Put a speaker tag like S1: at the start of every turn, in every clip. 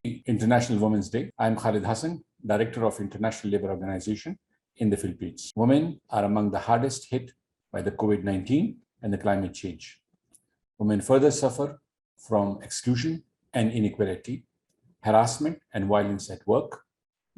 S1: International Women's Day. I'm Khalid Hassan, Director of International Labour Organization in the Philippines. Women are among the hardest hit by the COVID-19 and the climate change. Women further suffer from exclusion and inequality, harassment and violence at work,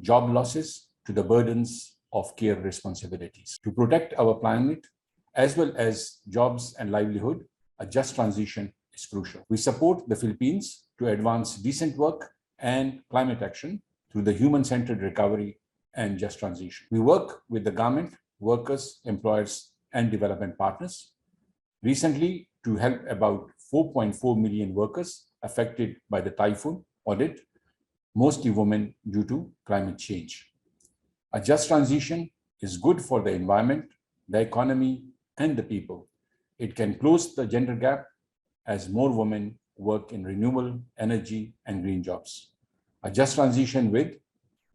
S1: job losses to the burdens of care responsibilities. To protect our planet, as well as jobs and livelihood, a just transition is crucial. We support the Philippines to advance decent work and climate action through the human-centered recovery and just transition. We work with the government, workers, employers, and development partners recently to help about 4.4 million workers affected by the typhoon audit, mostly women due to climate change. A just transition is good for the environment, the economy, and the people. It can close the gender gap as more women work in renewable energy and green jobs. A just transition with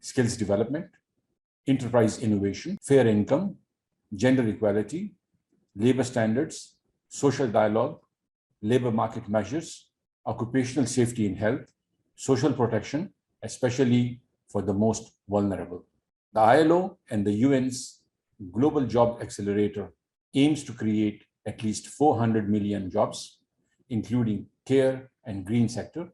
S1: skills development, enterprise innovation, fair income, gender equality, labor standards, social dialogue, labor market measures, occupational safety and health, social protection, especially for the most vulnerable. The ILO and the UN's Global Job Accelerator aims to create at least 400 million jobs, including care and green sector,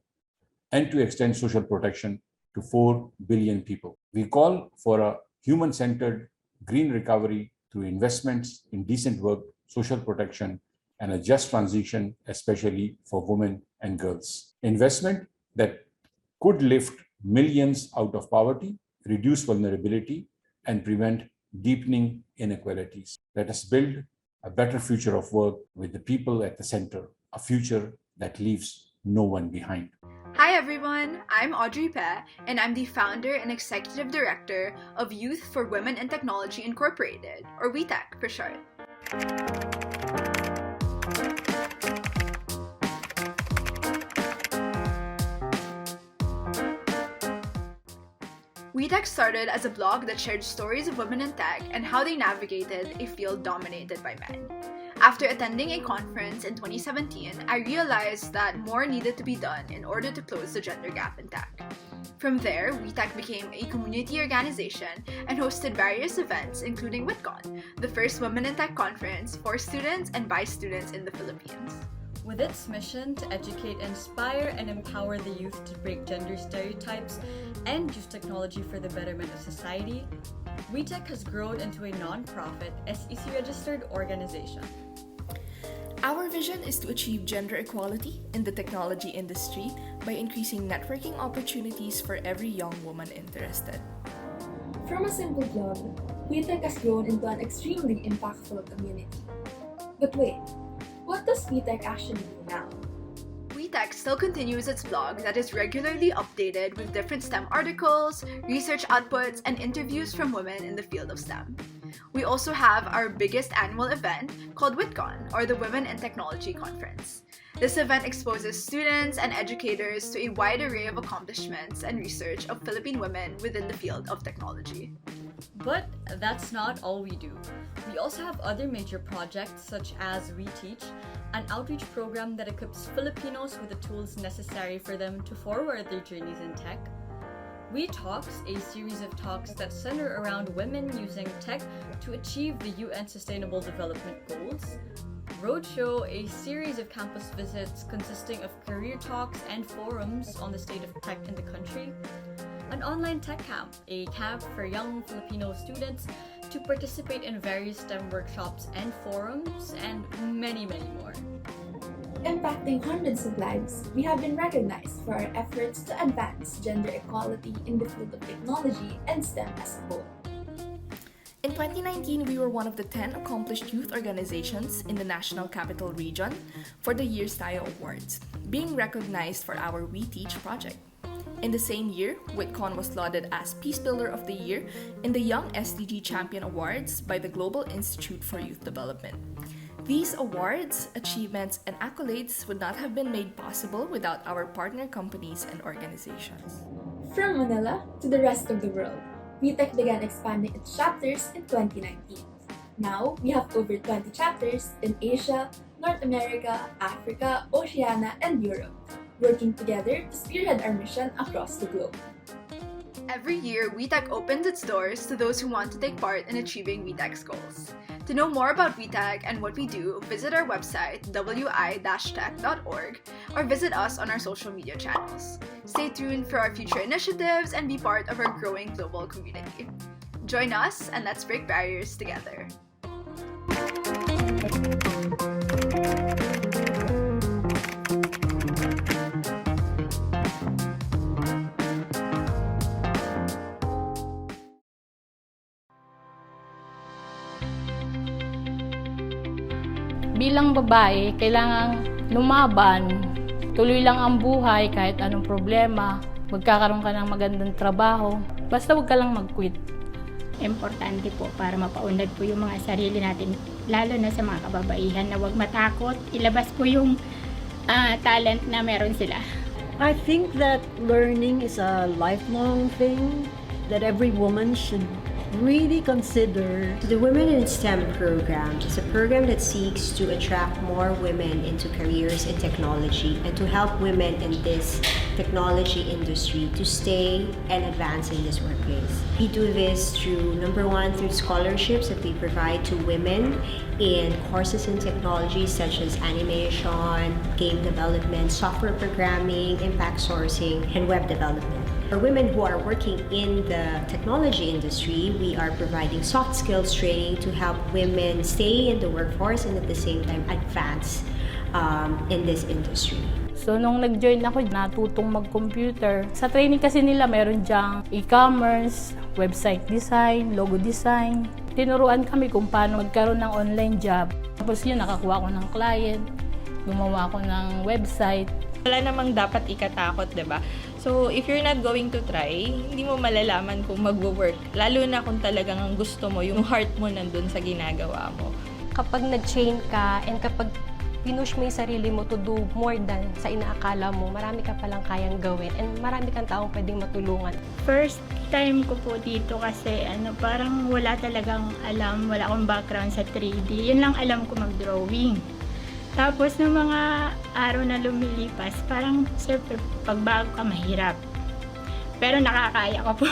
S1: and to extend social protection to 4 billion people. We call for a human-centered green recovery through investments in decent work, social protection, and a just transition, especially for women and girls. Investment that could lift millions out of poverty, reduce vulnerability, and prevent deepening inequalities. Let us build a better future of work with the people at the center, a future that leaves no one behind.
S2: Hi everyone, I'm Audrey Pe, and I'm the founder and executive director of Youth for Women in Technology Incorporated, or WeTech for short. WeTech started as a blog that shared stories of women in tech and how they navigated a field dominated by men. After attending a conference in 2017, I realized that more needed to be done in order to close the gender gap in tech. From there, WeTech became a community organization and hosted various events, including WitCon, the first Women in Tech conference for students and by students in the Philippines.
S3: With its mission to educate, inspire, and empower the youth to break gender stereotypes and use technology for the betterment of society, WeTech has grown into a non-profit, SEC-registered organization.
S4: Our vision is to achieve gender equality in the technology industry by increasing networking opportunities for every young woman interested.
S5: From a simple blog, WeTech has grown into an extremely impactful community. But wait, what does WeTech actually do now?
S2: WeTech still continues its blog that is regularly updated with different STEM articles, research outputs, and interviews from women in the field of STEM. We also have our biggest annual event called WitCon, or the Women in Technology Conference. This event exposes students and educators to a wide array of accomplishments and research of Philippine women within the field of technology.
S3: But that's not all we do. We also have other major projects such as We Teach, an outreach program that equips Filipinos with the tools necessary for them to forward their journeys in tech. We Talks, a series of talks that center around women using tech to achieve the UN Sustainable Development Goals. Roadshow, a series of campus visits consisting of career talks and forums on the state of tech in the country. An online tech camp, a camp for young Filipino students to participate in various STEM workshops and forums, and many, many more.
S5: Impacting hundreds of lives, we have been recognized for our efforts to advance gender equality in the field of technology and STEM as a whole.
S4: In 2019, we were one of the 10 accomplished youth organizations in the National Capital Region for the Year's Tayo Awards, being recognized for our We Teach project. In the same year, WitCon was lauded as Peace Builder of the Year in the Young SDG Champion Awards by the Global Institute for Youth Development. These awards, achievements, and accolades would not have been made possible without our partner companies and organizations.
S5: From Manila to the rest of the world, WeTech began expanding its chapters in 2019. Now, we have over 20 chapters in Asia, North America, Africa, Oceania, and Europe. working together to spearhead our mission across the globe.
S2: Every year, WeTech opens its doors to those who want to take part in achieving WeTech's goals. To know more about WeTech and what we do, visit our website, wi-tech.org, or visit us on our social media channels. Stay tuned for our future initiatives and be part of our growing global community. Join us and let's break barriers together.
S6: Bilang babae, kailangang lumaban, tuloy lang ang buhay kahit anong problema, magkakaroon ka ng magandang trabaho, basta huwag ka lang mag-quit.
S7: Importante po para mapaunlad po yung mga sarili natin, lalo na sa mga kababaihan na huwag matakot, ilabas po yung talent na meron sila.
S8: I think that learning is a lifelong thing that every woman should really consider.
S9: The Women in STEM program is a program that seeks to attract more women into careers in technology and to help women in this technology industry to stay and advance in this workplace. We do this through, number one, through scholarships that we provide to women in courses in technology such as animation, game development, software programming, impact sourcing, and web development. For women who are working in the technology industry, we are providing soft skills training to help women stay in the workforce and at the same time advance in this industry.
S6: So, nung nag-join ako, natutong mag-computer. Sa training kasi nila, meron dyang e-commerce, website design, logo design. Tinuruan kami kung paano magkaroon ng online job. Tapos yun, nakakuha ko ng client, gumawa ko ng website.
S10: Wala namang dapat ikatakot, diba? So, if you're not going to try, hindi mo malalaman kung magwo-work. Lalo na kung talagang ang gusto mo, yung heart mo nandun sa ginagawa mo.
S11: Kapag nag-train ka and kapag pinush mo yung sarili mo to do more than sa inaakala mo, marami ka palang kayang gawin and marami kang taong pwedeng matulungan.
S7: First time ko po dito kasi parang wala talagang alam, wala akong background sa 3D. Yun lang alam ko mag-drawing. Tapos ng mga araw na lumilipas, parang siyempre pagbago ka mahirap. Pero nakakaya ko po.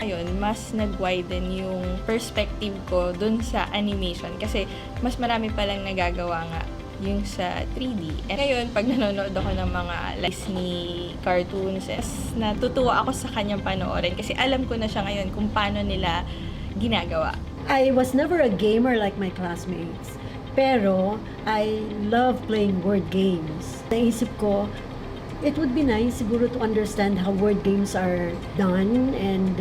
S10: Ayun, mas nag-widen yung perspective ko dun sa animation kasi mas marami palang nagagawa nga yung sa 3D. And ngayon, pag nanonood ako ng mga Disney cartoons, natutuwa ako sa kanyang panoorin kasi alam ko na siya ngayon kung paano nila ginagawa.
S8: I was never a gamer like my classmates, pero I love playing word games. Naisip ko, it would be nice siguro to understand how word games are done and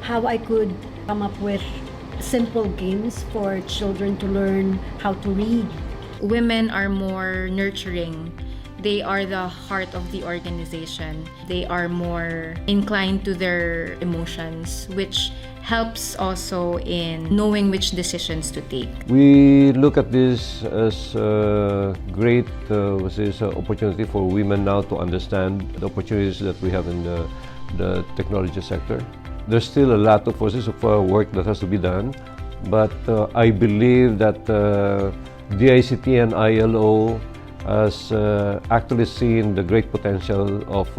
S8: how I could come up with simple games for children to learn how to read.
S12: Women are more nurturing. They are the heart of the organization. They are more inclined to their emotions, which helps also in knowing which decisions to take.
S13: We look at this as a great opportunity for women now to understand the opportunities that we have in the technology sector. There's still a lot of forces of work that has to be done, but I believe that DICT and ILO has actually seen the great potential of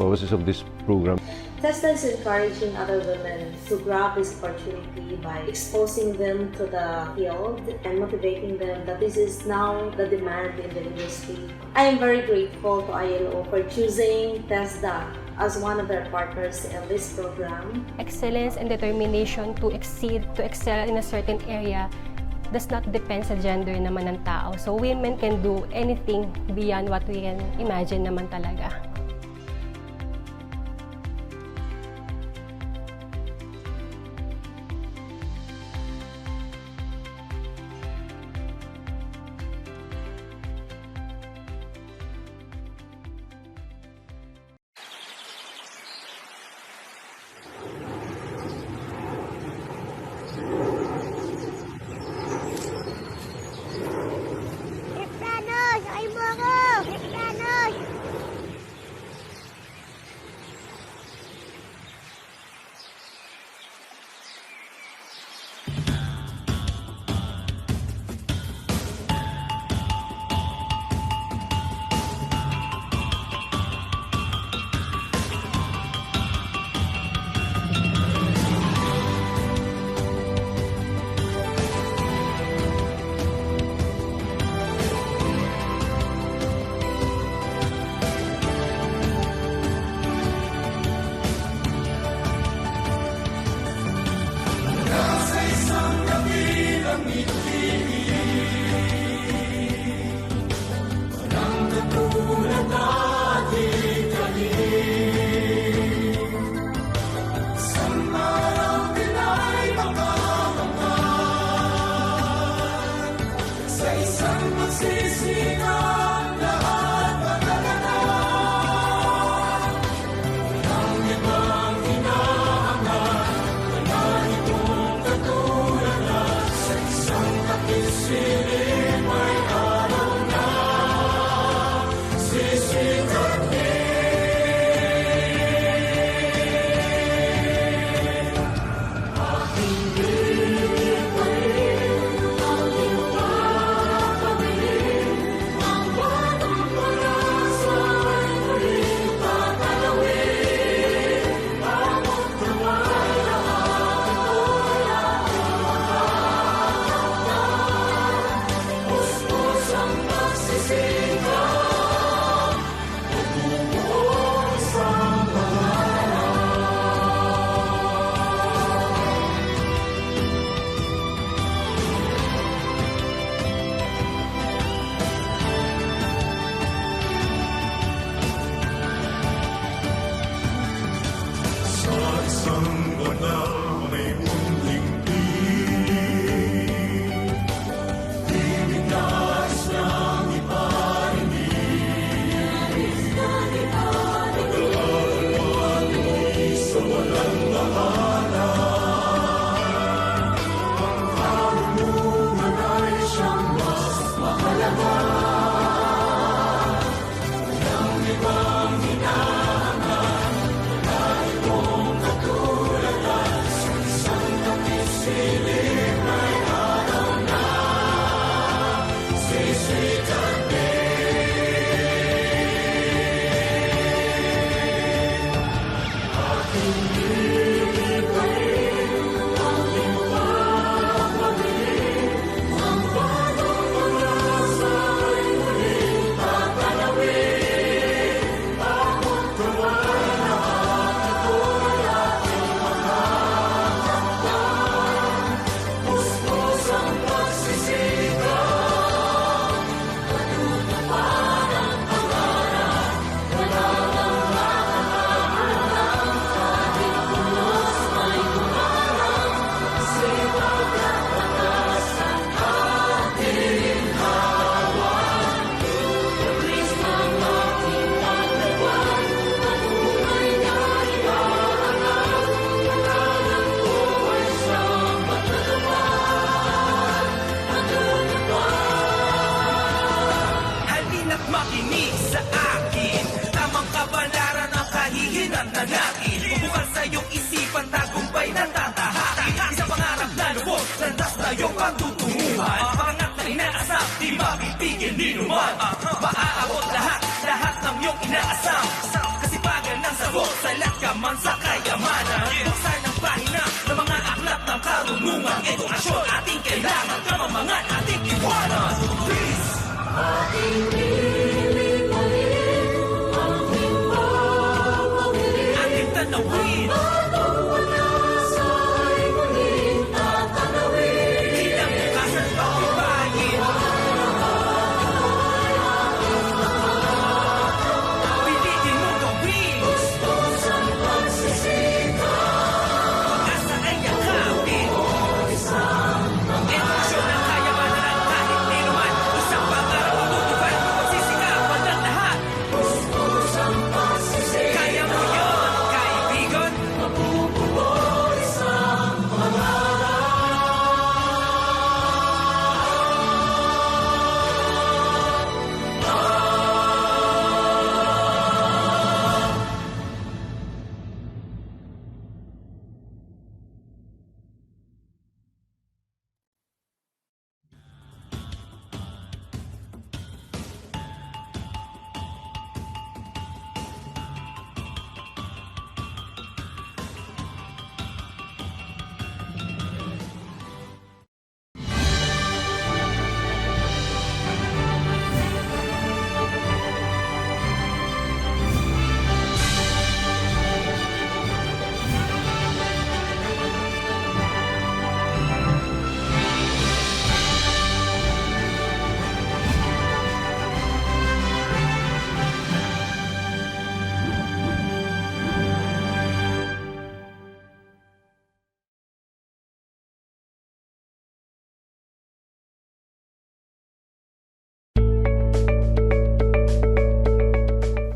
S13: this program.
S9: TESDA is encouraging other women to grab this opportunity by exposing them to the field and motivating them that this is now the demand in the industry. I am very grateful to ILO for choosing TESDA as one of their partners in this program.
S11: Excellence and determination to excel in a certain area does not depend sa gender naman ng tao. So women can do anything beyond what we can imagine naman talaga.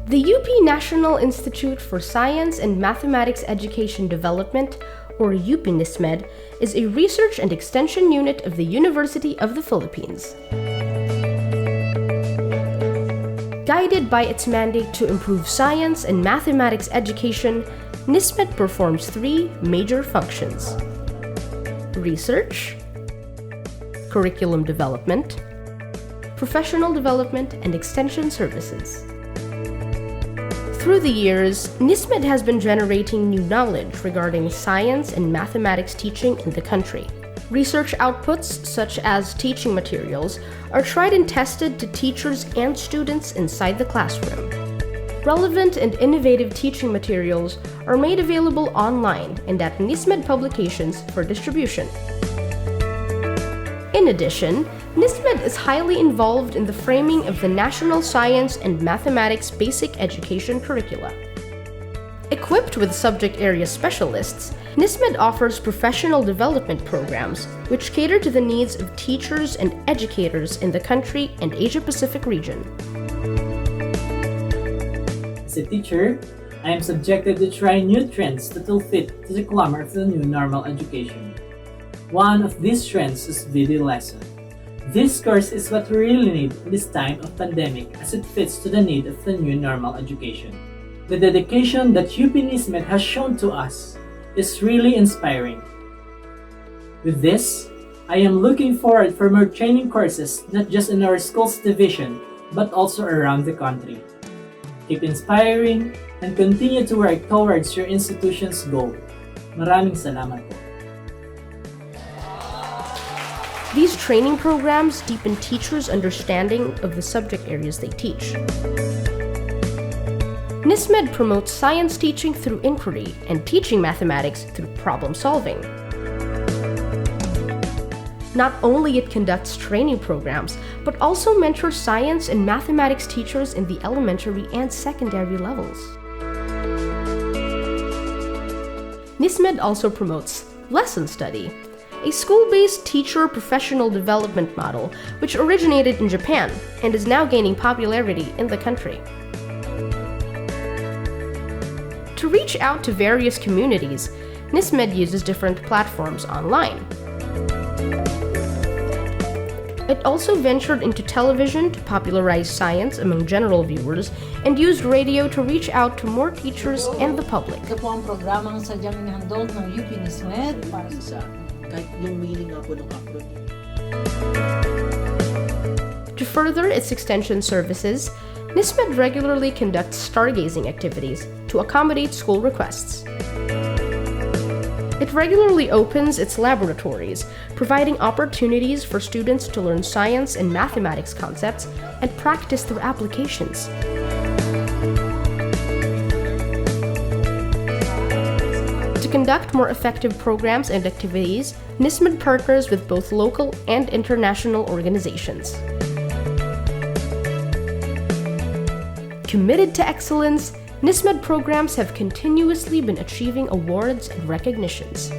S14: The UP National Institute for Science and Mathematics Education Development, or UP NISMED, is a research and extension unit of the University of the Philippines. Guided by its mandate to improve science and mathematics education, NISMED performs three major functions: research, curriculum development, professional development, and extension services. Through the years, NISMED has been generating new knowledge regarding science and mathematics teaching in the country. Research outputs, such as teaching materials, are tried and tested to teachers and students inside the classroom. Relevant and innovative teaching materials are made available online and at NISMED publications for distribution. In addition, NISMED is highly involved in the framing of the National Science and Mathematics Basic Education curricula. Equipped with subject area specialists, NISMED offers professional development programs which cater to the needs of teachers and educators in the country and Asia-Pacific region.
S15: As a teacher, I am subjected to try new trends that will fit to the clamor of the new normal education. One of these trends is video lesson. This course is what we really need in this time of pandemic as it fits to the need of the new normal education. The dedication that UP NISMED has shown to us is really inspiring. With this, I am looking forward for more training courses not just in our school's division but also around the country. Keep inspiring and continue to work towards your institution's goal. Maraming salamat po.
S14: These training programs deepen teachers' understanding of the subject areas they teach. NISMED promotes science teaching through inquiry and teaching mathematics through problem solving. Not only it conducts training programs, but also mentors science and mathematics teachers in the elementary and secondary levels. NISMED also promotes lesson study, a school-based teacher professional development model which originated in Japan and is now gaining popularity in the country. To reach out to various communities, NISMED uses different platforms online. It also ventured into television to popularize science among general viewers and used radio to reach out to more teachers and the public.
S16: Ito po ang programang sadyang inahandog ng UP NISMED para sa kahit yung meaning nga po ng acronym.
S14: To further its extension services, NISMED regularly conducts stargazing activities to accommodate school requests. It regularly opens its laboratories, providing opportunities for students to learn science and mathematics concepts and practice their applications. To conduct more effective programs and activities, NISMED partners with both local and international organizations. Committed to excellence, NISMED programs have continuously been achieving awards and recognitions.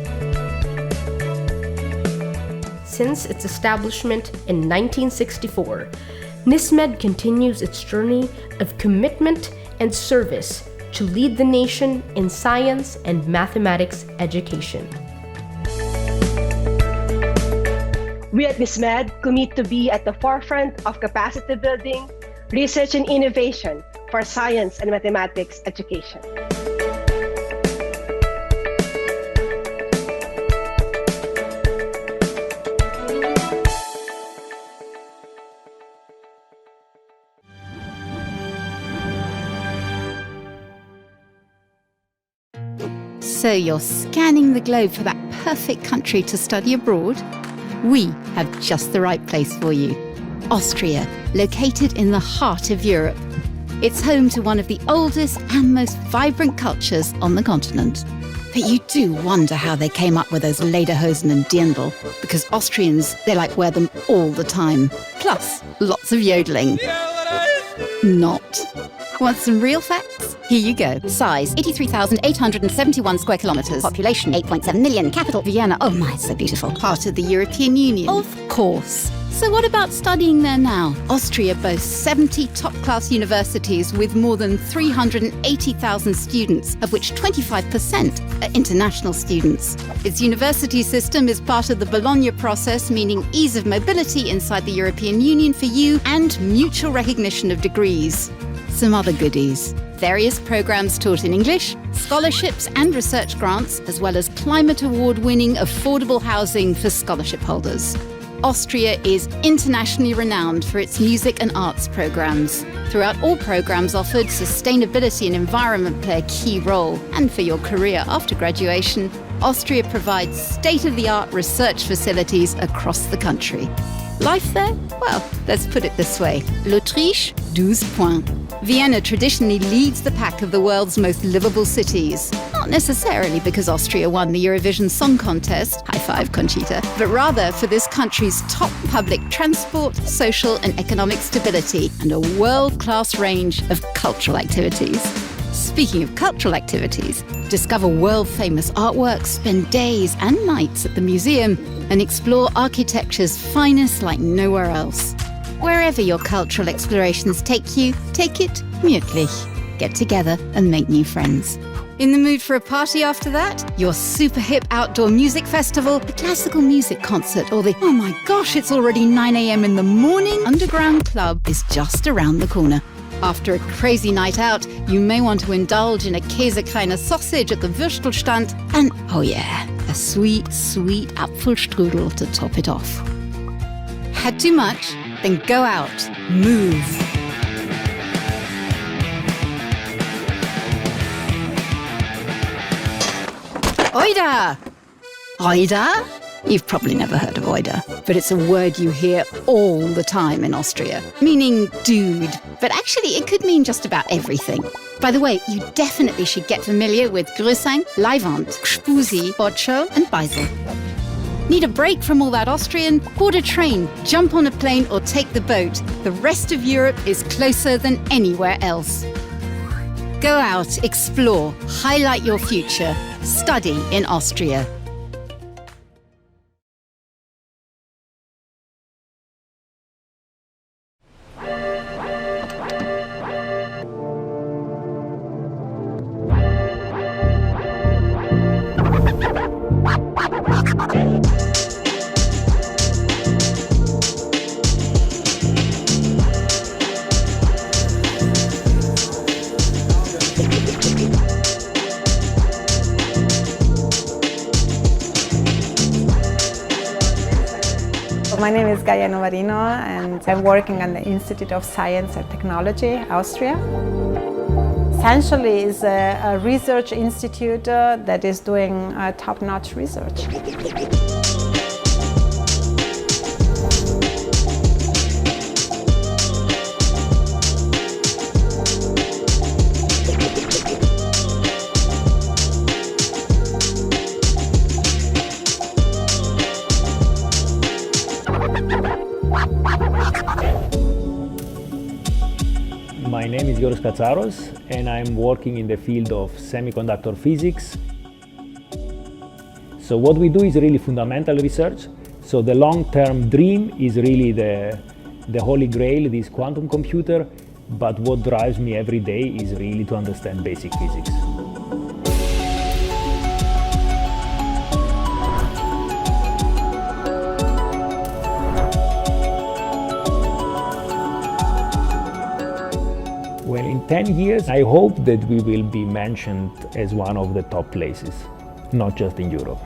S14: Since its establishment in 1964, NISMED continues its journey of commitment and service to lead the nation in science and mathematics education.
S17: We at NISMED commit to be at the forefront of capacity building, research and innovation for science and mathematics education.
S18: So you're scanning the globe for that perfect country to study abroad? We have just the right place for you. Austria, located in the heart of Europe. It's home to one of the oldest and most vibrant cultures on the continent. But you do wonder how they came up with those lederhosen and dirndl, because Austrians, they wear them all the time. Plus, lots of yodeling. Not. Want some real facts? Here you go. Size, 83,871 square kilometres. Population, 8.7 million. Capital, Vienna. Oh my, so beautiful. Part of the European Union. Of course. So what about studying there now? Austria boasts 70 top-class universities with more than 380,000 students, of which 25% are international students. Its university system is part of the Bologna process, meaning ease of mobility inside the European Union for you and mutual recognition of degrees. Some other goodies. Various programs taught in English, scholarships and research grants, as well as climate award-winning affordable housing for scholarship holders. Austria is internationally renowned for its music and arts programs. Throughout all programs offered, sustainability and environment play a key role. And for your career after graduation, Austria provides state-of-the-art research facilities across the country. Life there? Well, let's put it this way. L'Autriche, 12 points. Vienna traditionally leads the pack of the world's most livable cities. Not necessarily because Austria won the Eurovision Song Contest, high five Conchita, but rather for this country's top public transport, social and economic stability, and a world-class range of cultural activities. Speaking of cultural activities, discover world-famous artworks, spend days and nights at the museum, and explore architecture's finest like nowhere else. Wherever your cultural explorations take you, take it gemütlich. Get together and make new friends. In the mood for a party after that? Your super hip outdoor music festival, a classical music concert, or the, oh my gosh, it's already 9 a.m. in the morning underground club is just around the corner. After a crazy night out, you may want to indulge in a Käsekreiner sausage at the Würstelstand and, oh yeah, a sweet, sweet Apfelstrudel to top it off. Had too much? Then go out. Move. Oida! Oida? You've probably never heard of oida, but it's a word you hear all the time in Austria, meaning dude. But actually, it could mean just about everything. By the way, you definitely should get familiar with Grüßang, Leihwand, Gspusi, Bocho, and Beisel. Need a break from all that Austrian? Board a train, jump on a plane, or take the boat. The rest of Europe is closer than anywhere else. Go out, explore, highlight your future. Study in Austria.
S19: My name is Gaia Novarino and I'm working at the Institute of Science and Technology, Austria. Essentially, it's a research institute that is doing top-notch research.
S20: My name is Georgios Katsaros and I'm working in the field of semiconductor physics. So what we do is really fundamental research. So the long-term dream is really the holy grail, this quantum computer, but what drives me every day is really to understand basic physics. Well, in 10 years, I hope that we will be mentioned as one of the top places, not just in Europe.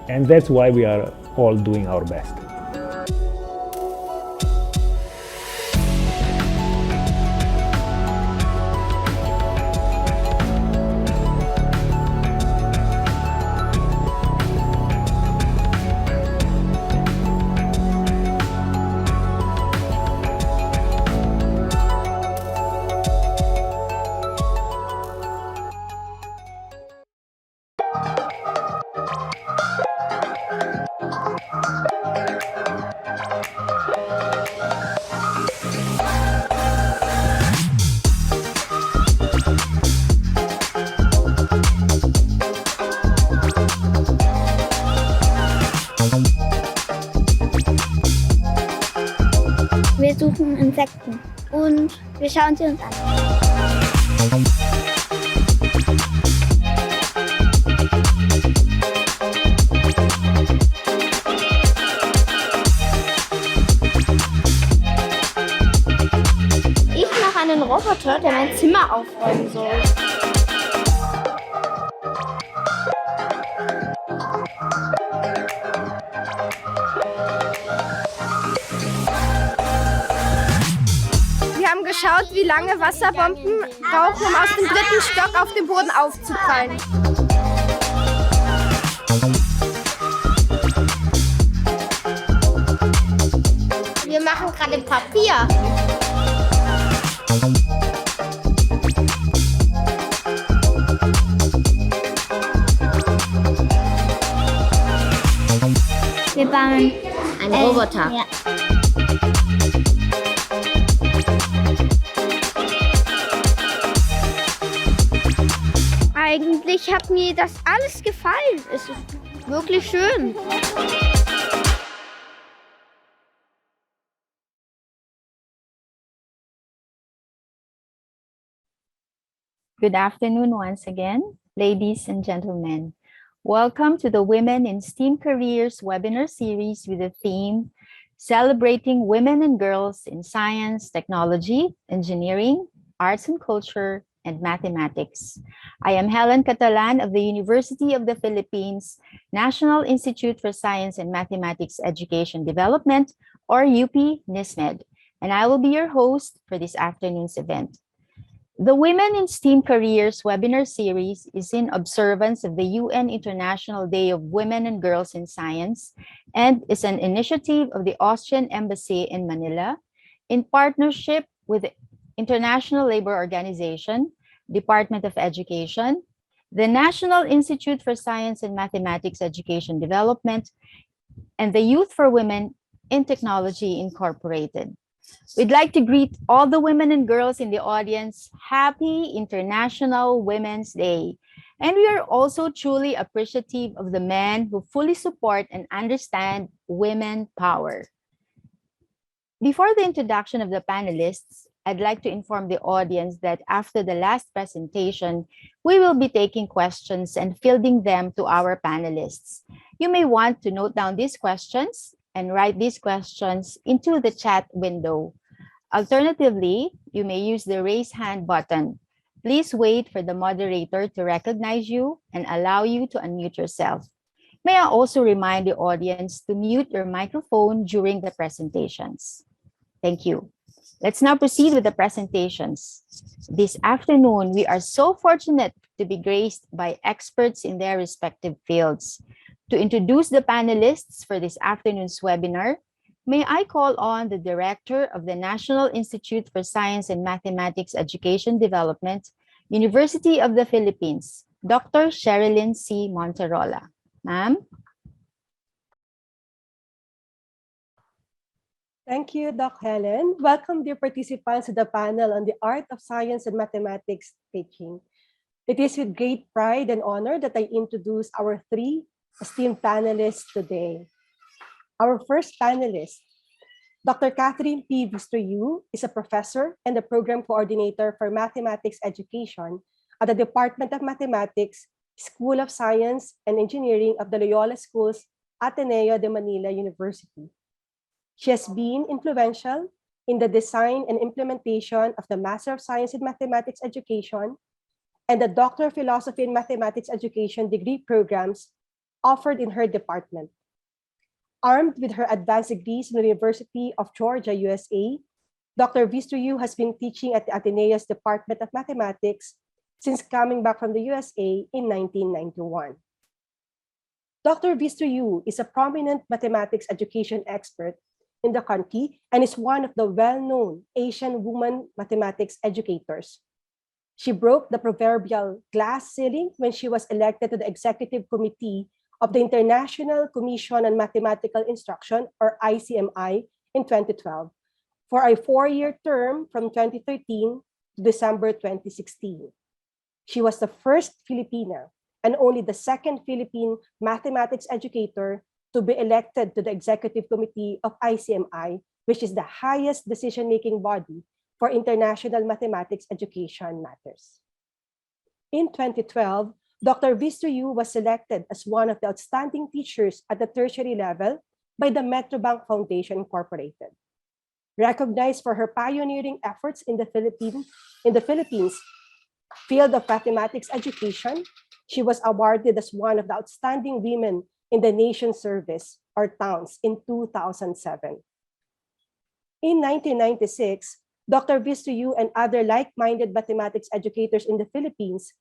S20: And that's why we are all doing our best.
S21: Wir suchen Insekten und wir schauen sie uns an. Ich mache einen Roboter, der mein Zimmer aufräumen soll.
S22: Wir haben geschaut, wie lange Wasserbomben brauchen, um aus dem 3. Stock auf den Boden aufzuprallen.
S21: Wir machen gerade Papier. Wir bauen einen Roboter. Ja. Eigentlich hat mir das alles gefallen. Es ist wirklich schön.
S1: Good afternoon once again, ladies and gentlemen. Welcome to the Women in STEAM Careers webinar series with the theme Celebrating Women and Girls in Science, Technology, Engineering, Arts and Culture, and Mathematics. I am Helen Catalan of the University of the Philippines National Institute for Science and Mathematics Education Development, or UP NISMED, and I will be your host for this afternoon's event. The Women in STEAM Careers webinar series is in observance of the UN International Day of Women and Girls in Science and is an initiative of the Austrian Embassy in Manila in partnership with the International Labor Organization, Department of Education, the National Institute for Science and Mathematics Education Development, and the Youth for Women in Technology Incorporated. We'd like to greet all the women and girls in the audience. Happy International Women's Day. And we are also truly appreciative of the men who fully support and understand women power. Before the introduction of the panelists, I'd like to inform the audience that after the last presentation, we will be taking questions and fielding them to our panelists. You may want to note down these questions and write these questions into the chat window. Alternatively, you may use the raise hand button. Please wait for the moderator to recognize you and allow you to unmute yourself. May I also remind the audience to mute your microphone during the presentations. Thank you. Let's now proceed with the presentations. This afternoon, we are so fortunate to be graced by experts in their respective fields. To introduce the panelists for this afternoon's webinar, may I call on the Director of the National Institute for Science and Mathematics Education Development, University of the Philippines, Dr. Sherilyn C. Monterola. Ma'am?
S3: Thank you, Doc Helen. Welcome, dear participants, to the panel on the art of science and mathematics teaching. It is with great pride and honor that I introduce our three esteemed panelists today. Our first panelist, Dr. Catherine P. Vistro-Yu, is a professor and the program coordinator for mathematics education at the Department of Mathematics, School of Science and Engineering of the Loyola Schools, Ateneo de Manila University. She has been influential in the design and implementation of the Master of Science in Mathematics Education and the Doctor of Philosophy in Mathematics Education degree programs offered in her department. Armed with her advanced degrees in the University of Georgia, USA, Dr. Vistro-Yu has been teaching at the Ateneo's Department of Mathematics since coming back from the USA in 1991. Dr. Vistro-Yu is a prominent mathematics education expert in the country and is one of the well-known Asian woman mathematics educators. She broke the proverbial glass ceiling when she was elected to the Executive Committee of the International Commission on Mathematical Instruction, or ICMI, in 2012 for a 4-year term from 2013 to December 2016. She was the first Filipina and only the second Philippine mathematics educator to be elected to the Executive Committee of ICMI, which is the highest decision-making body for international mathematics education matters. In 2012, Dr. Vistro-Yu was selected as one of the outstanding teachers at the tertiary level by the Metrobank Foundation Incorporated. Recognized for her pioneering efforts in the Philippines field of mathematics education, she was awarded as one of the outstanding women in the nation's service, or TOWNS, in 2007. In 1996, Dr. Vistro-Yu and other like-minded mathematics educators in the Philippines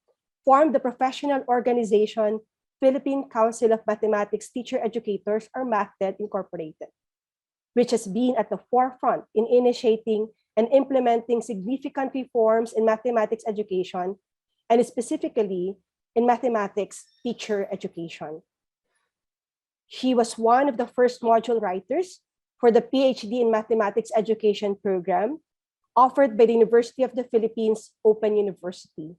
S3: formed the professional organization Philippine Council of Mathematics Teacher Educators, or MACTED Incorporated, which has been at the forefront in initiating and implementing significant reforms in mathematics education, and specifically in mathematics teacher education. She was one of the first module writers for the PhD in Mathematics Education program offered by the University of the Philippines Open University.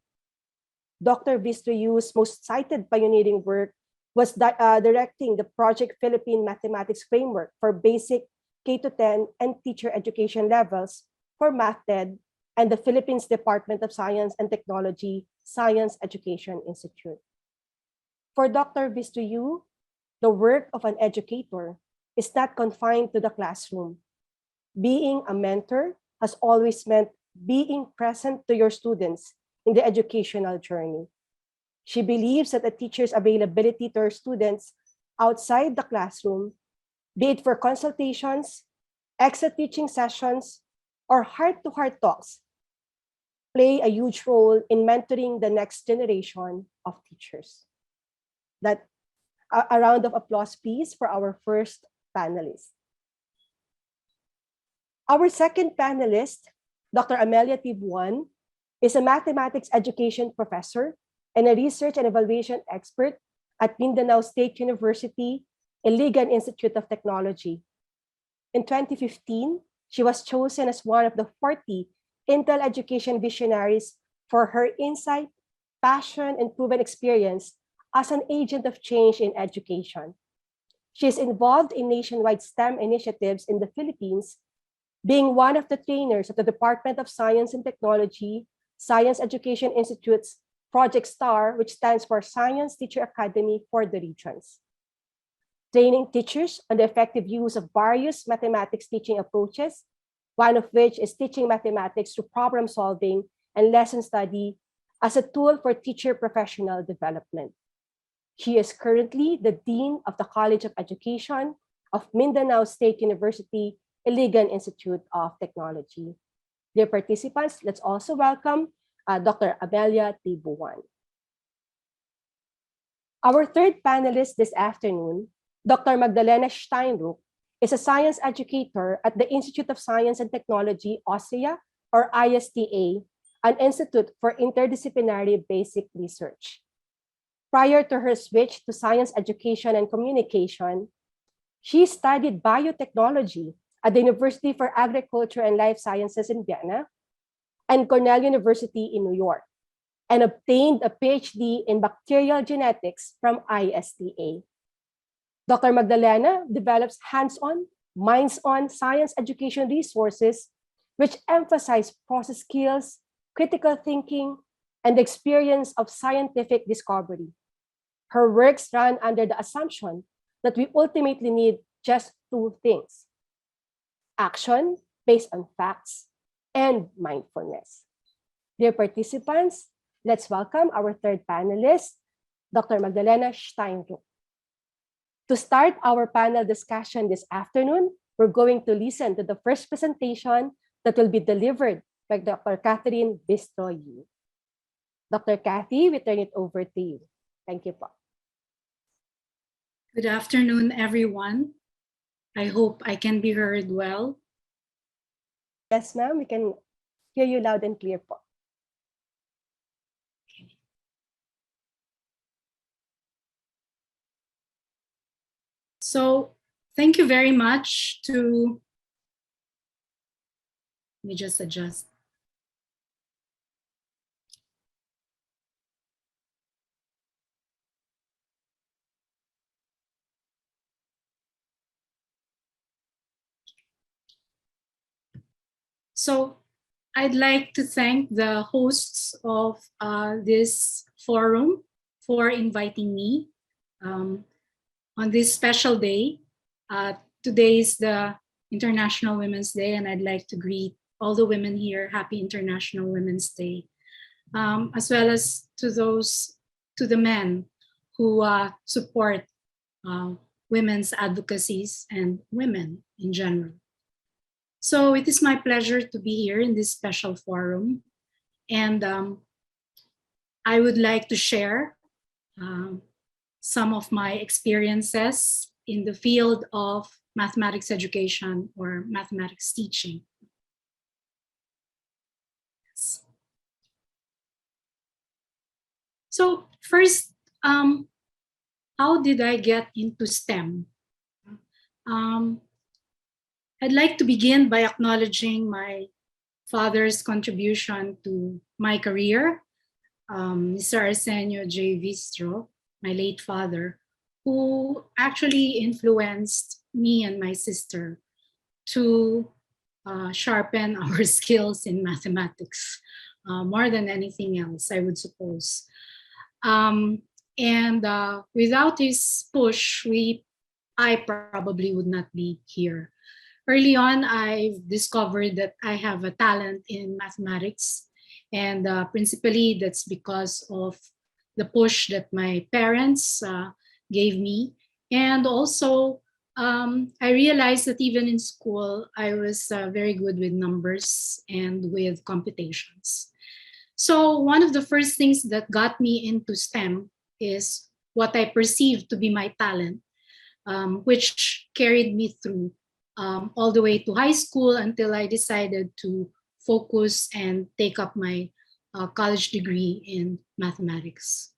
S3: Dr. Vistro-Yu's most cited pioneering work was directing the Project Philippine Mathematics Framework for basic K-10 and teacher education levels for MathEd and the Philippines Department of Science and Technology Science Education Institute. For Dr. Vistro-Yu, the work of an educator is not confined to the classroom. Being a mentor has always meant being present to your students in the educational journey. She believes that a teacher's availability to her students outside the classroom, be it for consultations, exit teaching sessions, or heart-to-heart talks, play a huge role in mentoring the next generation of teachers. That a round of applause, please, for our first panelist. Our second panelist, Dr. Amelia Buan, is a mathematics education professor and a research and evaluation expert at Mindanao State University-Iligan Institute of Technology. In 2015, she was chosen as one of the 40 Intel education visionaries for her insight, passion, and proven experience as an agent of change in education. She is involved in nationwide STEM initiatives in the Philippines, being one of the trainers of the Department of Science and Technology, Science Education Institute's Project STAR, which stands for Science Teacher Academy for the regions. Training teachers on the effective use of various mathematics teaching approaches, one of which is teaching mathematics through problem solving and lesson study as a tool for teacher professional development. She is currently the Dean of the College of Education of Mindanao State University-Iligan Institute of Technology. Dear participants, let's also welcome Dr. Amelia Buan. Our third panelist this afternoon, Dr. Magdalena Steinrück, is a science educator at the Institute of Science and Technology, Austria, or ISTA, an institute for interdisciplinary basic research. Prior to her switch to science education and communication, she studied biotechnology at the University for Agriculture and Life Sciences in Vienna and Cornell University in New York, and obtained a PhD in bacterial genetics from ISTA. Dr. Magdalena develops hands-on, minds-on science education resources which emphasize process skills, critical thinking, and the experience of scientific discovery. Her works run under the assumption that we ultimately need just two things: action based on facts and mindfulness. Dear participants, let's welcome our third panelist, Dr. Magdalena Steinrück. To start our panel discussion this afternoon, we're going to listen to the first presentation that will be delivered by Dr. Catherine Vistro-Yu. Dr. Cathy, we turn it over to you. Thank you, po.
S4: Good afternoon, everyone. I hope I can be heard well.
S3: Yes, ma'am, we can hear you loud and clear, po.
S4: So thank you very much to, let me just adjust. So I'd like to thank the hosts of this forum for inviting me on this special day. Today is the International Women's Day, and I'd like to greet all the women here. Happy International Women's Day, as well as to the men who support women's advocacies and women in general. So it is my pleasure to be here in this special forum, and I would like to share some of my experiences in the field of mathematics education or mathematics teaching. Yes. So first, how did I get into STEM? I'd like to begin by acknowledging my father's contribution to my career. Mr. Arsenio J. Vistro, my late father, who actually influenced me and my sister to sharpen our skills in mathematics more than anything else, I would suppose. And without his push, I probably would not be here. Early on, I discovered that I have a talent in mathematics, and principally that's because of the push that my parents gave me. And also, I realized that even in school, I was very good with numbers and with computations. So one of the first things that got me into STEM is what I perceived to be my talent, which carried me through all the way to high school until I decided to focus and take up my college degree in mathematics.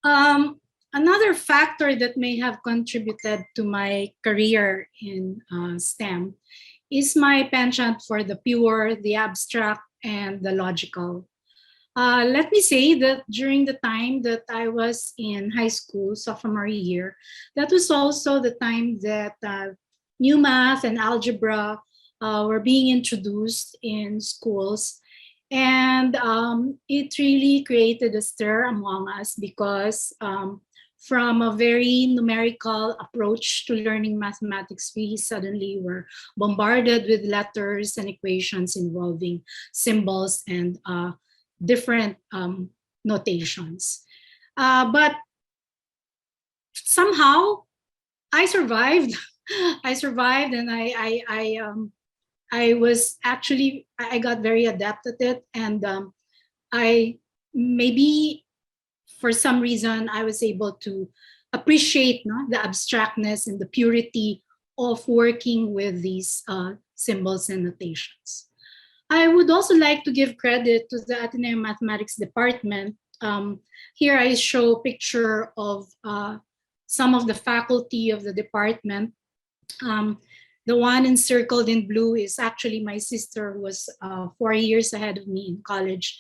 S4: Another factor that may have contributed to my career in STEM is my penchant for the pure, the abstract, and the logical. Let me say that during the time that I was in high school, sophomore year, that was also the time that new math and algebra were being introduced in schools. And it really created a stir among us because from a very numerical approach to learning mathematics, we suddenly were bombarded with letters and equations involving symbols and different notations. But somehow I survived. I survived, and I was actually, I got very adept at it. And I maybe for some reason, I was able to appreciate the abstractness and the purity of working with these symbols and notations. I would also like to give credit to the Ateneo Mathematics Department. Here I show a picture of some of the faculty of the department. The one encircled in blue is actually my sister, who was 4 years ahead of me in college.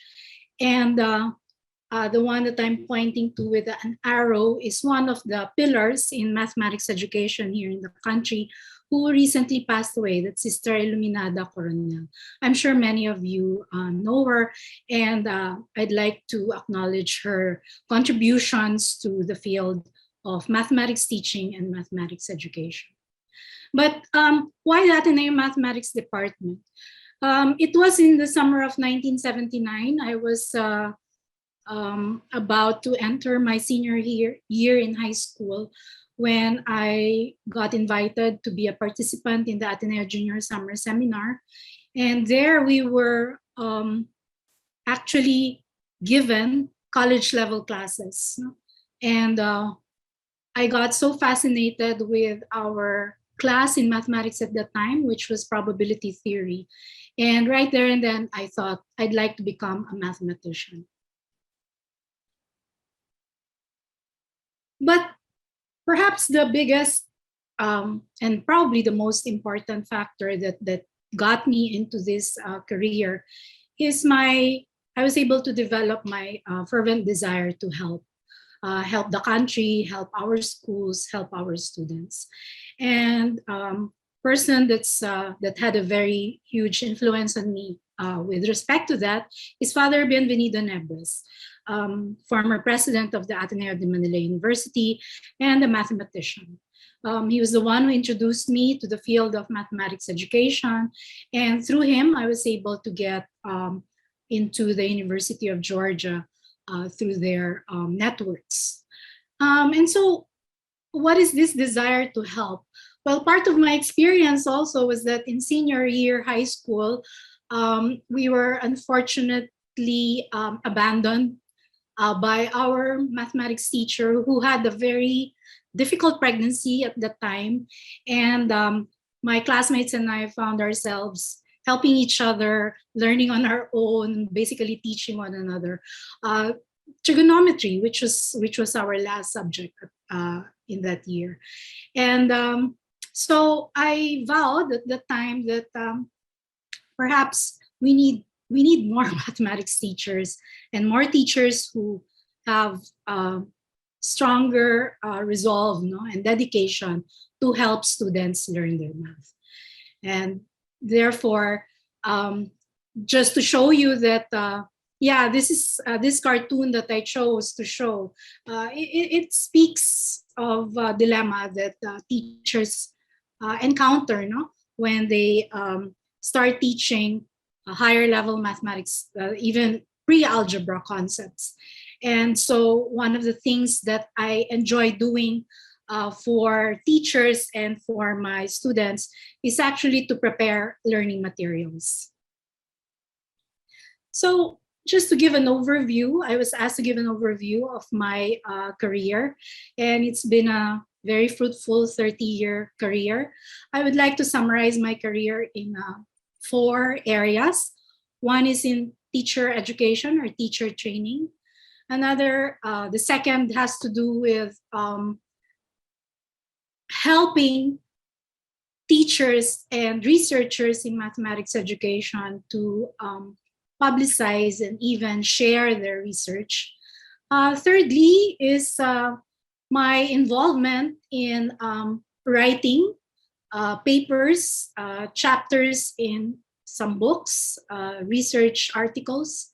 S4: And the one that I'm pointing to with an arrow is one of the pillars in mathematics education here in the country, who recently passed away. That's Sister Iluminada Coronel. I'm sure many of you know her, and I'd like to acknowledge her contributions to the field of mathematics teaching and mathematics education. But why the Ateneo Mathematics Department? It was in the summer of 1979. I was about to enter my senior year in high school when I got invited to be a participant in the Ateneo Junior Summer Seminar. And there we were actually given college level classes. And I got so fascinated with our class in mathematics at that time, which was probability theory. And right there and then I thought I'd like to become a mathematician. But perhaps the biggest and probably the most important factor that got me into this career is I was able to develop my fervent desire to help the country, help our schools, help our students. And person that had a very huge influence on me with respect to that is Father Bienvenido Nebres, former president of the Ateneo de Manila University and a mathematician. He was the one who introduced me to the field of mathematics education. And through him, I was able to get into the University of Georgia through their networks. And so what is this desire to help? Well, part of my experience also was that in senior year high school, we were unfortunately abandoned by our mathematics teacher, who had a very difficult pregnancy at that time. And my classmates and I found ourselves helping each other, learning on our own, basically teaching one another. Trigonometry, which was our last subject in that year. And so I vowed at that time that perhaps we need we need more mathematics teachers and more teachers who have stronger resolve, no, and dedication to help students learn their math. And therefore, just to show you that, yeah, this is this cartoon that I chose to show. It speaks of a dilemma that teachers encounter, no, when they start teaching higher level mathematics, even pre-algebra concepts. And so one of the things that I enjoy doing for teachers and for my students is actually to prepare learning materials. So just to give an overview, I was asked to give an overview of my career, and it's been a very fruitful 30-year career. I would like to summarize my career in 4 areas. One is in teacher education or teacher training. Another, the second has to do with helping teachers and researchers in mathematics education to publicize and even share their research. Thirdly is my involvement in writing papers, chapters in some books, research articles.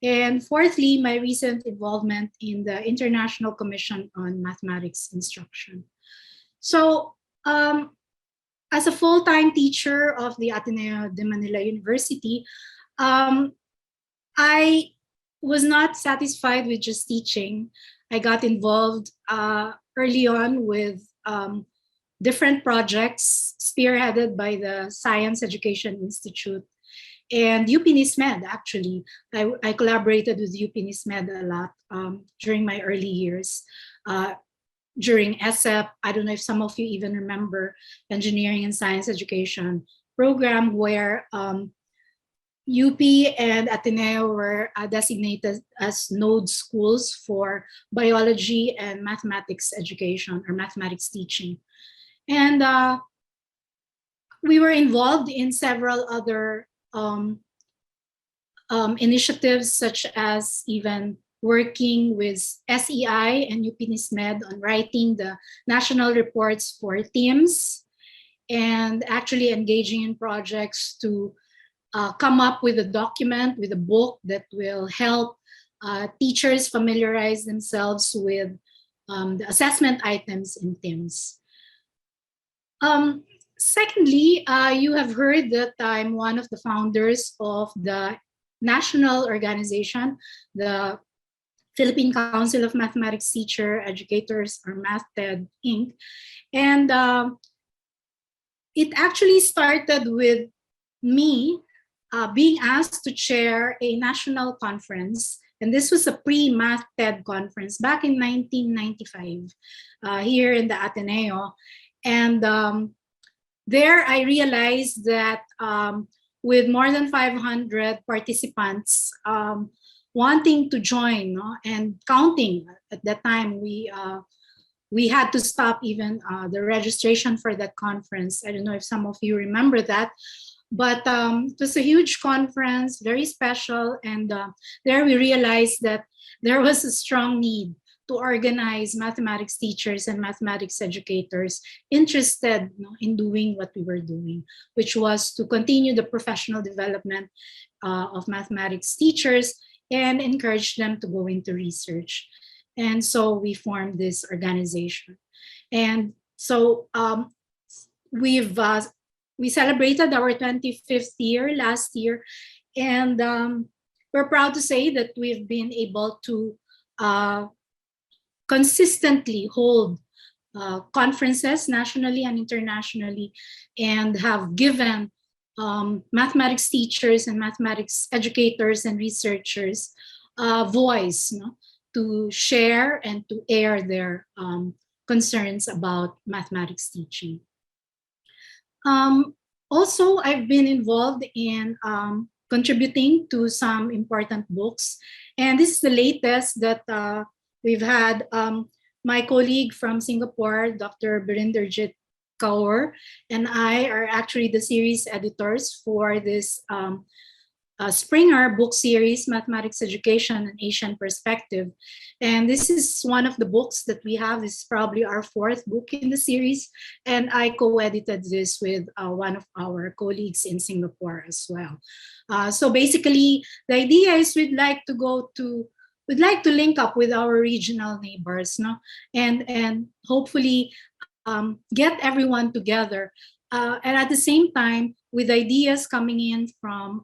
S4: And fourthly, my recent involvement in the International Commission on Mathematics Instruction. So as a full-time teacher of the Ateneo de Manila University, I was not satisfied with just teaching. I got involved early on with different projects spearheaded by the Science Education Institute and UP NISMED, actually. I collaborated with UP NISMED a lot during my early years. During ESEP, I don't know if some of you even remember Engineering and Science Education program where UP and Ateneo were designated as node schools for biology and mathematics education or mathematics teaching. And we were involved in several other initiatives, such as even working with SEI and UP NISMED on writing the national reports for teams and actually engaging in projects to come up with a document, with a book that will help teachers familiarize themselves with the assessment items in TIMS. Secondly, you have heard that I'm one of the founders of the national organization, the Philippine Council of Mathematics Teacher Educators, or MathTED Inc. And it actually started with me being asked to chair a national conference. And this was a pre-MathTED conference back in 1995 here in the Ateneo. And there I realized that with more than 500 participants wanting to join, no, and counting at that time, we had to stop even the registration for that conference. I don't know if some of you remember that, but it was a huge conference, very special. And there we realized that there was a strong need to organize mathematics teachers and mathematics educators interested, you know, in doing what we were doing, which was to continue the professional development of mathematics teachers and encourage them to go into research. And so we formed this organization. And so we celebrated our 25th year last year. And we're proud to say that we've been able to consistently hold conferences nationally and internationally, and have given mathematics teachers and mathematics educators and researchers voice, you know, to share and to air their concerns about mathematics teaching. Also, I've been involved in contributing to some important books. And this is the latest that we've had my colleague from Singapore, Dr. Birinderjit Kaur, and I are actually the series editors for this Springer book series, Mathematics Education, an Asian Perspective. And this is one of the books that we have. This is probably our fourth book in the series. And I co-edited this with one of our colleagues in Singapore as well. So basically, the idea is we'd like to link up with our regional neighbors, no? And hopefully get everyone together. And at the same time, with ideas coming in from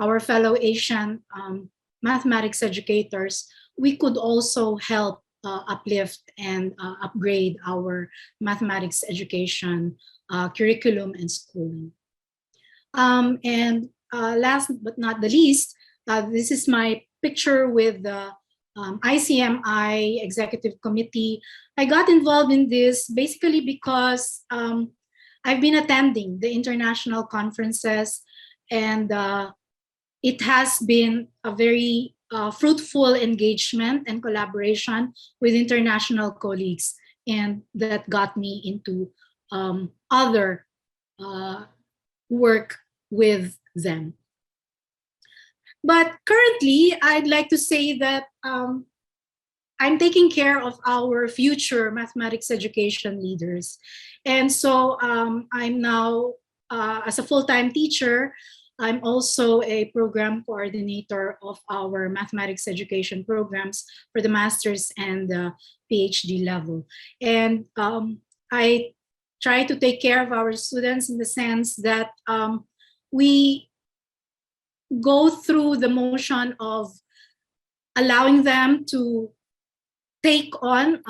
S4: our fellow Asian mathematics educators, we could also help uplift and upgrade our mathematics education curriculum and schooling. And last but not the least, this is my picture with the ICMI Executive Committee. I got involved in this basically because I've been attending the international conferences, and it has been a very fruitful engagement and collaboration with international colleagues, and that got me into other work with them. But currently, I'd like to say that I'm taking care of our future mathematics education leaders. And so I'm now, as a full-time teacher, I'm also a program coordinator of our mathematics education programs for the master's and the PhD level. And I try to take care of our students in the sense that we go through the motion of allowing them to take on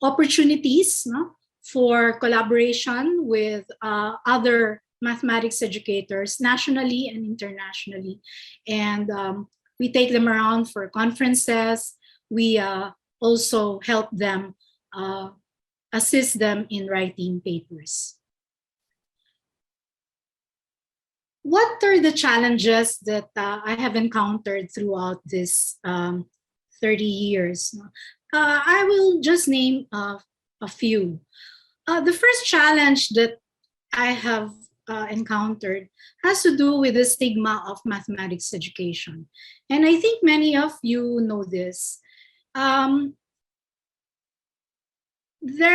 S4: opportunities, no, for collaboration with other mathematics educators nationally and internationally. And we take them around for conferences. We also help them, assist them in writing papers. What are the challenges that I have encountered throughout this 30 years? I will just name a few. The first challenge that I have encountered has to do with the stigma of mathematics education. And I think many of you know this. There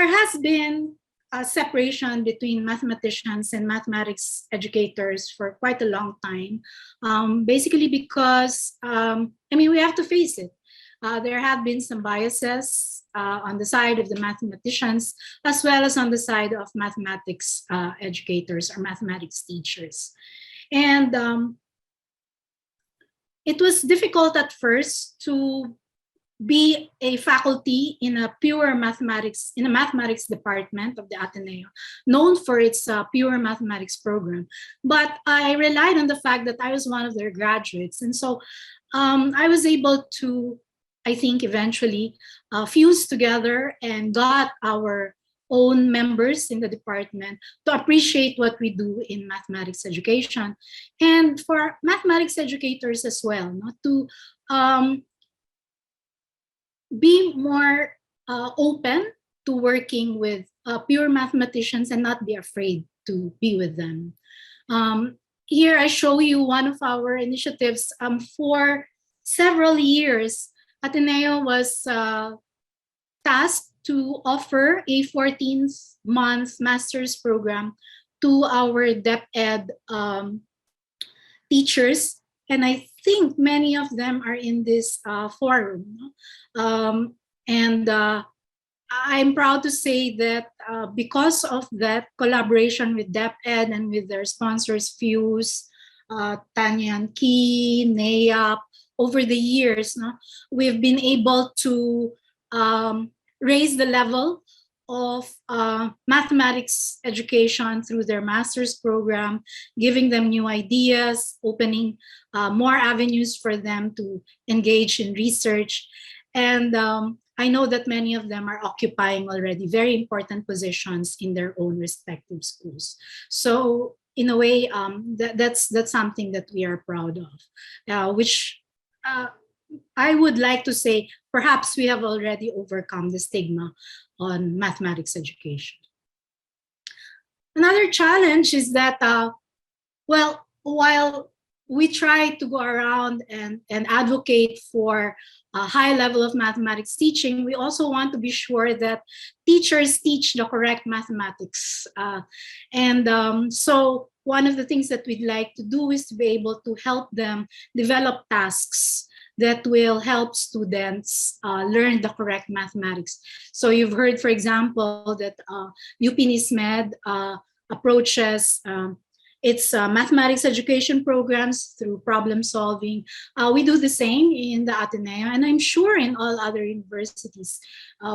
S4: has been a separation between mathematicians and mathematics educators for quite a long time, basically because, we have to face it. There have been some biases on the side of the mathematicians, as well as on the side of mathematics educators or mathematics teachers. And it was difficult at first to be a faculty in a pure mathematics, in a mathematics department of the Ateneo, known for its pure mathematics program. But I relied on the fact that I was one of their graduates. And so I was able to, I think, eventually fuse together and got our own members in the department to appreciate what we do in mathematics education, and for mathematics educators as well, not to be more open to working with pure mathematicians and not be afraid to be with them. Here I show you one of our initiatives. For several years, Ateneo was tasked to offer a 14-month master's program to our DepEd teachers. And I think many of them are in this forum. And I'm proud to say that because of that collaboration with DepEd and with their sponsors, Fuse, Tanya and Key, NAYAP, over the years, we've been able to raise the level of mathematics education through their master's program, giving them new ideas, opening more avenues for them to engage in research. And I know that many of them are occupying already very important positions in their own respective schools. So in a way, that's something that we are proud of, which I would like to say, perhaps we have already overcome the stigma on mathematics education. Another challenge is that, well, while we try to go around and advocate for a high level of mathematics teaching, we also want to be sure that teachers teach the correct mathematics. So one of the things that we'd like to do is to be able to help them develop tasks that will help students learn the correct mathematics. So you've heard, for example, that UP NISMED approaches its mathematics education programs through problem solving. We do the same in the Ateneo, and I'm sure in all other universities.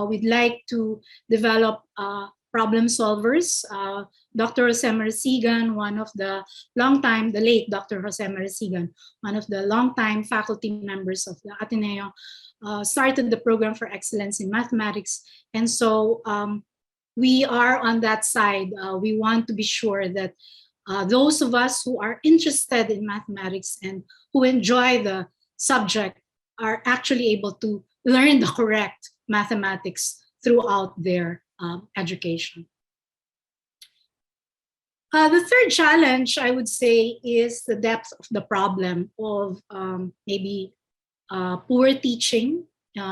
S4: We'd like to develop problem solvers. Dr. Jose Marasigan, one of the the late Dr. Jose Marasigan, one of the longtime faculty members of the Ateneo, started the program for excellence in mathematics. And so we are on that side. We want to be sure that those of us who are interested in mathematics and who enjoy the subject are actually able to learn the correct mathematics throughout their education. The third challenge, I would say, is the depth of the problem of maybe poor teaching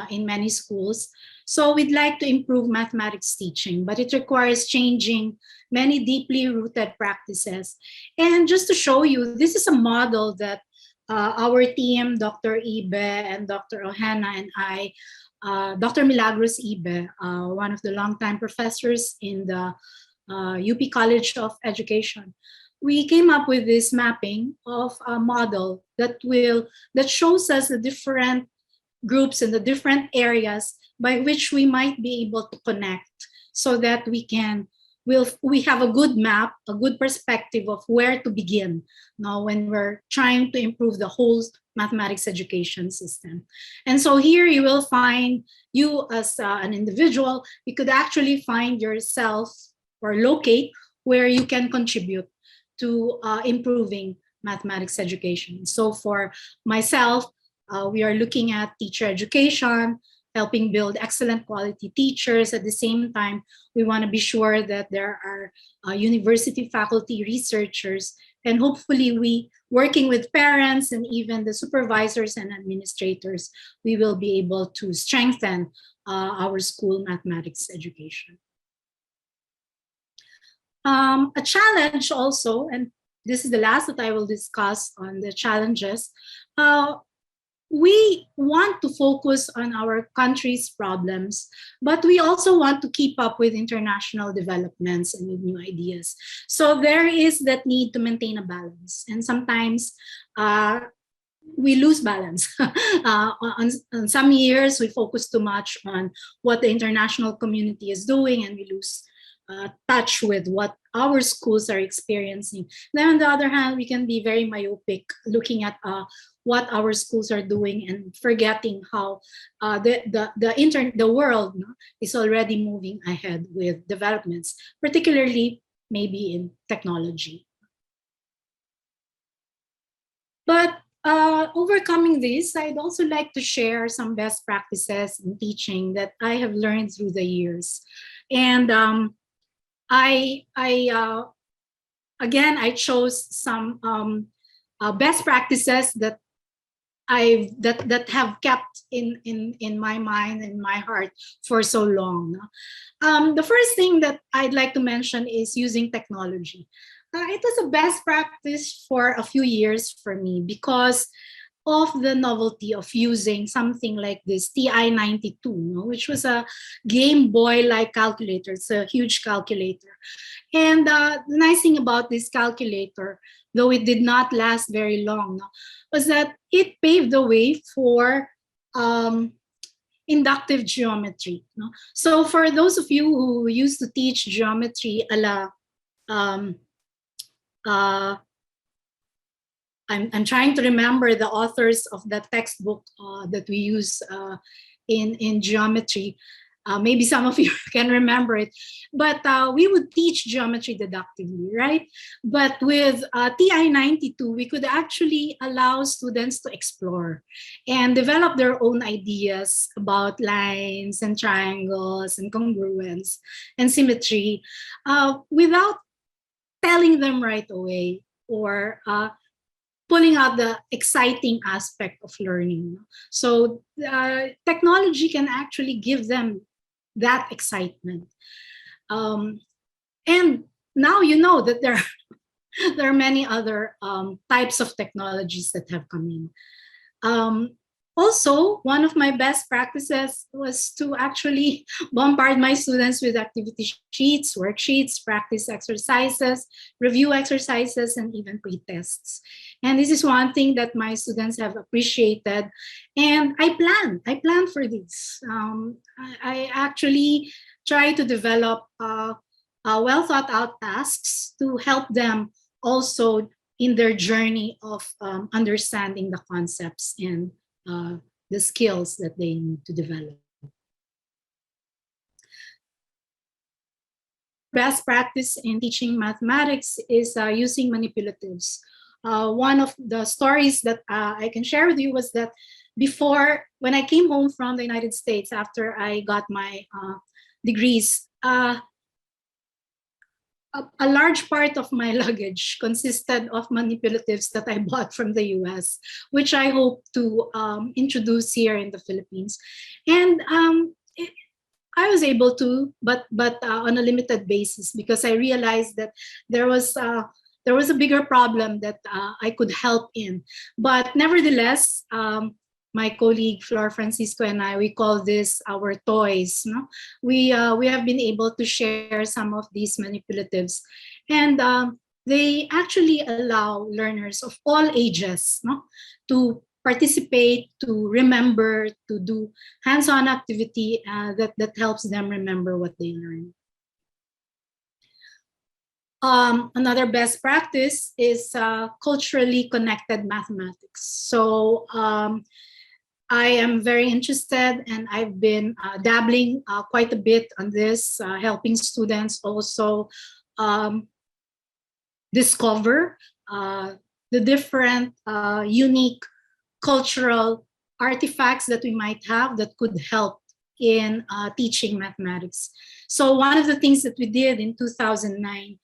S4: in many schools. So we'd like to improve mathematics teaching, but it requires changing many deeply rooted practices. And just to show you, this is a model that our team, Dr. Ibe and Dr. Ohana and I, Dr. Milagros Ibe, one of the longtime professors in the UP College of Education, we came up with this mapping of a model that shows us the different groups and the different areas by which we might be able to connect, so that we have a good map, a good perspective of where to begin now when we're trying to improve the whole mathematics education system. And so here you will find, you as an individual, you could actually find yourself or locate where you can contribute to improving mathematics education. So for myself, we are looking at teacher education, helping build excellent quality teachers. At the same time, we want to be sure that there are university faculty researchers, and hopefully we, working with parents and even the supervisors and administrators, we will be able to strengthen our school mathematics education. A challenge also, and this is the last that I will discuss on the challenges, we want to focus on our country's problems, but we also want to keep up with international developments and with new ideas. So there is that need to maintain a balance. And sometimes we lose balance. On some years, we focus too much on what the international community is doing, and we lose touch with what our schools are experiencing. Then on the other hand, we can be very myopic, looking at what our schools are doing and forgetting how the world is already moving ahead with developments, particularly maybe in technology. But overcoming this, I'd also like to share some best practices in teaching that I have learned through the years. And I chose some best practices that that have kept in my mind and my heart for so long. The first thing that I'd like to mention is using technology. It was a best practice for a few years for me because of the novelty of using something like this TI-92, which was a Game Boy-like calculator. It's a huge calculator. And the nice thing about this calculator, though it did not last very long, was that it paved the way for inductive geometry. So for those of you who used to teach geometry I'm trying to remember the authors of the textbook that we use in geometry. Maybe some of you can remember it, but we would teach geometry deductively, right? But with TI-92, we could actually allow students to explore and develop their own ideas about lines and triangles and congruence and symmetry without telling them right away or pulling out the exciting aspect of learning. So technology can actually give them that excitement. And now you know that there are many other types of technologies that have come in. Also, one of my best practices was to actually bombard my students with activity sheets, worksheets, practice exercises, review exercises, and even pre-tests. And this is one thing that my students have appreciated. And I plan for this. I actually try to develop well thought out tasks to help them also in their journey of understanding the concepts and the skills that they need to develop. Best practice in teaching mathematics is using manipulatives. One of the stories that I can share with you was that before, when I came home from the United States after I got my degrees, a large part of my luggage consisted of manipulatives that I bought from the US, which I hope to introduce here in the Philippines. And I was able to, but on a limited basis, because I realized that there was a bigger problem that I could help in. But nevertheless, my colleague Flor Francisco and I, we call this our toys. No? We have been able to share some of these manipulatives, and they actually allow learners of all ages, no, to participate, to remember, to do hands-on activity that helps them remember what they learn. Another best practice is culturally connected mathematics. So I am very interested, and I've been dabbling quite a bit on this, helping students also discover the different unique cultural artifacts that we might have that could help in teaching mathematics. So one of the things that we did in 2009,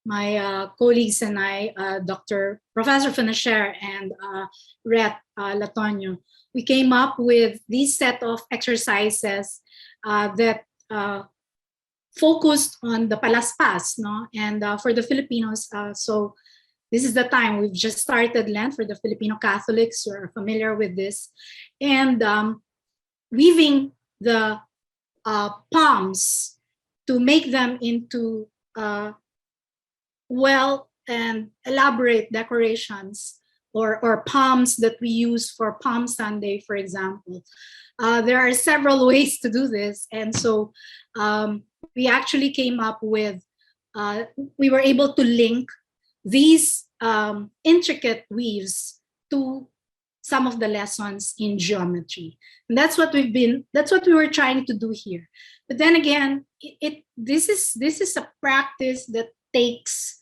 S4: my colleagues and I, Professor Fanacher and Ret Latonio, we came up with this set of exercises that focused on the palaspas, no? And for the Filipinos, so this is the time, we've just started Lent for the Filipino Catholics who are familiar with this. And weaving the palms to make them into well and elaborate decorations or palms that we use for Palm Sunday, for example. There are several ways to do this. And so we actually came up with, we were able to link these intricate weaves to some of the lessons in geometry. And that's what we were trying to do here. But then again, this is a practice that takes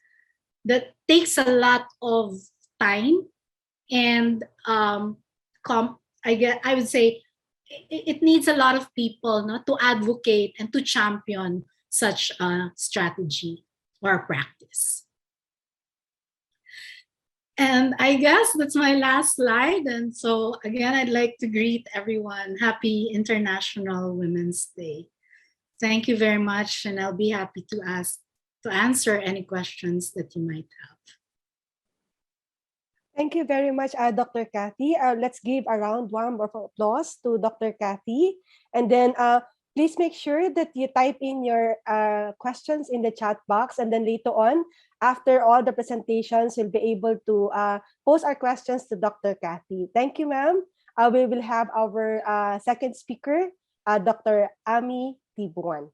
S4: a lot of time, and I would say it needs a lot of people, no, to advocate and to champion such a strategy or practice. And I guess that's my last slide. And so again, I'd like to greet everyone. Happy International Women's Day. Thank you very much, and I'll be happy to answer any questions that you might have.
S3: Thank you very much, Dr. Kathy. Let's give a round of applause to Dr. Kathy. And then please make sure that you type in your questions in the chat box. And then later on, after all the presentations, we'll be able to pose our questions to Dr. Kathy. Thank you, ma'am. We will have our second speaker, Dr. Amelia Buan.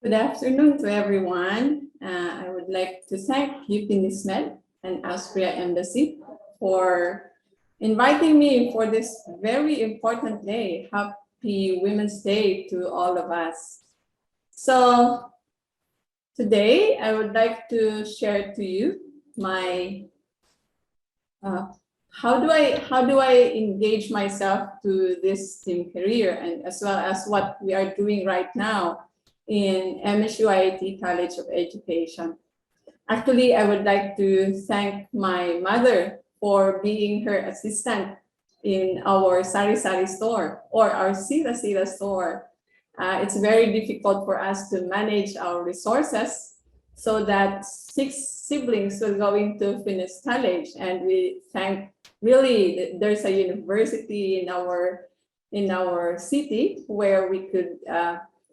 S2: Good afternoon to everyone. I would like to thank UP NISMED and Austria Embassy for inviting me for this very important day. Happy Women's Day to all of us. So today I would like to share to you my how do I engage myself to this STEM career, and as well as what we are doing right now in MSU-IIT College of Education. Actually, I would like to thank my mother for being her assistant in our sari-sari store or our sira-sira store. It's very difficult for us to manage our resources so that 6 siblings will going to finish college. And we thank really there's a university in our city where we could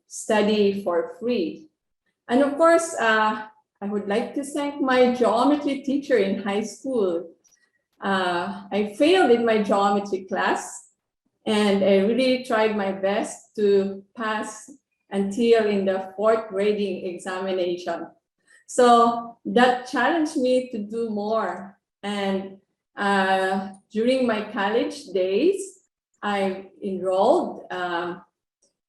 S2: study for free. And of course, I would like to thank my geometry teacher in high school. I failed in my geometry class, and I really tried my best to pass until in the 4th grading examination. So that challenged me to do more. And during my college days, I enrolled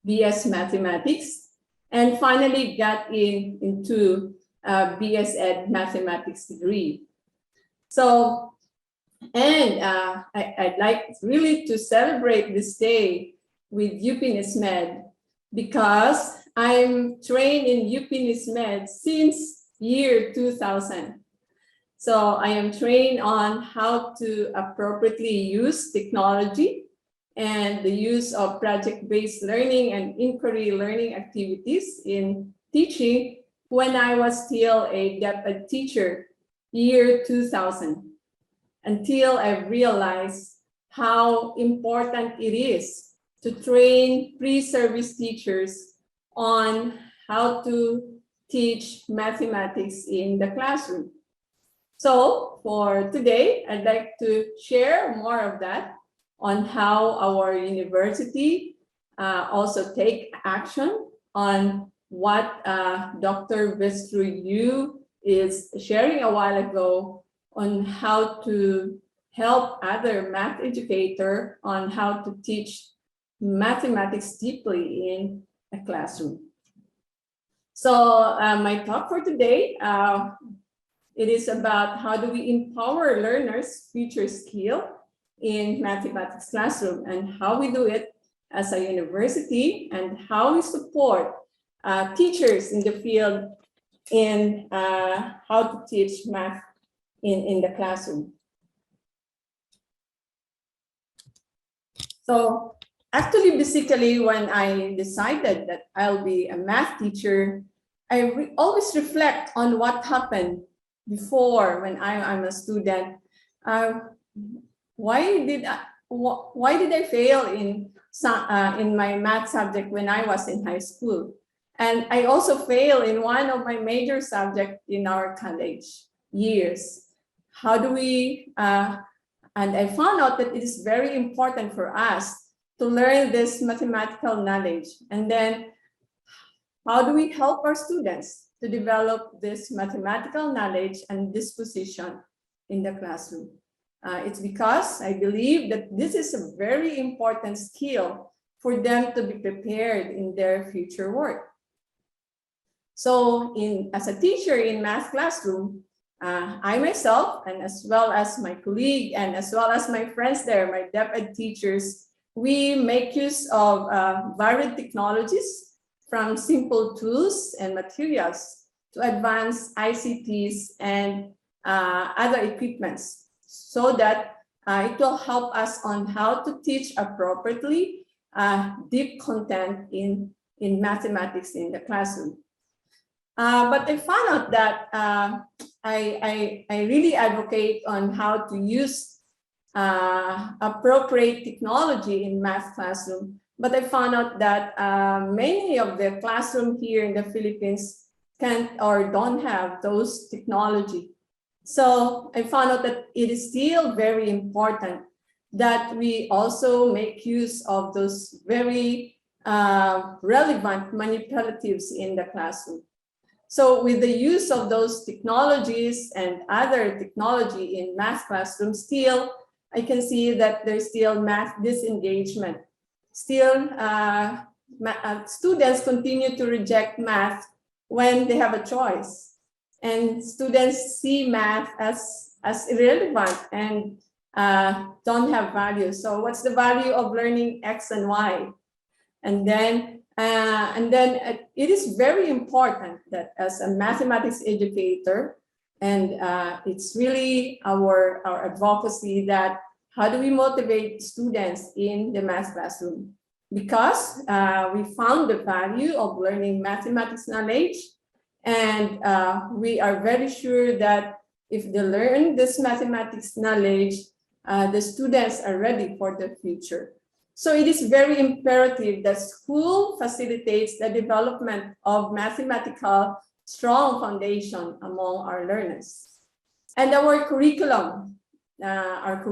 S2: BS Mathematics and finally got into BS Ed Mathematics degree. So, and I'd like really to celebrate this day with UP NISMED because I'm trained in UP NISMED since year 2000. So I am trained on how to appropriately use technology and the use of project-based learning and inquiry learning activities in teaching when I was still a DepEd teacher, year 2000, until I realized how important it is to train pre-service teachers on how to teach mathematics in the classroom. So for today, I'd like to share more of that on how our university also take action on what Dr. Vistro-Yu is sharing a while ago on how to help other math educator on how to teach mathematics deeply in a classroom. So my talk for today, it is about how do we empower learners' future skill in mathematics classroom and how we do it as a university and how we support teachers in the field in how to teach math in the classroom. So actually, basically, when I decided that I'll be a math teacher, I always reflect on what happened before when I'm a student. Why did I fail in my math subject when I was in high school? And I also failed in one of my major subjects in our college years. How do we, and I found out that it is very important for us to learn this mathematical knowledge. And then how do we help our students to develop this mathematical knowledge and disposition in the classroom? It's because I believe that this is a very important skill for them to be prepared in their future work. So as a teacher in math classroom, I myself, and as well as my colleague, and as well as my friends there, my DepEd teachers, we make use of varied technologies from simple tools and materials to advanced ICTs and other equipments so that it will help us on how to teach appropriately deep content in mathematics in the classroom. But I found out that I really advocate on how to use appropriate technology in math classroom. But I found out that many of the classrooms here in the Philippines can't or don't have those technology. So I found out that it is still very important that we also make use of those very relevant manipulatives in the classroom. So with the use of those technologies and other technology in math classroom, still, I can see that there's still math disengagement. Still, students continue to reject math when they have a choice. And students see math as irrelevant and don't have value. So what's the value of learning X and Y? And then it is very important that as a mathematics educator, And it's really our advocacy that how do we motivate students in the math classroom? Because we found the value of learning mathematics knowledge, and we are very sure that if they learn this mathematics knowledge, the students are ready for the future. So it is very imperative that school facilitates the development of mathematical strong foundation among our learners. And our curriculum, the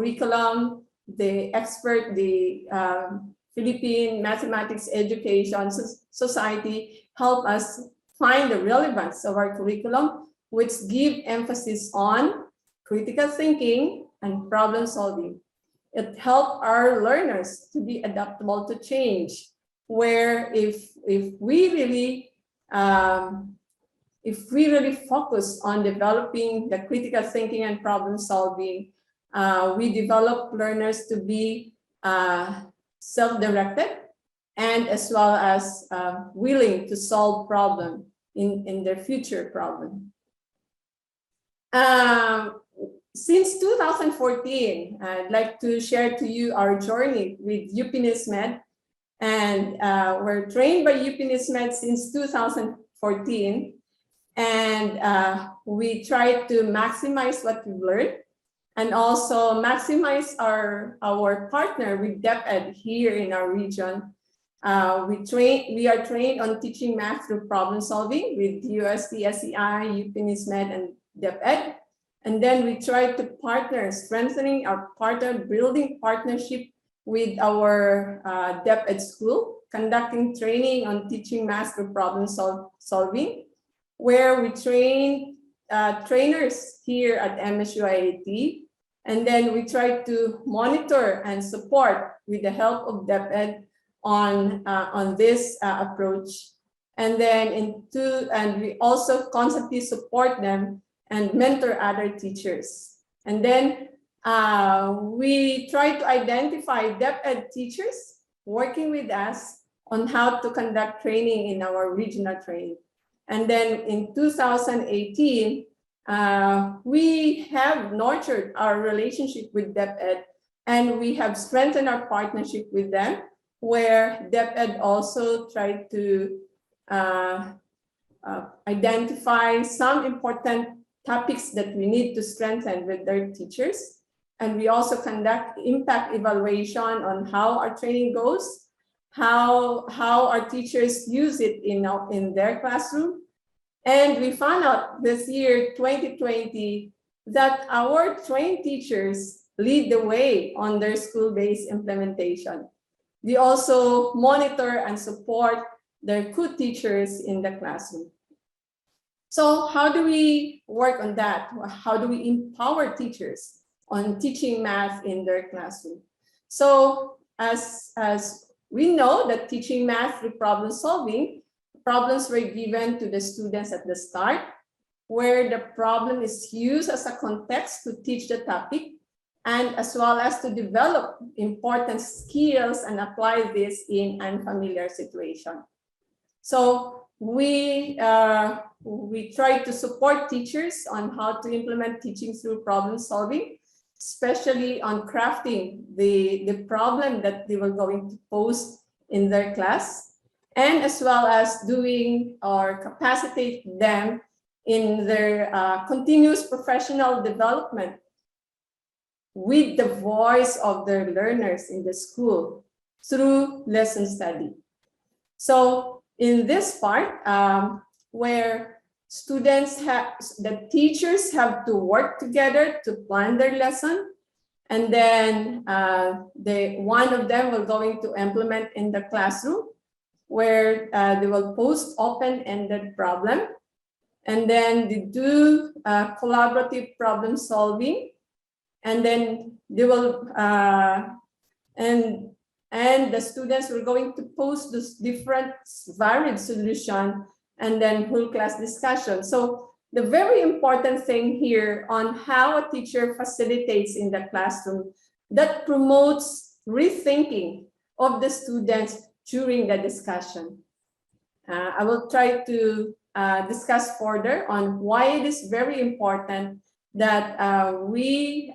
S2: Philippine Mathematics Education Society help us find the relevance of our curriculum, which give emphasis on critical thinking and problem solving. It helps our learners to be adaptable to change, where if we really focus on developing the critical thinking and problem solving, we develop learners to be self-directed and as well as willing to solve problem in their future problem. Since 2014, I'd like to share to you our journey with UP NISMED, and we're trained by UP NISMED since 2014, and we try to maximize what we've learned and also maximize our partner with DepEd here in our region. We are trained on teaching math through problem solving with UST, SEI, UP NISMED, and DepEd. And then we try to partner, strengthening our partner, building partnership with our DepEd school, conducting training on teaching math through problem solving, where we train trainers here at MSU-IAT. And then we try to monitor and support with the help of DepEd on this approach. And then we also constantly support them and mentor other teachers. And then we try to identify DepEd teachers working with us on how to conduct training in our regional training. And then in 2018, we have nurtured our relationship with DepEd, and we have strengthened our partnership with them, where DepEd also tried to identify some important topics that we need to strengthen with their teachers. And we also conduct impact evaluation on how our training goes, how our teachers use it in their classroom. And we found out this year, 2020, that our trained teachers lead the way on their school-based implementation. They also monitor and support their co-teachers in the classroom. So how do we work on that? How do we empower teachers on teaching math in their classroom? So as we know that teaching math through problem solving, problems were given to the students at the start, where the problem is used as a context to teach the topic, and as well as to develop important skills and apply this in unfamiliar situation. So we try to support teachers on how to implement teaching through problem solving, especially on crafting the problem that they were going to pose in their class, and as well as doing or capacitate them in their continuous professional development with the voice of their learners in the school through lesson study. So in this part, where the teachers have to work together to plan their lesson, and then one of them will going to implement in the classroom, where they will post open-ended problem, and then they do collaborative problem solving, and then they will and the students will going to post this different varied solution, and then whole class discussion. So the very important thing here on how a teacher facilitates in the classroom that promotes rethinking of the students during the discussion. I will try to discuss further on why it is very important that we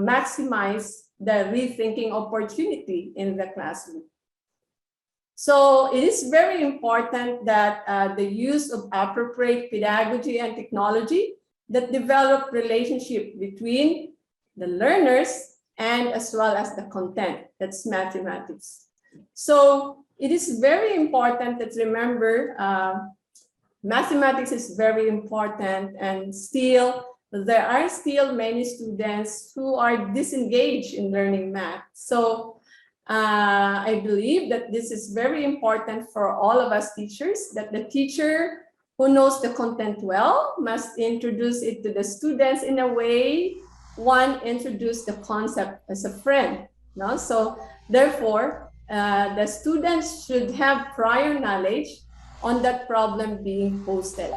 S2: maximize the rethinking opportunity in the classroom. So it is very important that the use of appropriate pedagogy and technology that develop relationship between the learners and as well as the content, that's mathematics. So it is very important that remember mathematics is very important, and still there are still many students who are disengaged in learning math. So I believe that this is very important for all of us teachers, that the teacher who knows the content well must introduce it to the students in a way one introduce the concept as a friend. No? So therefore, the students should have prior knowledge on that problem being posted.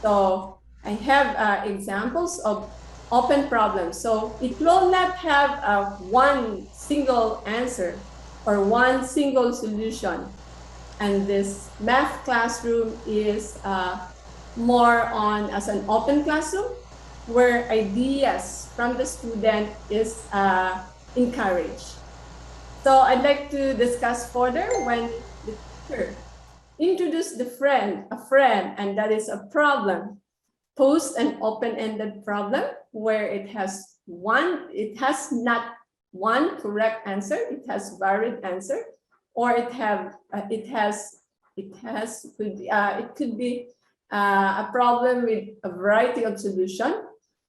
S2: So I have examples of open problems. So it will not have one single answer or one single solution. And this math classroom is more on as an open classroom where ideas from the student is encouraged. So I'd like to discuss further when the teacher introduce a friend, and that is a problem. Pose an open-ended problem where it has not one correct answer, it has varied answer, or it could be a problem with a variety of solution,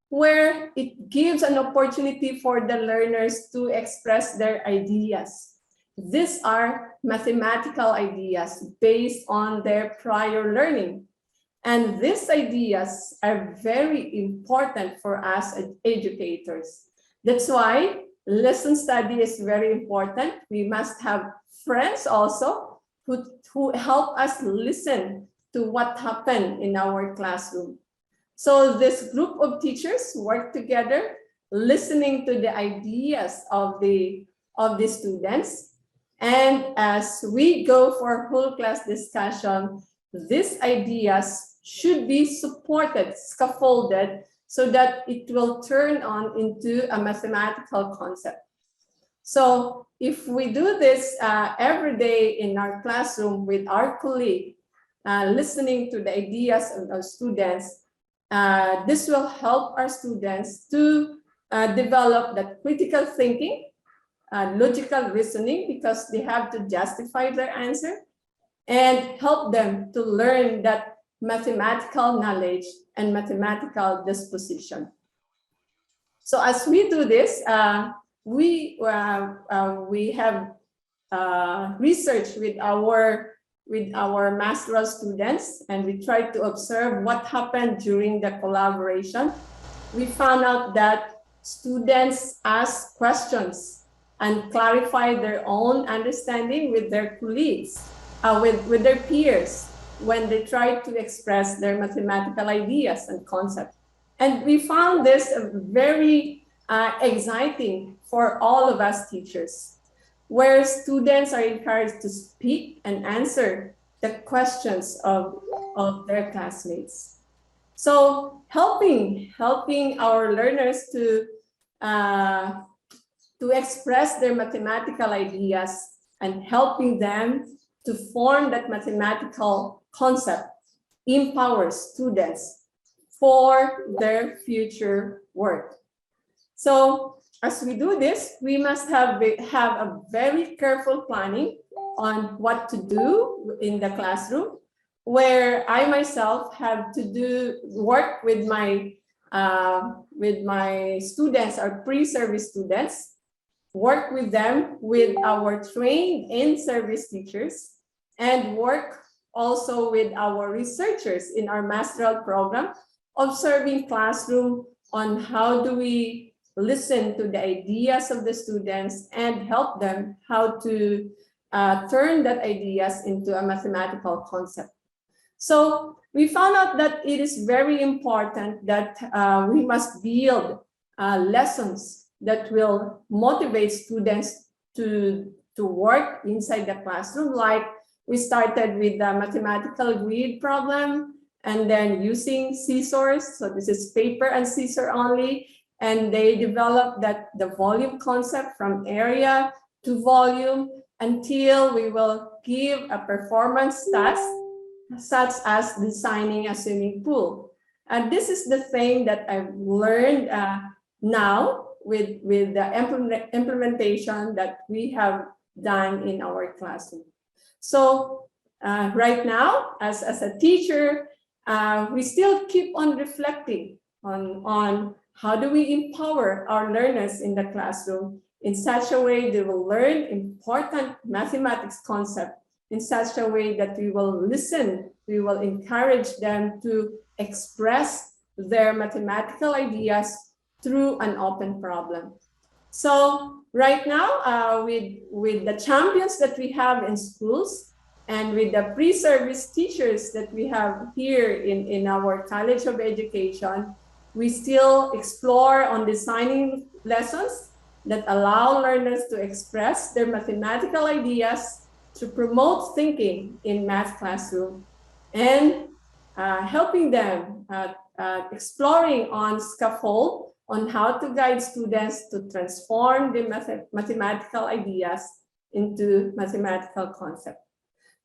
S2: where it gives an opportunity for the learners to express their ideas. These are mathematical ideas based on their prior learning. And these ideas are very important for us as educators. That's why lesson study is very important. We must have friends also who help us listen to what happened in our classroom. So this group of teachers work together, listening to the ideas of the students. And as we go for whole class discussion, these ideas should be supported, scaffolded, so that it will turn on into a mathematical concept. So if we do this every day in our classroom with our colleague, listening to the ideas of our students, this will help our students to develop that critical thinking, logical reasoning, because they have to justify their answer, and help them to learn that mathematical knowledge and mathematical disposition. So as we do this, we have research with our master's students, and we try to observe what happened during the collaboration. We found out that students ask questions and clarify their own understanding with their colleagues, with their peers, when they try to express their mathematical ideas and concepts. And we found this very exciting for all of us teachers, where students are encouraged to speak and answer the questions of their classmates. So helping our learners to express their mathematical ideas and helping them to form that mathematical concept empowers students for their future work. So as we do this, we must have a very careful planning on what to do in the classroom, where I myself have to work with my students, our pre-service students, work with them with our trained in-service teachers, and work also with our researchers in our masteral program, observing classroom on how do we listen to the ideas of the students and help them how to turn that ideas into a mathematical concept. So we found out that it is very important that we must build lessons that will motivate students to to work inside the classroom. Like we started with the mathematical grid problem, and then using scissors. So this is paper and scissor only. And they developed the volume concept from area to volume until we will give a performance task, such as designing a swimming pool. And this is the thing that I've learned now with the implementation that we have done in our classroom. So right now, as a teacher, we still keep on reflecting on how do we empower our learners in the classroom in such a way they will learn important mathematics concept in such a way that we will listen, we will encourage them to express their mathematical ideas through an open problem. So right now, with the champions that we have in schools and with the pre-service teachers that we have here in our College of Education, we still explore on designing lessons that allow learners to express their mathematical ideas to promote thinking in math classroom and helping them exploring on scaffold on how to guide students to transform the mathematical ideas into mathematical concept.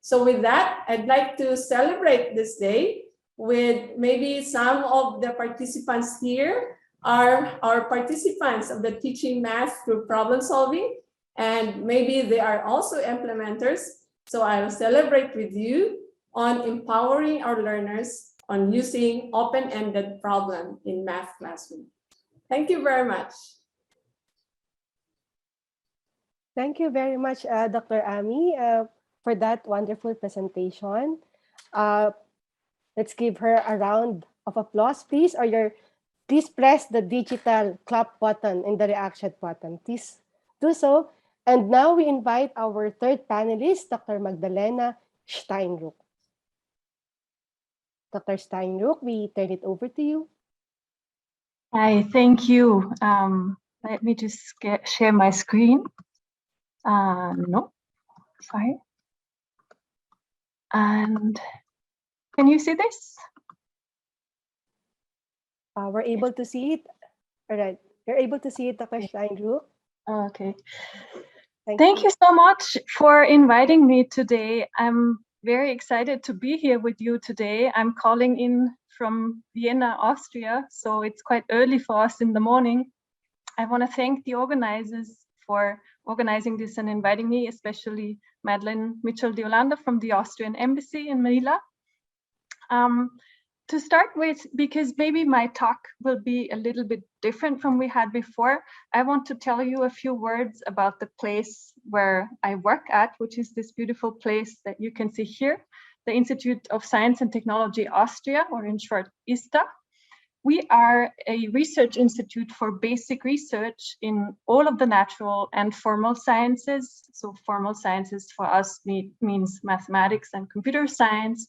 S2: So with that, I'd like to celebrate this day with maybe some of the participants here are our participants of the teaching math through problem solving, and maybe they are also implementers. So I'll celebrate with you on empowering our learners on using open-ended problem in math classroom. Thank you very much.
S3: Thank you very much, Dr. Ami, for that wonderful presentation. Let's give her a round of applause, please, please press the digital clap button and the reaction button. Please do so. And now we invite our third panelist, Dr. Magdalena Steinrück. Dr. Steinrück, we turn it over to you.
S5: Hi, thank you. Let me just share my screen. No, sorry. And can you see this?
S3: We're able to see it. All right, you're able to see it, Dr. Steinrück.
S5: Okay. Thank you so much for inviting me today. I'm very excited to be here with you today. I'm calling in from Vienna, Austria, so it's quite early for us in the morning. I want to thank the organizers for organizing this and inviting me, especially Madeleine Mitchell-de Hollander from the Austrian Embassy in Manila. To start with, because maybe my talk will be a little bit different from we had before, I want to tell you a few words about the place where I work at, which is this beautiful place that you can see here, the Institute of Science and Technology Austria, or in short, ISTA. We are a research institute for basic research in all of the natural and formal sciences. So formal sciences for us means mathematics and computer science.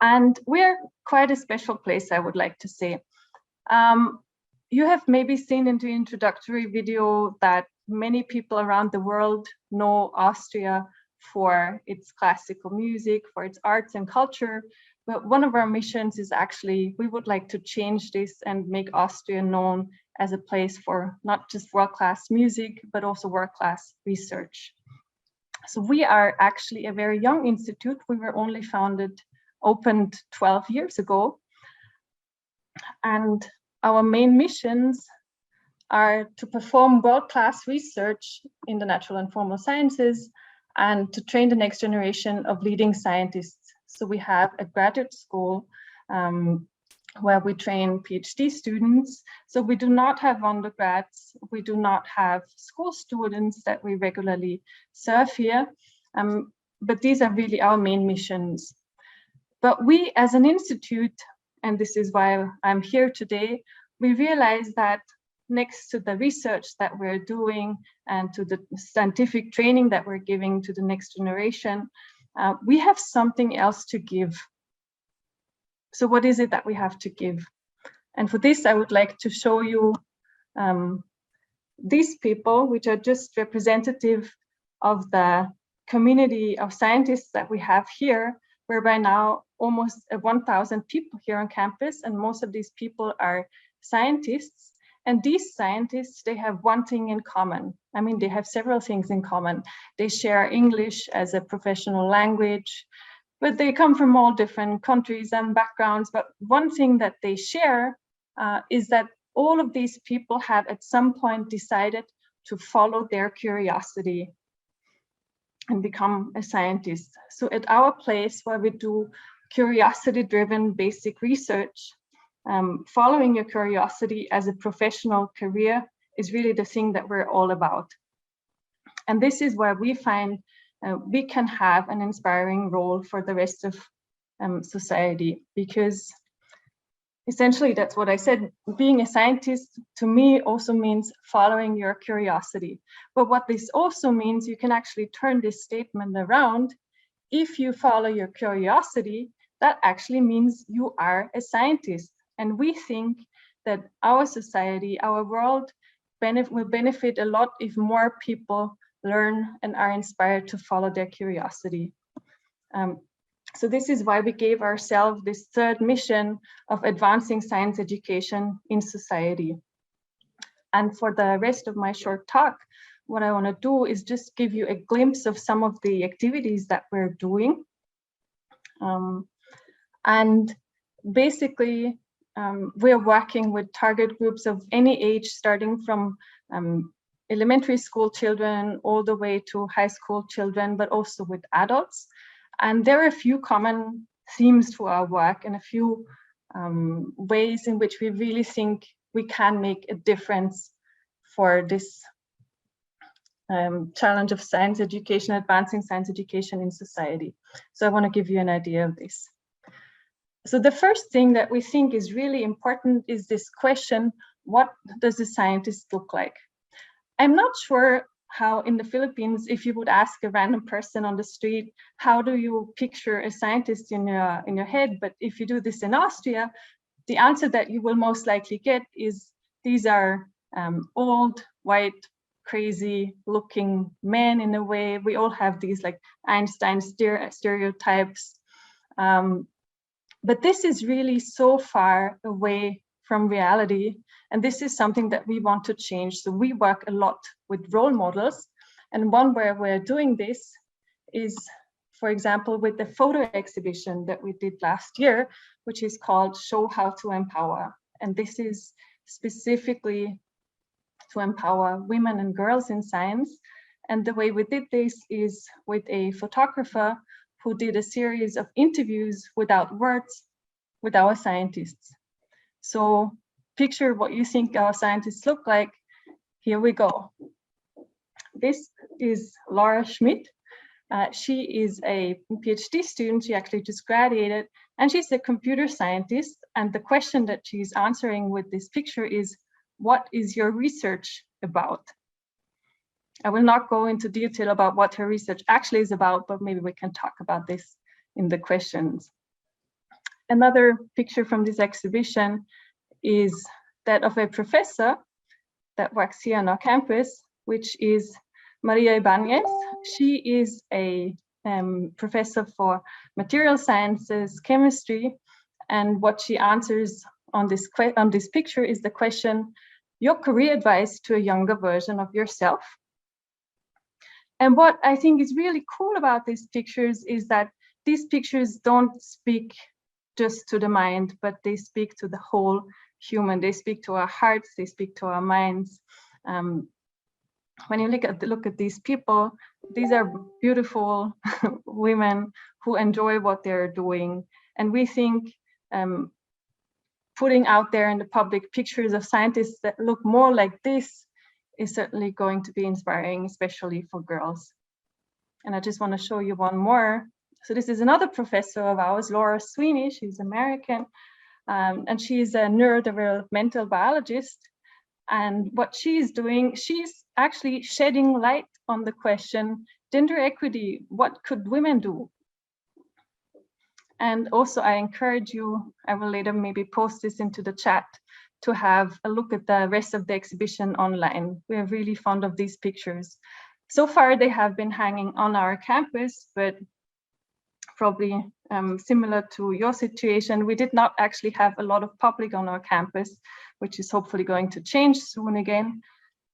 S5: And we're quite a special place, I would like to say. You have maybe seen in the introductory video that many people around the world know Austria for its classical music, for its arts and culture. But one of our missions is actually, we would like to change this and make Austria known as a place for not just world-class music, but also world-class research. So we are actually a very young institute. We were only opened 12 years ago. And our main missions are to perform world-class research in the natural and formal sciences and to train the next generation of leading scientists. So we have a graduate school where we train PhD students. So we do not have undergrads. We do not have school students that we regularly serve here. But these are really our main missions. But we as an institute, and this is why I'm here today, we realize that next to the research that we're doing and to the scientific training that we're giving to the next generation, we have something else to give. So what is it that we have to give? And for this, I would like to show you these people, which are just representative of the community of scientists that we have here, whereby now almost 1,000 people here on campus, and most of these people are scientists. And these scientists, they have one thing in common. I mean, they have several things in common. They share English as a professional language, but they come from all different countries and backgrounds. But one thing that they share is that all of these people have at some point decided to follow their curiosity and become a scientist. So at our place where we do curiosity-driven basic research, following your curiosity as a professional career is really the thing that we're all about. And this is where we find we can have an inspiring role for the rest of society, because essentially that's what I said. Being a scientist to me also means following your curiosity. But what this also means, you can actually turn this statement around. If you follow your curiosity, that actually means you are a scientist. And we think that our society, our world will benefit a lot if more people learn and are inspired to follow their curiosity. So this is why we gave ourselves this third mission of advancing science education in society. And for the rest of my short talk, what I want to do is just give you a glimpse of some of the activities that we're doing. And basically, we're working with target groups of any age, starting from elementary school children all the way to high school children, but also with adults. And there are a few common themes to our work and a few ways in which we really think we can make a difference for this challenge of science education, advancing science education in society. So I want to give you an idea of this. So the first thing that we think is really important is this question: what does a scientist look like? I'm not sure how in the Philippines, if you would ask a random person on the street, how do you picture a scientist in your head? But if you do this in Austria, the answer that you will most likely get is these are old, white, crazy looking men in a way. We all have these like Einstein stereotypes. But this is really so far away from reality. And this is something that we want to change. So we work a lot with role models. And one where we're doing this is, for example, with the photo exhibition that we did last year, which is called Show How to Empower. And this is specifically to empower women and girls in science. And the way we did this is with a photographer who did a series of interviews without words with our scientists. So picture what you think our scientists look like. Here we go. This is Laura Schmidt. She is a PhD student. She actually just graduated, and she's a computer scientist. And the question that she's answering with this picture is, what is your research about? I will not go into detail about what her research actually is about, but maybe we can talk about this in the questions. Another picture from this exhibition is that of a professor that works here on our campus, which is Maria Ibanez. She is a professor for material sciences, chemistry, and what she answers on this picture is the question, your career advice to a younger version of yourself. And what I think is really cool about these pictures is that these pictures don't speak just to the mind, but they speak to the whole human. They speak to our hearts, they speak to our minds. When you look at these people, these are beautiful women who enjoy what they're doing. And we think putting out there in the public pictures of scientists that look more like this is certainly going to be inspiring, especially for girls. And I just want to show you one more. So this is another professor of ours, Laura Sweeney. She's American, and she's a neurodevelopmental biologist. And what she's doing, she's actually shedding light on the question, gender equity, what could women do? And also I encourage you, I will later maybe post this into the chat, to have a look at the rest of the exhibition online. We're really fond of these pictures. So far, they have been hanging on our campus, but probably similar to your situation, we did not actually have a lot of public on our campus, which is hopefully going to change soon again.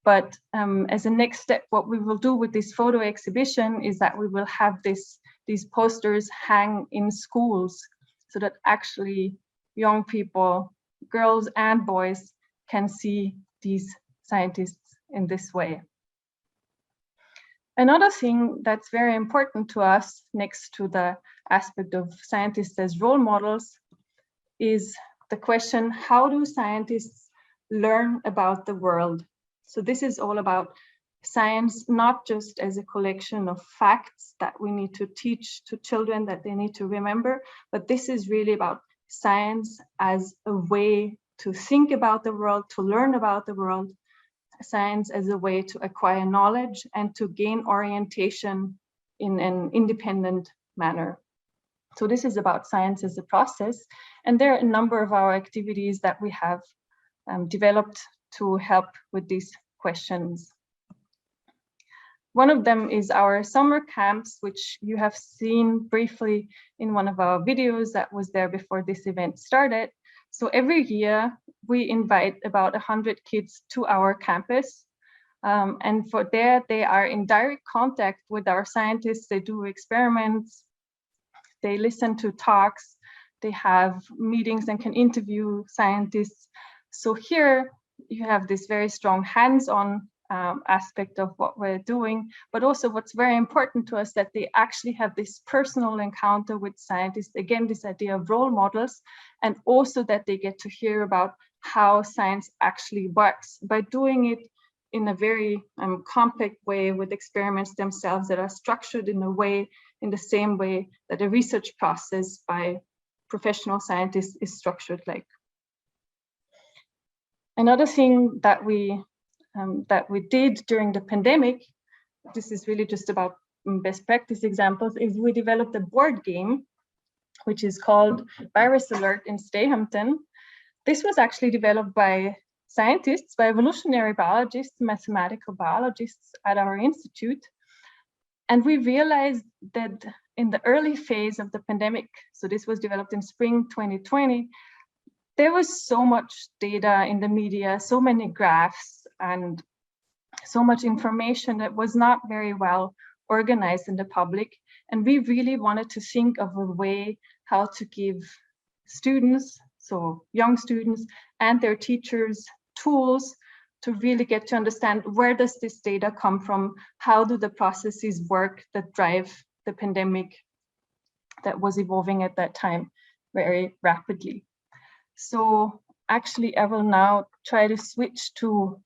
S5: But as a next step, what we will do with this photo exhibition is that we will have these posters hang in schools so that actually young people, girls and boys, can see these scientists in this way. Another thing that's very important to us, next to the aspect of scientists as role models, is the question, how do scientists learn about the world? So this is all about science, not just as a collection of facts that we need to teach to children that they need to remember, but this is really about science as a way to think about the world, to learn about the world, science as a way to acquire knowledge and to gain orientation in an independent manner. So this is about science as a process. And there are a number of our activities that we have developed to help with these questions. One of them is our summer camps, which you have seen briefly in one of our videos that was there before this event started. So every year we invite about 100 kids to our campus. And for there, they are in direct contact with our scientists. They do experiments, they listen to talks, they have meetings and can interview scientists. So here you have this very strong hands-on aspect of what we're doing, but also what's very important to us, that they actually have this personal encounter with scientists, again, this idea of role models, and also that they get to hear about how science actually works by doing it in a very compact way with experiments themselves that are structured in a way, in the same way that a research process by professional scientists is structured like. Another thing that we did during the pandemic, this is really just about best practice examples, is we developed a board game, which is called Virus Alert in Stayhampton. This was actually developed by scientists, by evolutionary biologists, mathematical biologists at our institute. And we realized that in the early phase of the pandemic, so this was developed in spring 2020, there was so much data in the media, so many graphs, and so much information that was not very well organized in the public. And we really wanted to think of a way how to give students, so young students and their teachers, tools to really get to understand, where does this data come from? How do the processes work that drive the pandemic that was evolving at that time very rapidly? So actually, I will now try to switch to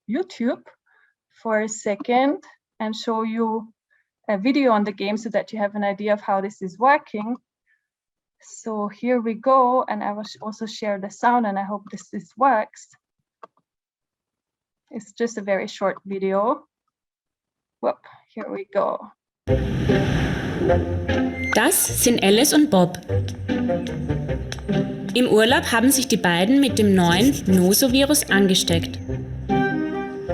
S5: YouTube for a second and show you a video on the game so that you have an idea of how this is working. So here we go, and I will also share the sound, and I hope this works. It's just a very short video. Whoop, here we go.
S6: Das sind Alice und Bob. Im Urlaub haben sich die beiden mit dem neuen Nosovirus angesteckt.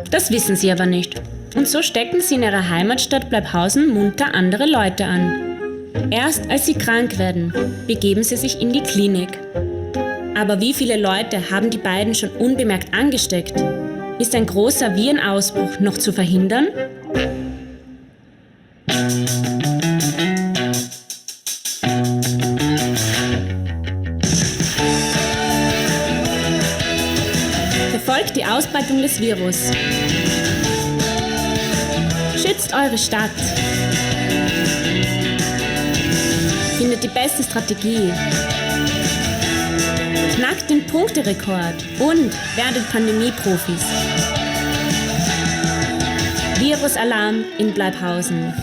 S6: Das wissen sie aber nicht. Und so stecken sie in ihrer Heimatstadt Bleibhausen munter andere Leute an. Erst als sie krank werden, begeben sie sich in die Klinik. Aber wie viele Leute haben die beiden schon unbemerkt angesteckt? Ist ein großer Virenausbruch noch zu verhindern? Verfolgt die Ausbreitung des Virus. Schützt eure Stadt. Findet die beste Strategie. Knackt den Punkterekord und werdet Pandemie-Profis. Virusalarm in Bleibhausen.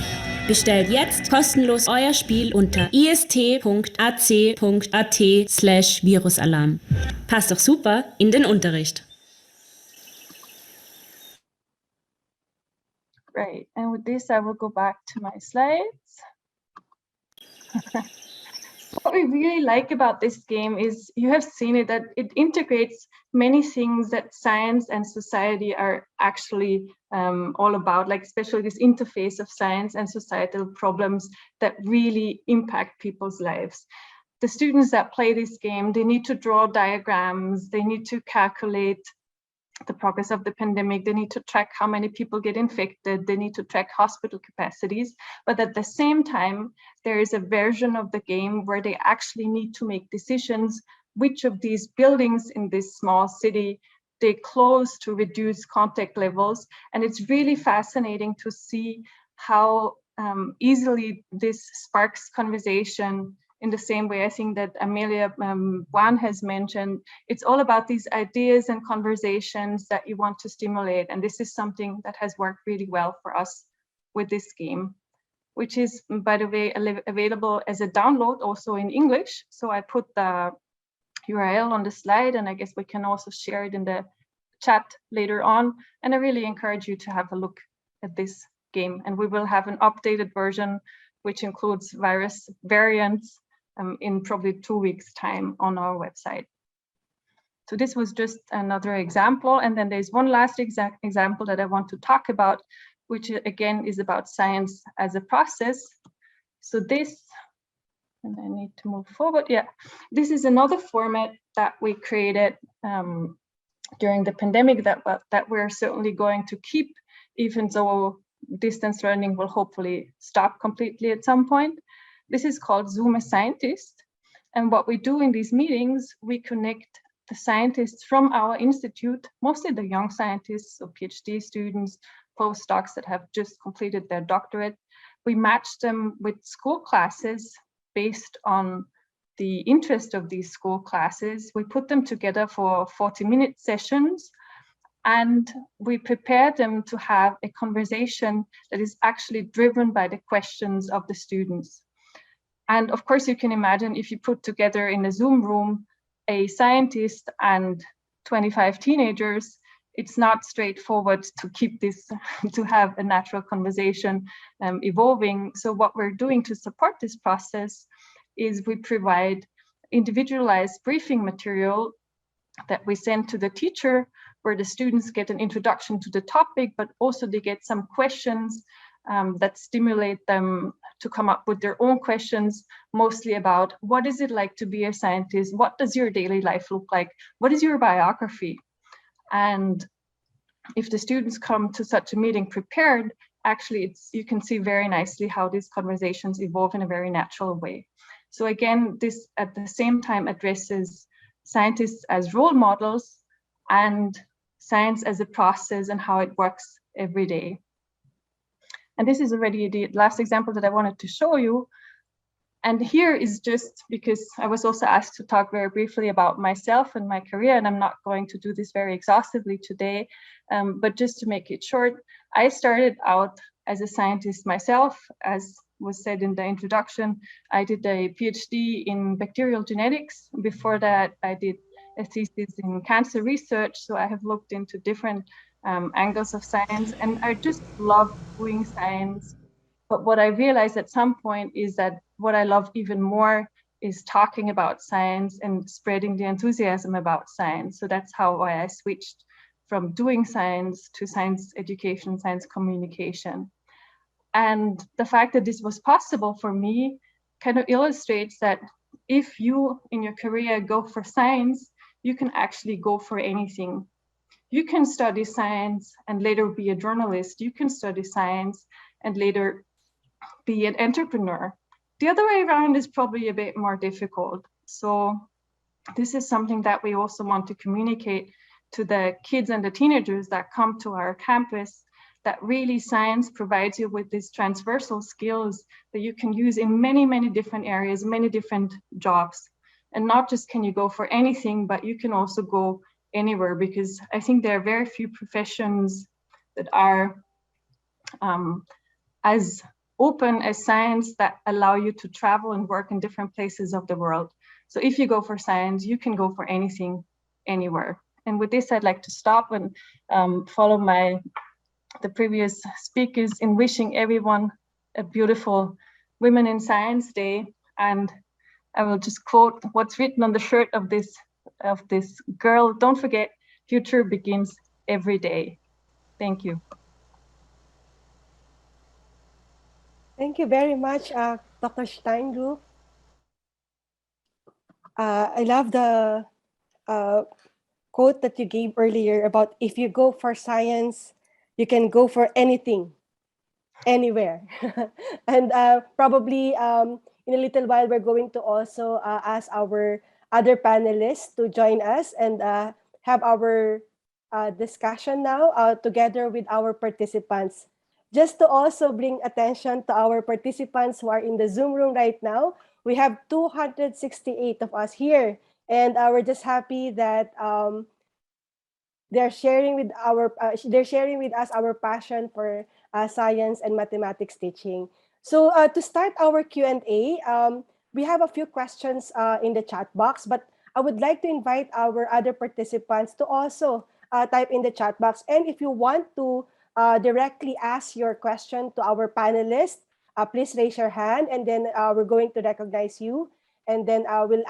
S6: Bestellt jetzt kostenlos euer Spiel unter ist.ac.at/Virusalarm. Passt doch super in den Unterricht.
S5: Great, and with this I will go back to my slides. What we really like about this game is, you have seen it, that it integrates many things that science and society are actually all about, like especially this interface of science and societal problems that really impact people's lives. The students that play this game, they need to draw diagrams, they need to calculate the progress of the pandemic, they need to track how many people get infected, they need to track hospital capacities, but at the same time, there is a version of the game where they actually need to make decisions which of these buildings in this small city they close to reduce contact levels. And it's really fascinating to see how easily this sparks conversation in the same way I think that Amelia Buan has mentioned. It's all about these ideas and conversations that you want to stimulate. And this is something that has worked really well for us with this game, which is, by the way, available as a download also in English. So I put the URL on the slide, and I guess we can also share it in the chat later on. And I really encourage you to have a look at this game. And we will have an updated version, which includes virus variants in probably 2 weeks' time on our website. So this was just another example. And then there's one last example that I want to talk about, which again is about science as a process. So this, and I need to move forward. Yeah, this is another format that we created during the pandemic that we're certainly going to keep, even though distance learning will hopefully stop completely at some point. This is called Zoom a Scientist. And what we do in these meetings, we connect the scientists from our institute, mostly the young scientists, so PhD students, postdocs that have just completed their doctorate. We match them with school classes based on the interest of these school classes. We put them together for 40-minute sessions, and we prepare them to have a conversation that is actually driven by the questions of the students. And of course, you can imagine if you put together in a Zoom room a scientist and 25 teenagers, it's not straightforward to keep this, to have a natural conversation evolving. So what we're doing to support this process is we provide individualized briefing material that we send to the teacher, where the students get an introduction to the topic, but also they get some questions that stimulate them to come up with their own questions, mostly about what is it like to be a scientist? What does your daily life look like? What is your biography? And if the students come to such a meeting prepared, actually you can see very nicely how these conversations evolve in a very natural way. So again, this at the same time addresses scientists as role models and science as a process and how it works every day. And this is already the last example that I wanted to show you. And here is just because I was also asked to talk very briefly about myself and my career, and I'm not going to do this very exhaustively today, but just to make it short, I started out as a scientist myself. As was said in the introduction, I did a PhD in bacterial genetics. Before that, I did a thesis in cancer research. So I have looked into different angles of science, and I just love doing science. But what I realized at some point is that what I love even more is talking about science and spreading the enthusiasm about science. So that's how I switched from doing science to science education, science communication. And the fact that this was possible for me kind of illustrates that if you in your career go for science, you can actually go for anything. You can study science and later be a journalist. You can study science and later be an entrepreneur. The other way around is probably a bit more difficult. So this is something that we also want to communicate to the kids and the teenagers that come to our campus, that really science provides you with these transversal skills that you can use in many, many different areas, many different jobs. And not just can you go for anything, but you can also go anywhere, because I think there are very few professions that are as open as science, that allow you to travel and work in different places of the world. So if you go for science, you can go for anything, anywhere. And with this, I'd like to stop and follow the previous speakers in wishing everyone a beautiful Women in Science Day. And I will just quote what's written on the shirt of this of this girl. Don't forget, future begins every day. Thank you.
S3: Thank you very much, Dr. Steinrück. I love the quote that you gave earlier about if you go for science, you can go for anything, anywhere. And probably in a little while, we're going to also ask our other panelists to join us and have our discussion now together with our participants. Just to also bring attention to our participants who are in the Zoom room right now, we have 268 of us here, and we're just happy that they're sharing with us our passion for science and mathematics teaching. So to start our Q&A, we have a few questions in the chat box, but I would like to invite our other participants to also type in the chat box. And if you want to directly ask your question to our panelists, please raise your hand, and then we're going to recognize you, and then I will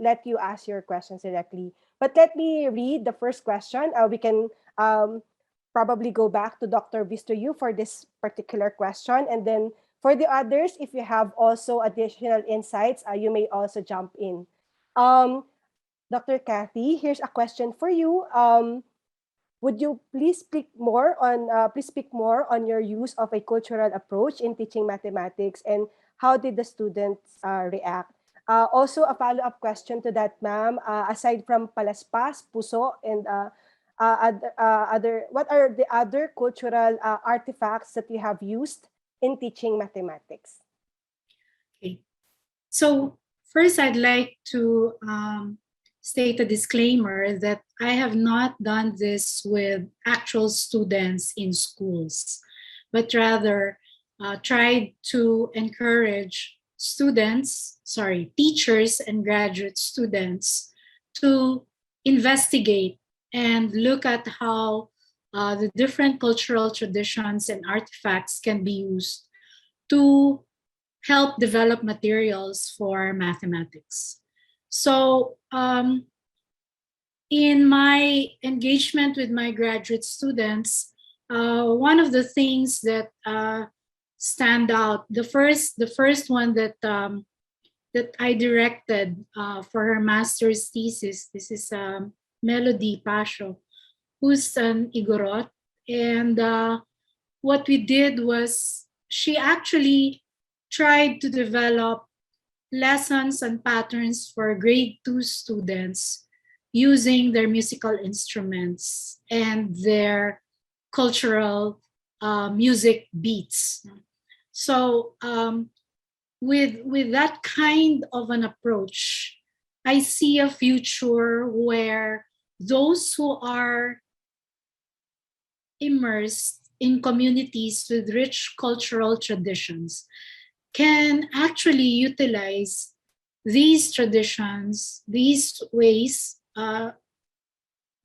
S3: let you ask your questions directly. But let me read the first question. We can probably go back to Dr. Vistro-Yu for this particular question. And then for the others, if you have also additional insights, you may also jump in. Dr. Kathy, here's a question for you. Would you please speak more on your use of a cultural approach in teaching mathematics, and how did the students react? Also, a follow-up question to that, ma'am. Aside from palaspas, puso, and what are the other cultural artifacts that you have used in teaching mathematics?
S4: Okay. So first, I'd like to state a disclaimer that I have not done this with actual students in schools, but rather tried to encourage teachers and graduate students to investigate and look at how the different cultural traditions and artifacts can be used to help develop materials for mathematics. So in my engagement with my graduate students, one of the things that stand out, the first one that I directed for her master's thesis, this is Melody Pasho, who's an Igorot. And what we did was she actually tried to develop lessons and patterns for grade 2 students using their musical instruments and their cultural music beats. So with that kind of an approach, I see a future where those who are immersed in communities with rich cultural traditions can actually utilize these traditions, these ways,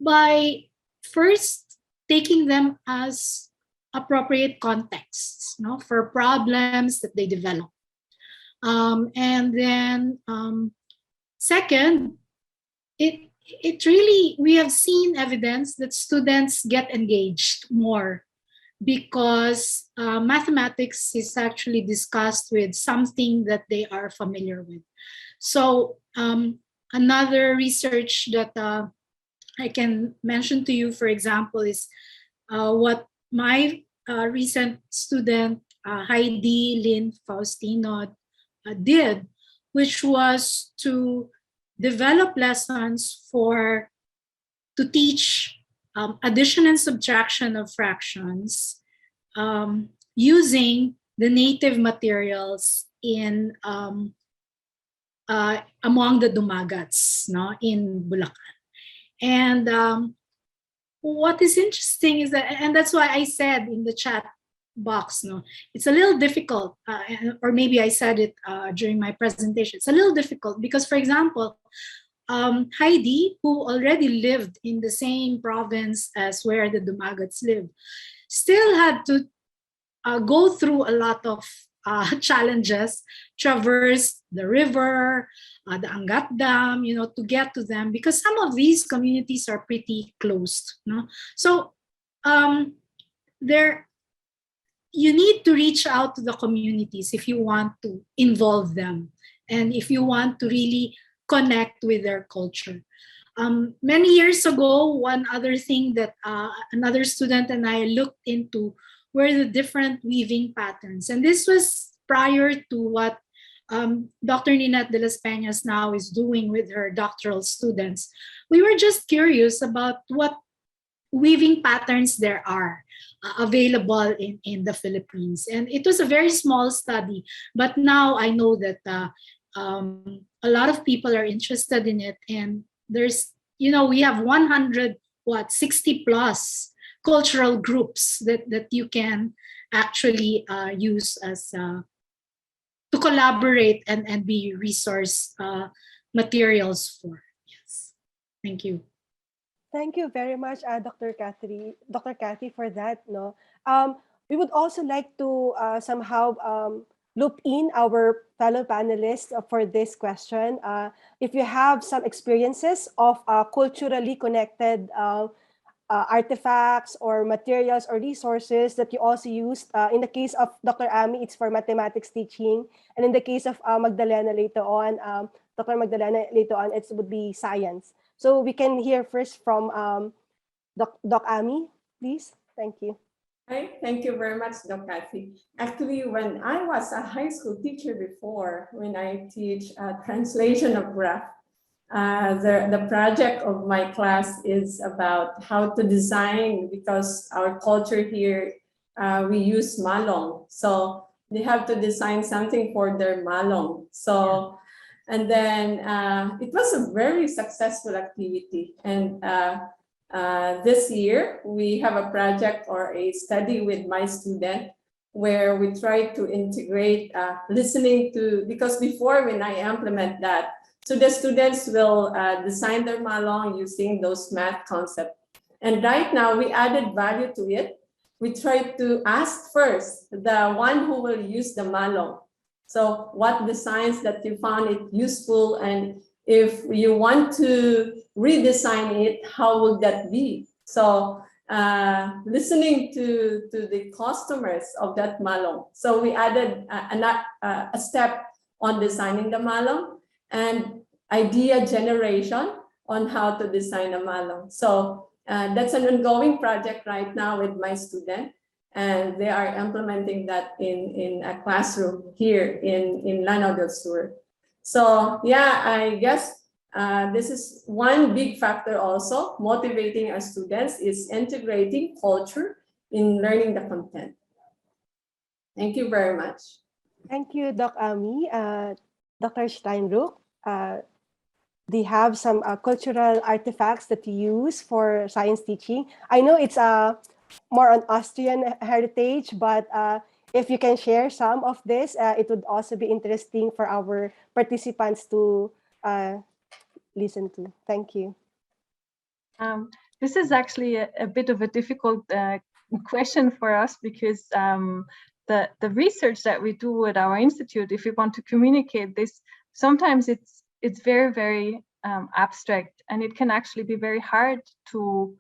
S4: by first taking them as appropriate contexts, for problems that they develop. And then second, it really, we have seen evidence that students get engaged more because mathematics is actually discussed with something that they are familiar with. So another research that I can mention to you, for example, is what my recent student, Heidi Lynn Faustino, did, which was to develop lessons to teach addition and subtraction of fractions using the native materials in among the Dumagats, in Bulacan. And what is interesting is that, and that's why I said in the chat box, it's a little difficult, or maybe I said it during my presentation. It's a little difficult because, for example, Heidi, who already lived in the same province as where the Dumagats live, still had to go through a lot of challenges, traverse the river, the Angat Dam, to get to them, because some of these communities are pretty closed. So you need to reach out to the communities if you want to involve them and if you want to really connect with their culture. Many years ago, one other thing that another student and I looked into were the different weaving patterns. And this was prior to what Dr. Ninette de las Peñas now is doing with her doctoral students. We were just curious about what weaving patterns there are available in the Philippines. And it was a very small study, but now I know that a lot of people are interested in it. And there's, we have 60 plus cultural groups that you can actually use as to collaborate and be resource materials for. Yes, thank you.
S3: Thank you very much, Dr. Kathy, for that. We would also like to somehow loop in our fellow panelists for this question. If you have some experiences of culturally connected artifacts or materials or resources that you also used. In the case of Dr. Ami, it's for mathematics teaching. And in the case of Magdalena later on, Dr. Magdalena later on, it would be science. So we can hear first from Doc Ami, please. Thank you.
S2: Hi, thank you very much, Dr. Kathy. Actually, when I was a high school teacher before, when I teach translation of graph, the project of my class is about how to design, because our culture here, we use malong. So they have to design something for their malong. So, and then it was a very successful activity. And this year, we have a project or a study with my student where we try to integrate listening to, because before when I implement that, so the students will design their malong using those math concepts. And right now we added value to it. We try to ask first the one who will use the malong. So what designs that you found it useful, and if you want to redesign it, how would that be? So listening to the customers of that malong. So we added a step on designing the malong and idea generation on how to design a malong. So that's an ongoing project right now with my student, and they are implementing that in a classroom here in Lanao del Sur. So yeah, I guess this is one big factor also motivating our students is integrating culture in learning the content. Thank you very much.
S3: Thank you, Doc Ami. Dr. Steinrück, do you have some cultural artifacts that you use for science teaching? I know it's more on Austrian heritage, but if you can share some of this, it would also be interesting for our participants to listen to. Thank you.
S5: This is actually a bit of a difficult question for us, because the research that we do at our institute, if we want to communicate this, sometimes it's very, very abstract, and it can actually be very hard to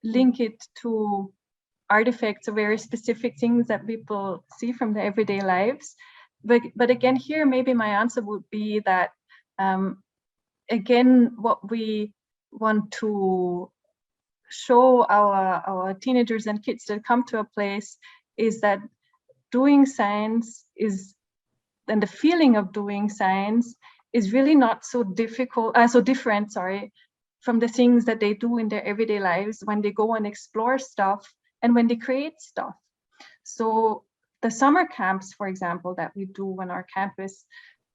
S5: link it to artifacts or very specific things that people see from their everyday lives. But again, here maybe my answer would be that again, what we want to show our teenagers and kids that come to a place is that doing science is, and the feeling of doing science is really not so different from the things that they do in their everyday lives when they go and explore stuff and when they create stuff. So the summer camps, for example, that we do on our campus,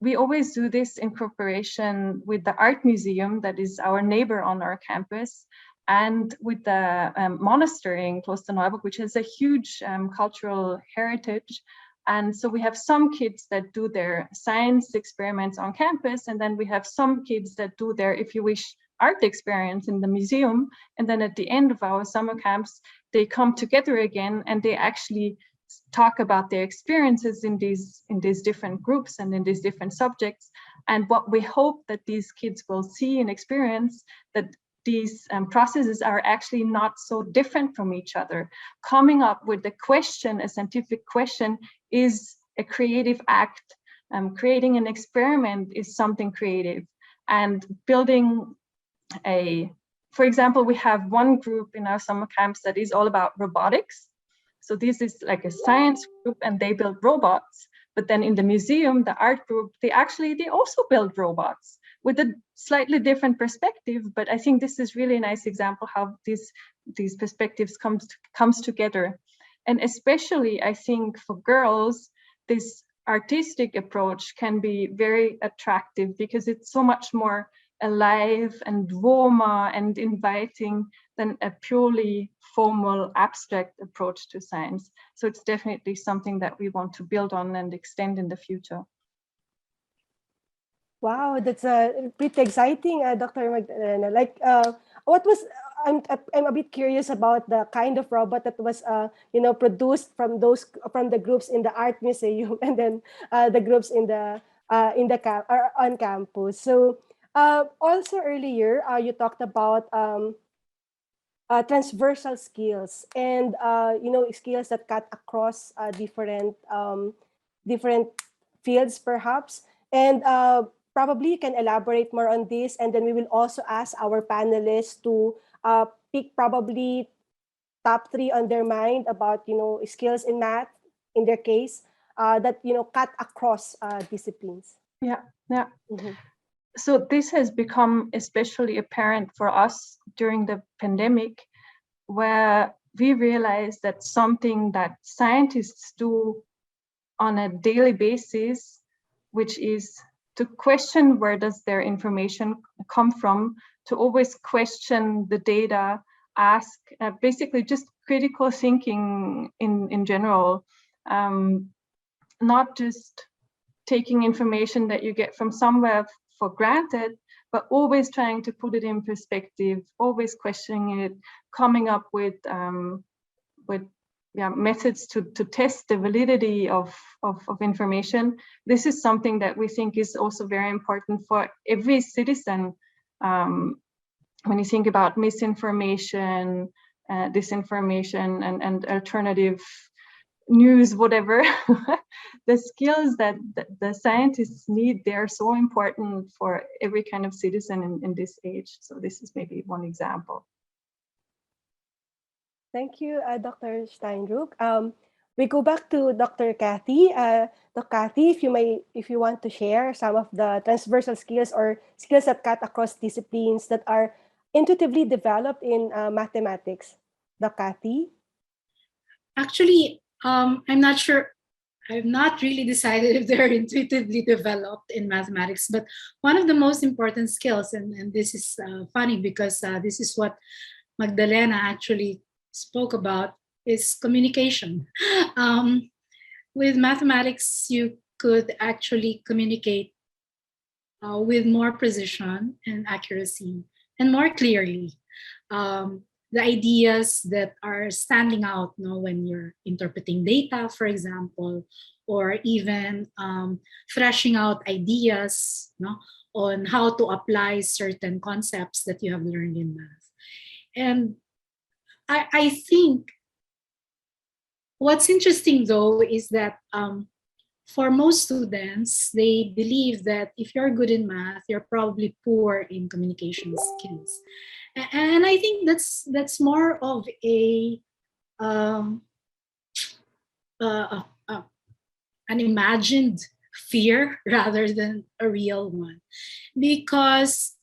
S5: we always do this in cooperation with the art museum that is our neighbor on our campus, and with the monastery in Klosterneuburg, which has a huge cultural heritage. And so we have some kids that do their science experiments on campus, and then we have some kids that do their, if you wish, art experience in the museum. And then at the end of our summer camps, they come together again and they actually talk about their experiences in these different groups and in these different subjects. And what we hope that these kids will see and experience, that these processes are actually not so different from each other. Coming up with a question, a scientific question, is a creative act. Creating an experiment is something creative. And building for example, we have one group in our summer camps that is all about robotics. So this is like a science group and they build robots. But then in the museum, the art group, they also build robots with a slightly different perspective. But I think this is really a nice example how these perspectives comes together. And especially, I think for girls, this artistic approach can be very attractive because it's so much more alive and warmer and inviting than a purely formal abstract approach to science. So it's definitely something that we want to build on and extend in the future.
S3: Wow, that's pretty exciting, Dr. Magdalena. I'm a bit curious about the kind of robot that was produced from the groups in the art museum and then the groups on campus. So also earlier you talked about transversal skills and skills that cut across different fields perhaps, and probably you can elaborate more on this, and then we will also ask our panelists to pick probably top 3 on their mind about skills in math in their case that cut across disciplines.
S5: Yeah. So this has become especially apparent for us during the pandemic, where we realized that something that scientists do on a daily basis, which is to question where does their information come from, to always question the data, ask basically just critical thinking in general, not just taking information that you get from somewhere for granted, but always trying to put it in perspective, always questioning it, coming up with methods to test the validity of information. This is something that we think is also very important for every citizen. When you think about misinformation, disinformation, and alternative news, whatever, the skills that the scientists need, they're so important for every kind of citizen in this age. So this is maybe one example.
S3: Thank you, Dr. Steinrück. We go back to Dr. Kathy. Dr. Kathy, if you want to share some of the transversal skills or skills that cut across disciplines that are intuitively developed in mathematics. Dr. Kathy?
S4: Actually, I'm not sure. I've not really decided if they're intuitively developed in mathematics, but one of the most important skills, and this is funny because this is what Magdalena actually spoke about, is communication. With mathematics, you could actually communicate with more precision and accuracy and more clearly. The ideas that are standing out when you're interpreting data, for example, or even fleshing out ideas on how to apply certain concepts that you have learned in math. And I think what's interesting, though, is that for most students, they believe that if you're good in math, you're probably poor in communication skills. And I think that's more of an imagined fear rather than a real one, because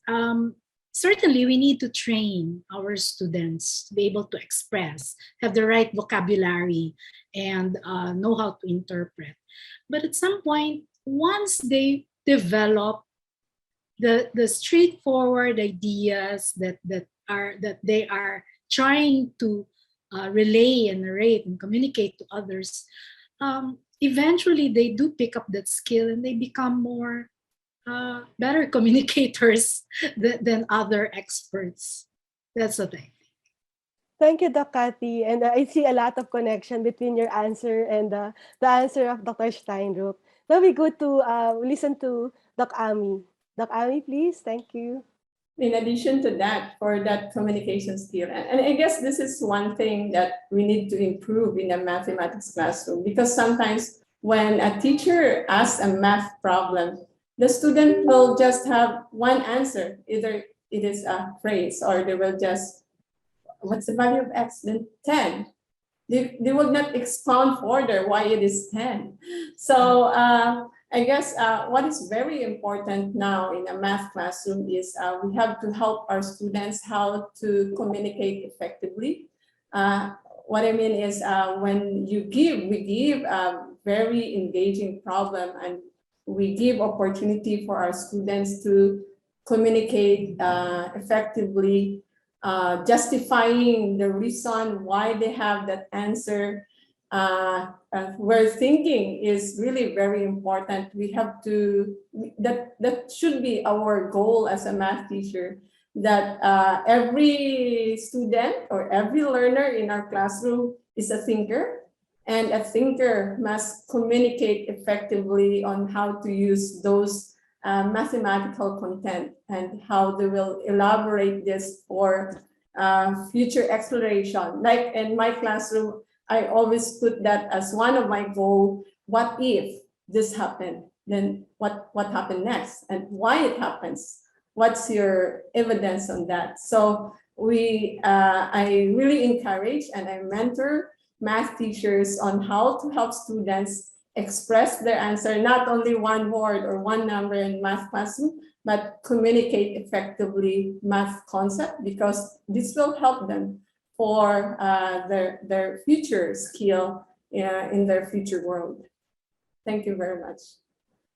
S4: certainly we need to train our students to be able to express, have the right vocabulary, and know how to interpret. But at some point, once they develop the straightforward ideas that they are trying to relay and narrate and communicate to others, eventually they do pick up that skill and they become more better communicators than other experts. That's what I think.
S3: Thank you, Doc Cathy. And I see a lot of connection between your answer and the answer of Dr. Steinrück. Now we go to listen to Doc Ami. Doc Ami, please. Thank you.
S2: In addition to that, for that communication skill, and I guess this is one thing that we need to improve in a mathematics classroom, because sometimes when a teacher asks a math problem, the student will just have one answer. Either it is a phrase or they will just, what's the value of x? Then 10. They will not expound further why it is 10. So I guess what is very important now in a math classroom is we have to help our students how to communicate effectively. What I mean is when we give a very engaging problem, and we give opportunity for our students to communicate effectively, justifying the reason why they have that answer. Where thinking is really very important. We have to, that should be our goal as a math teacher, that every student or every learner in our classroom is a thinker, and a thinker must communicate effectively on how to use those mathematical content and how they will elaborate this for future exploration. Like in my classroom, I always put that as one of my goals. What if this happened? Then what happened next? And why it happens? What's your evidence on that? So I really encourage and I mentor math teachers on how to help students express their answer, not only one word or one number in math classroom, but communicate effectively math concept, because this will help them for their future skill in their future world. Thank you very much.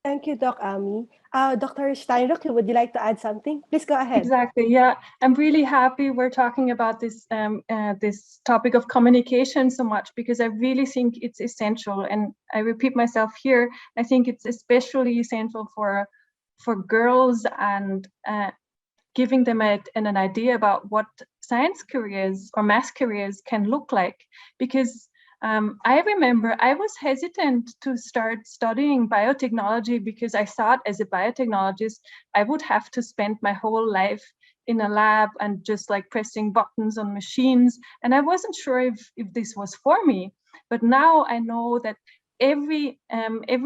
S3: Thank you, Doc Ami. Dr. Steinrück, would you like to add something? Please go ahead.
S5: Exactly. Yeah, I'm really happy we're talking about this this topic of communication so much, because I really think it's essential. And I repeat myself here. I think it's especially essential for girls, and giving them an idea about what science careers or math careers can look like, because I remember I was hesitant to start studying biotechnology, because I thought as a biotechnologist, I would have to spend my whole life in a lab and just like pressing buttons on machines. And I wasn't sure if this was for me. But now I know that every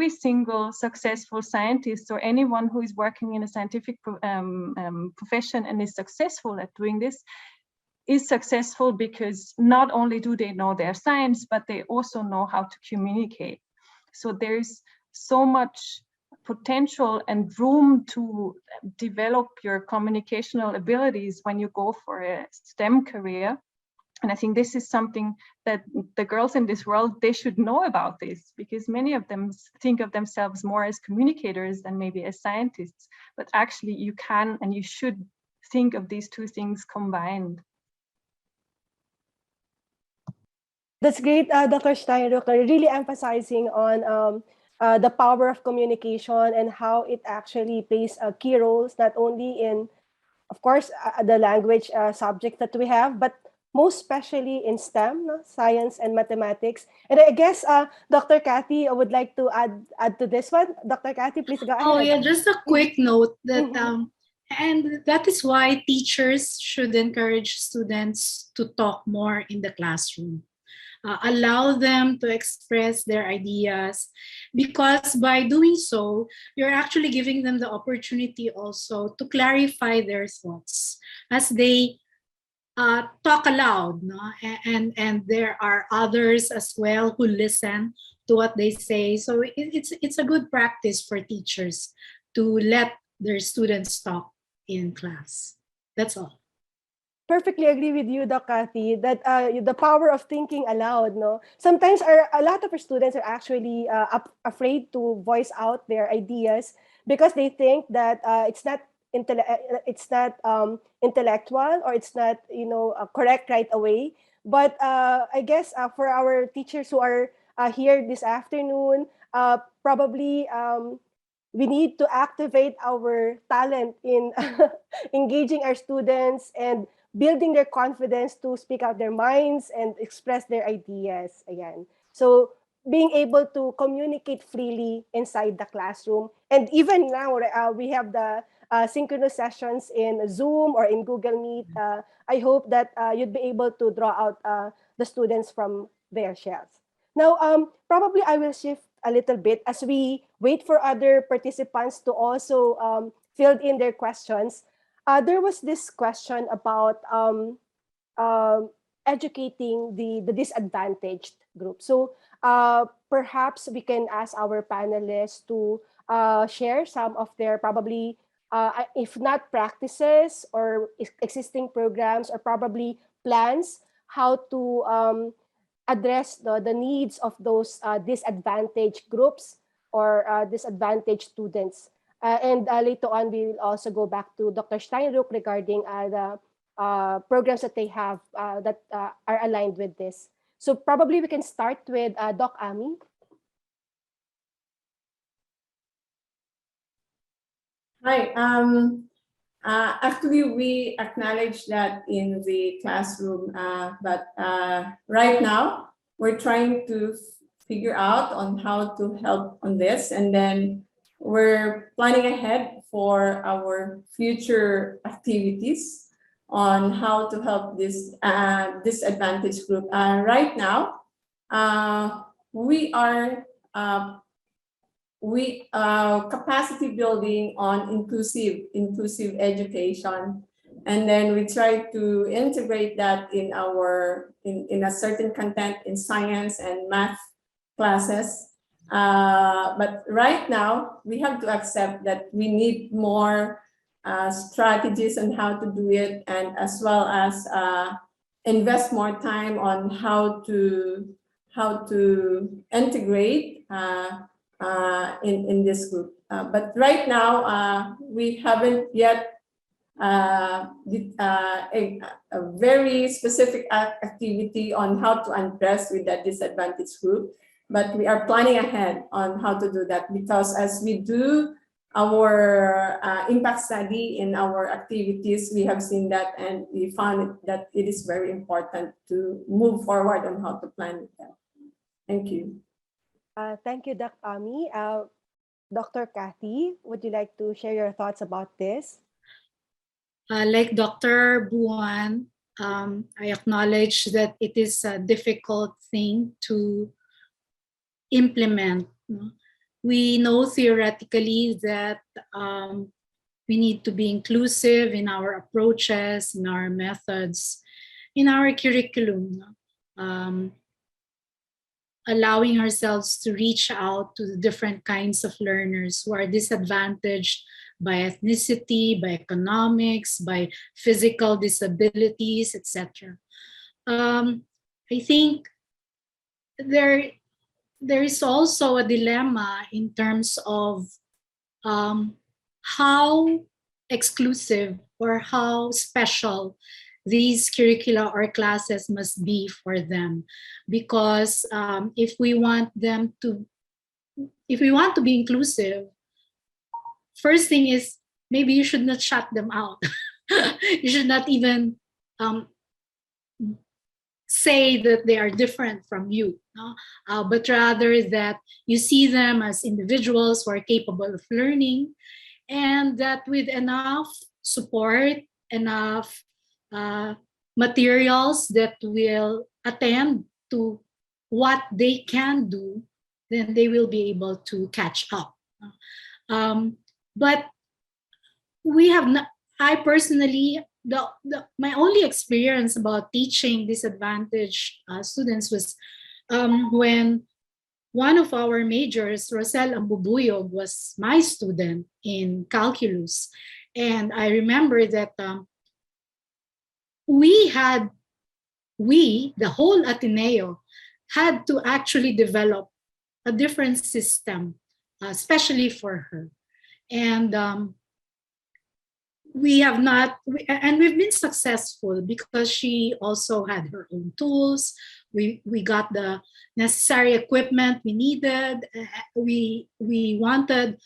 S5: single successful scientist, or anyone who is working in a scientific profession and is successful at doing this, is successful because not only do they know their science, but they also know how to communicate. So there's so much potential and room to develop your communicational abilities when you go for a STEM career. And I think this is something that the girls in this world, they should know about this, because many of them think of themselves more as communicators than maybe as scientists. But actually you can and you should think of these two things combined.
S3: That's great, Dr. Steinrück, really emphasizing on the power of communication and how it actually plays key roles, not only in, of course, the language subject that we have, but most especially in STEM, no? Science and mathematics. And I guess Dr. Cathy would like to add to this one. Dr. Cathy, please go ahead.
S4: Oh yeah, just a quick note that and that is why teachers should encourage students to talk more in the classroom. Allow them to express their ideas, because by doing so, you're actually giving them the opportunity also to clarify their thoughts as they talk aloud, no? And there are others as well who listen to what they say. So it's a good practice for teachers to let their students talk in class. That's all.
S3: Perfectly agree with you, Doc Cathy, that the power of thinking aloud. No, sometimes a lot of our students are actually afraid to voice out their ideas because they think that it's not intellectual, or it's not correct right away. But I guess for our teachers who are here this afternoon, probably
S17: we need to activate our talent in engaging our students and building their confidence to speak out their minds and express their ideas. Again, so being able to communicate freely inside the classroom, and even now we have the synchronous sessions in Zoom or in Google Meet. I hope that you'd be able to draw out the students from their shells. Now, probably I will shift a little bit as we wait for other participants to also fill in their questions. There was this question about educating the disadvantaged group. So perhaps we can ask our panelists to share some of their probably, if not practices or existing programs, or probably plans how to address the needs of those disadvantaged groups or disadvantaged students. And later on, we will also go back to Dr. Steinrück regarding the programs that they have that are aligned with this. So probably we can start with Doc Ami.
S2: Hi. Actually, we acknowledge that in the classroom, but right now we're trying to figure out on how to help on this, and then we're planning ahead for our future activities on how to help this disadvantaged group. Right now, we are capacity building on inclusive education, and then we try to integrate that in a certain content in science and math classes. But right now we have to accept that we need more strategies on how to do it, and as well as invest more time on how to integrate in this group. But right now, we haven't yet a very specific activity on how to address with that disadvantaged group. But we are planning ahead on how to do that, because as we do our impact study in our activities, we have seen that, and we found that it is very important to move forward on how to plan with that. Thank you.
S17: Thank you, Dr. Ami. Dr. Kathy, would you like to share your thoughts about this?
S4: Like Dr. Buan, I acknowledge that it is a difficult thing to implement. We know theoretically that we need to be inclusive in our approaches, in our methods, in our curriculum. Allowing ourselves to reach out to the different kinds of learners who are disadvantaged by ethnicity, by economics, by physical disabilities, etc. I think there is also a dilemma in terms of how exclusive or how special these curricula or classes must be for them, because if we want to be inclusive, first thing is maybe you should not shut them out. You should not even say that they are different from you, but rather that you see them as individuals who are capable of learning, and that with enough support, enough materials that will attend to what they can do, then they will be able to catch up. But we have not, I personally, my only experience about teaching disadvantaged students was when one of our majors, Rosel Ambubuyog, was my student in calculus. And I remember that the whole Ateneo, had to actually develop a different system, especially for her. And we've been successful because she also had her own tools. We got the necessary equipment we needed. We wanted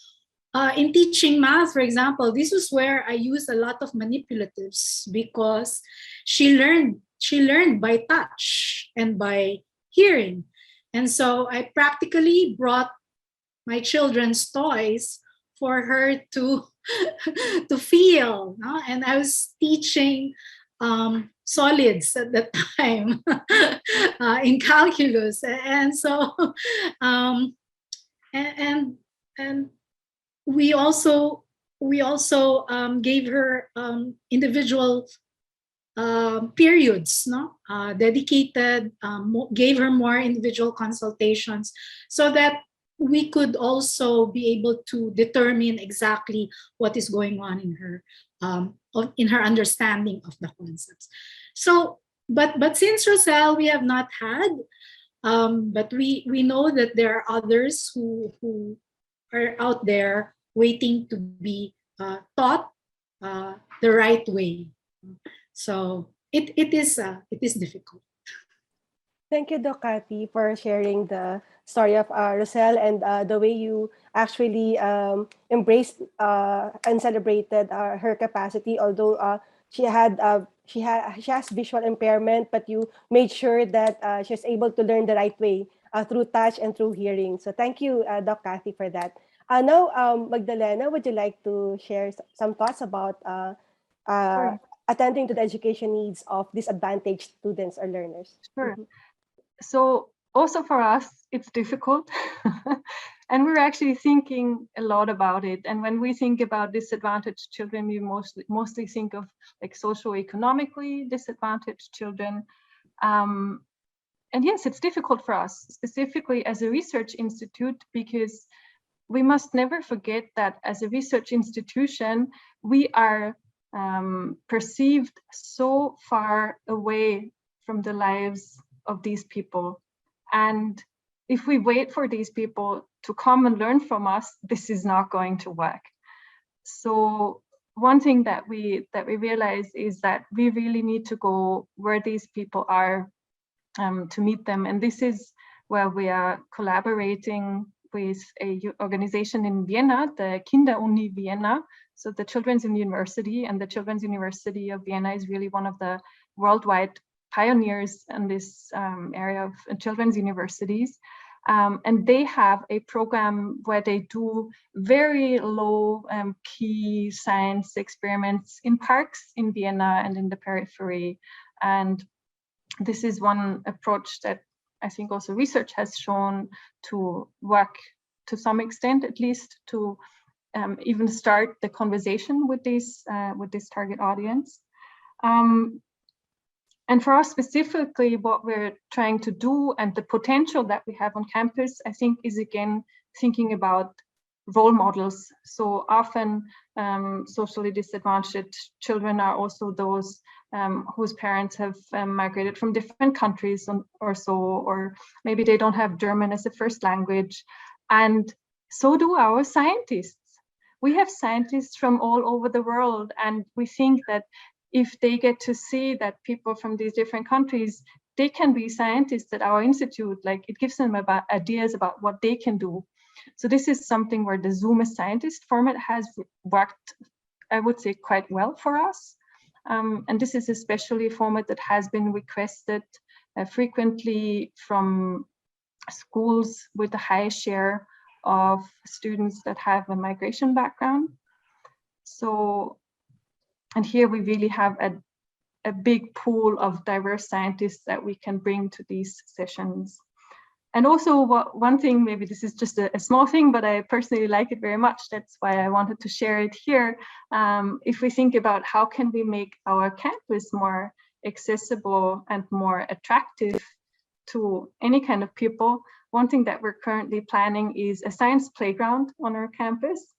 S4: in teaching math, for example, this was where I used a lot of manipulatives because she learned by touch and by hearing. And so I practically brought my children's toys for her to to feel, no? And I was teaching solids at the time in calculus, and so and we also gave her individual periods, no, dedicated, gave her more individual consultations, so that we could also be able to determine exactly what is going on in her understanding of the concepts. So, but since Roselle, we have not had, but we know that there are others who are out there waiting to be taught the right way. So it is difficult.
S17: Thank you, Doc Cathy, for sharing the story of Roselle and the way you actually embraced and celebrated her capacity. Although she has visual impairment, but you made sure that she was able to learn the right way through touch and through hearing. So thank you, Doc Cathy, for that. Now, Magdalena, would you like to share some thoughts about attending to the education needs of disadvantaged students or learners?
S5: Sure. So also for us, it's difficult. And we're actually thinking a lot about it. And when we think about disadvantaged children, we mostly think of like socioeconomically disadvantaged children. And yes, it's difficult for us, specifically as a research institute, because we must never forget that as a research institution, we are perceived so far away from the lives of these people. And if we wait for these people to come and learn from us, this is not going to work. So one thing that we realize is that we really need to go where these people are to meet them. And this is where we are collaborating with a organization in Vienna, the Kinderuni Vienna. So the Children's University, and the Children's University of Vienna is really one of the worldwide pioneers in this area of children's universities. And they have a program where they do very low key science experiments in parks in Vienna and in the periphery. And this is one approach that I think also research has shown to work to some extent, at least, to even start the conversation with this target audience. And for us specifically, what we're trying to do and the potential that we have on campus, I think, is again thinking about role models. So often socially disadvantaged children are also those whose parents have migrated from different countries or so, or maybe they don't have German as a first language. And so do our scientists. We have scientists from all over the world, and we think that if they get to see that people from these different countries, they can be scientists at our institute, like it gives them about ideas about what they can do. So this is something where the Zoom as Scientist format has worked, I would say, quite well for us. And this is especially a format that has been requested frequently from schools with a high share of students that have a migration background. So, and here we really have a big pool of diverse scientists that we can bring to these sessions. And also one thing, maybe this is just a small thing, but I personally like it very much. That's why I wanted to share it here. If we think about how can we make our campus more accessible and more attractive to any kind of people, one thing that we're currently planning is a science playground on our campus,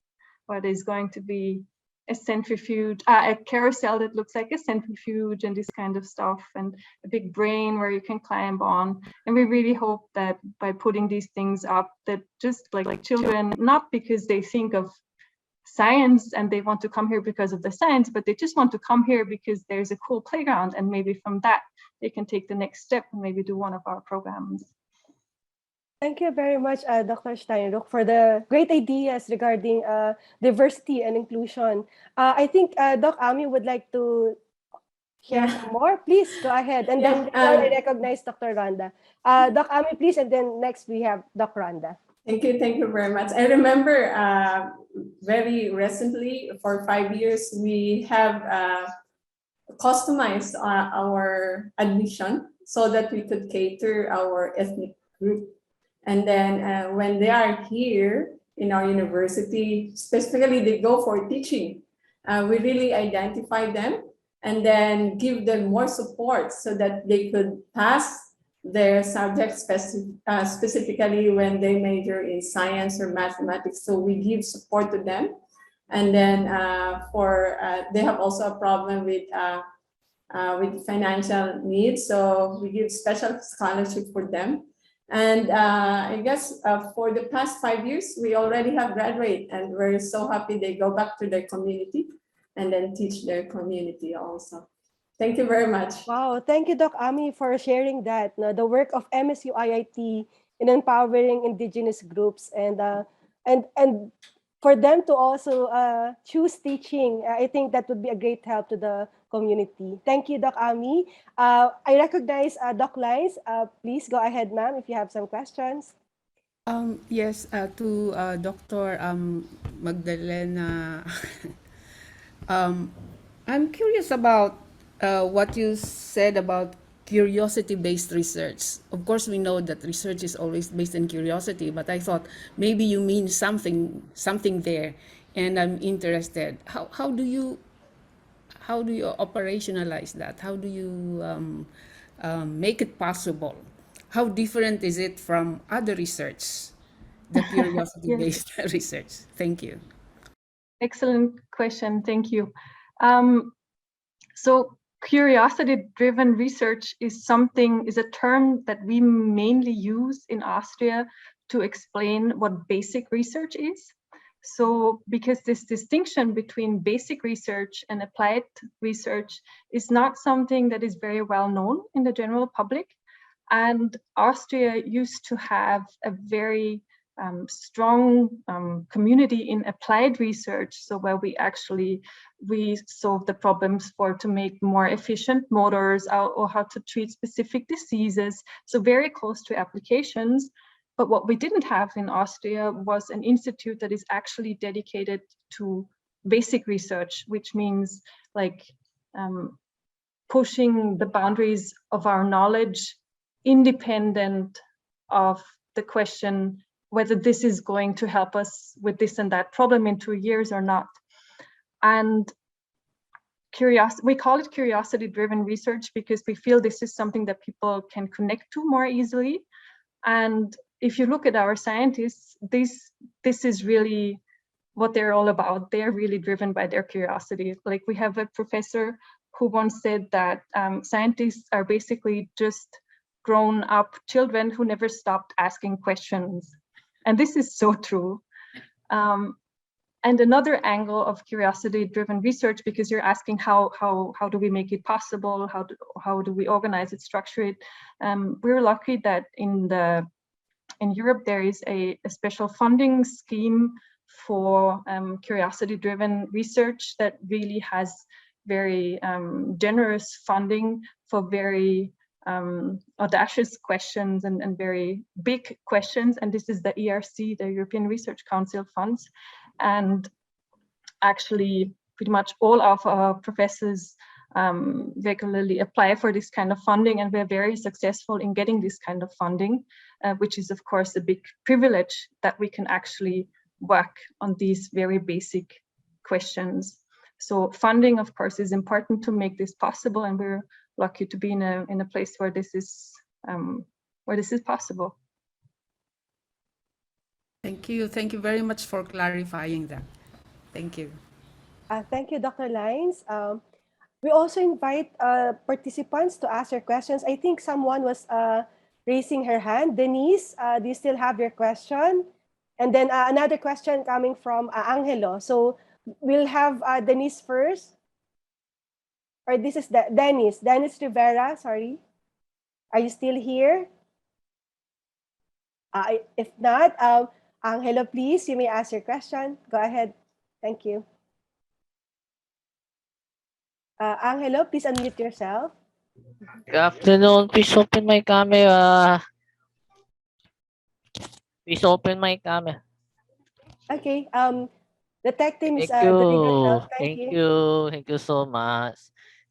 S5: where there's going to be a centrifuge, a carousel that looks like a centrifuge and this kind of stuff, and a big brain where you can climb on. And we really hope that by putting these things up, that just like children, not because they think of science and they want to come here because of the science, but they just want to come here because there's a cool playground, and maybe from that they can take the next step and maybe do one of our programs.
S17: Thank you very much, Dr. Steinrück, for the great ideas regarding diversity and inclusion. I think Doc Ami would like to share some more. Please go ahead. And then later I recognize Dr. Rhonda. Doc Ami, please. And then next we have Doc Rhonda.
S2: Thank you very much. I remember very recently, for 5 years, we have customized our admission so that we could cater our ethnic group. And then when they are here in our university, specifically they go for teaching, we really identify them and then give them more support so that they could pass their subject specifically when they major in science or mathematics. So we give support to them. And then they have also a problem with financial needs. So we give special scholarship for them. And I guess for the past 5 years, we already have graduated, and we're so happy they go back to their community and then teach their community also. Thank you very much.
S17: Wow, thank you, Doc Ami, for sharing that. The work of MSU IIT in empowering indigenous groups and for them to also choose teaching. I think that would be a great help to the community. Thank you, Doc Ami. I recognize Doc Lines. Please go ahead, ma'am, if you have some questions.
S7: Yes, to Dr. Magdalena. I'm curious about what you said about curiosity-based research. Of course, we know that research is always based on curiosity, but I thought maybe you mean something there, and I'm interested. How do you operationalize that? How do you make it possible? How different is it from other research, the curiosity-based research? Thank you.
S5: Excellent question. Thank you. So curiosity-driven research is a term that we mainly use in Austria to explain what basic research is. So because this distinction between basic research and applied research is not something that is very well known in the general public. And Austria used to have a very strong community in applied research, so where we solve the problems to make more efficient motors or how to treat specific diseases, so very close to applications. But what we didn't have in Austria was an institute that is actually dedicated to basic research, which means like pushing the boundaries of our knowledge independent of the question whether this is going to help us with this and that problem in 2 years or not. And we call it curiosity-driven research because we feel this is something that people can connect to more easily. And if you look at our scientists, this is really what they're all about. They're really driven by their curiosity. Like we have a professor who once said that scientists are basically just grown-up children who never stopped asking questions. And this is so true. And another angle of curiosity-driven research, because you're asking how do we make it possible? How do we organize it, structure it? We're lucky that in Europe there is a special funding scheme for curiosity-driven research that really has very generous funding for very audacious questions and very big questions. And this is the ERC, the European Research Council funds. And actually pretty much all of our professors regularly apply for this kind of funding, and we're very successful in getting this kind of funding, which is of course a big privilege that we can actually work on these very basic questions. So funding, of course, is important to make this possible, and we're lucky to be in a place where this is possible.
S7: Thank you. Thank you very much for clarifying that. Thank you.
S17: Thank you, Dr. Lines. We also invite participants to ask their questions. I think someone was raising her hand. Denise, do you still have your question? And then another question coming from Angelo. So we'll have Denise first. Or this is Dennis Rivera, sorry. Are you still here? If not, Angelo, please, you may ask your question. Go ahead. Thank you. Angelo, please unmute yourself.
S8: Good afternoon. Please open my camera. Please open my camera.
S17: Okay. The tech team is
S8: Thank you.
S17: doing a good job. Thank
S8: Thank
S17: you.
S8: you. Thank you so much.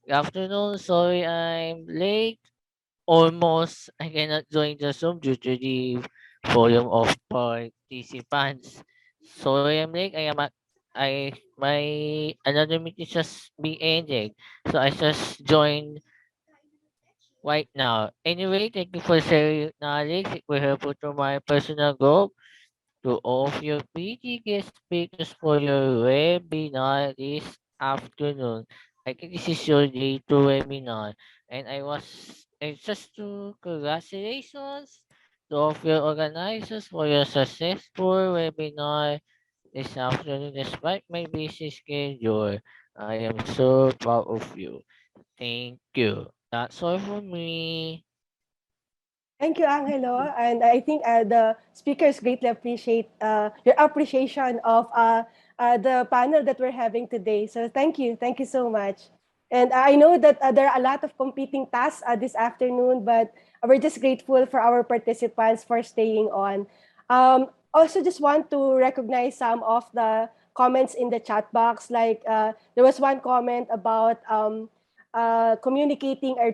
S8: Good afternoon. Sorry I'm late. Almost I cannot join the Zoom due to the volume of participants. Sorry I'm late. I my another meeting just be ending. So I just joined right now. Anyway, thank you for sharing your knowledge. It will help to my personal growth. To all of your pretty guest speakers for your webinar this afternoon. I think this is your day to webinar. And it's just to congratulations to all of your organizers for your successful webinar this afternoon despite my busy schedule. I am so proud of you. Thank you. That's all for me.
S17: Thank you, Angelo. And I think the speakers greatly appreciate your appreciation of the panel that we're having today. So thank you. Thank you so much. And I know that there are a lot of competing tasks this afternoon, but we're just grateful for our participants for staying on. Also, just want to recognize some of the comments in the chat box. Like there was one comment about communicating are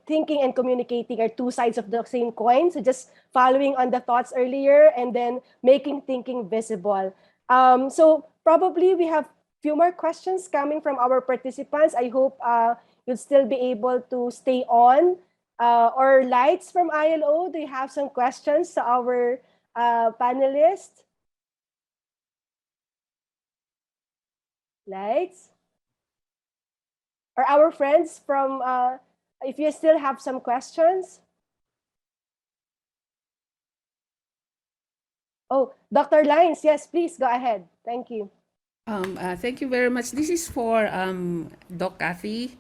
S17: thinking and communicating are two sides of the same coin. So just following on the thoughts earlier and then making thinking visible. So probably we have few more questions coming from our participants. I hope you'll still be able to stay on. Or Lights from ILO, do you have some questions to our panelists? Lights? Or our friends from, if you still have some questions. Oh, Dr. Lines, yes, please go ahead. Thank you.
S7: Thank you very much. This is for Doc Kathy.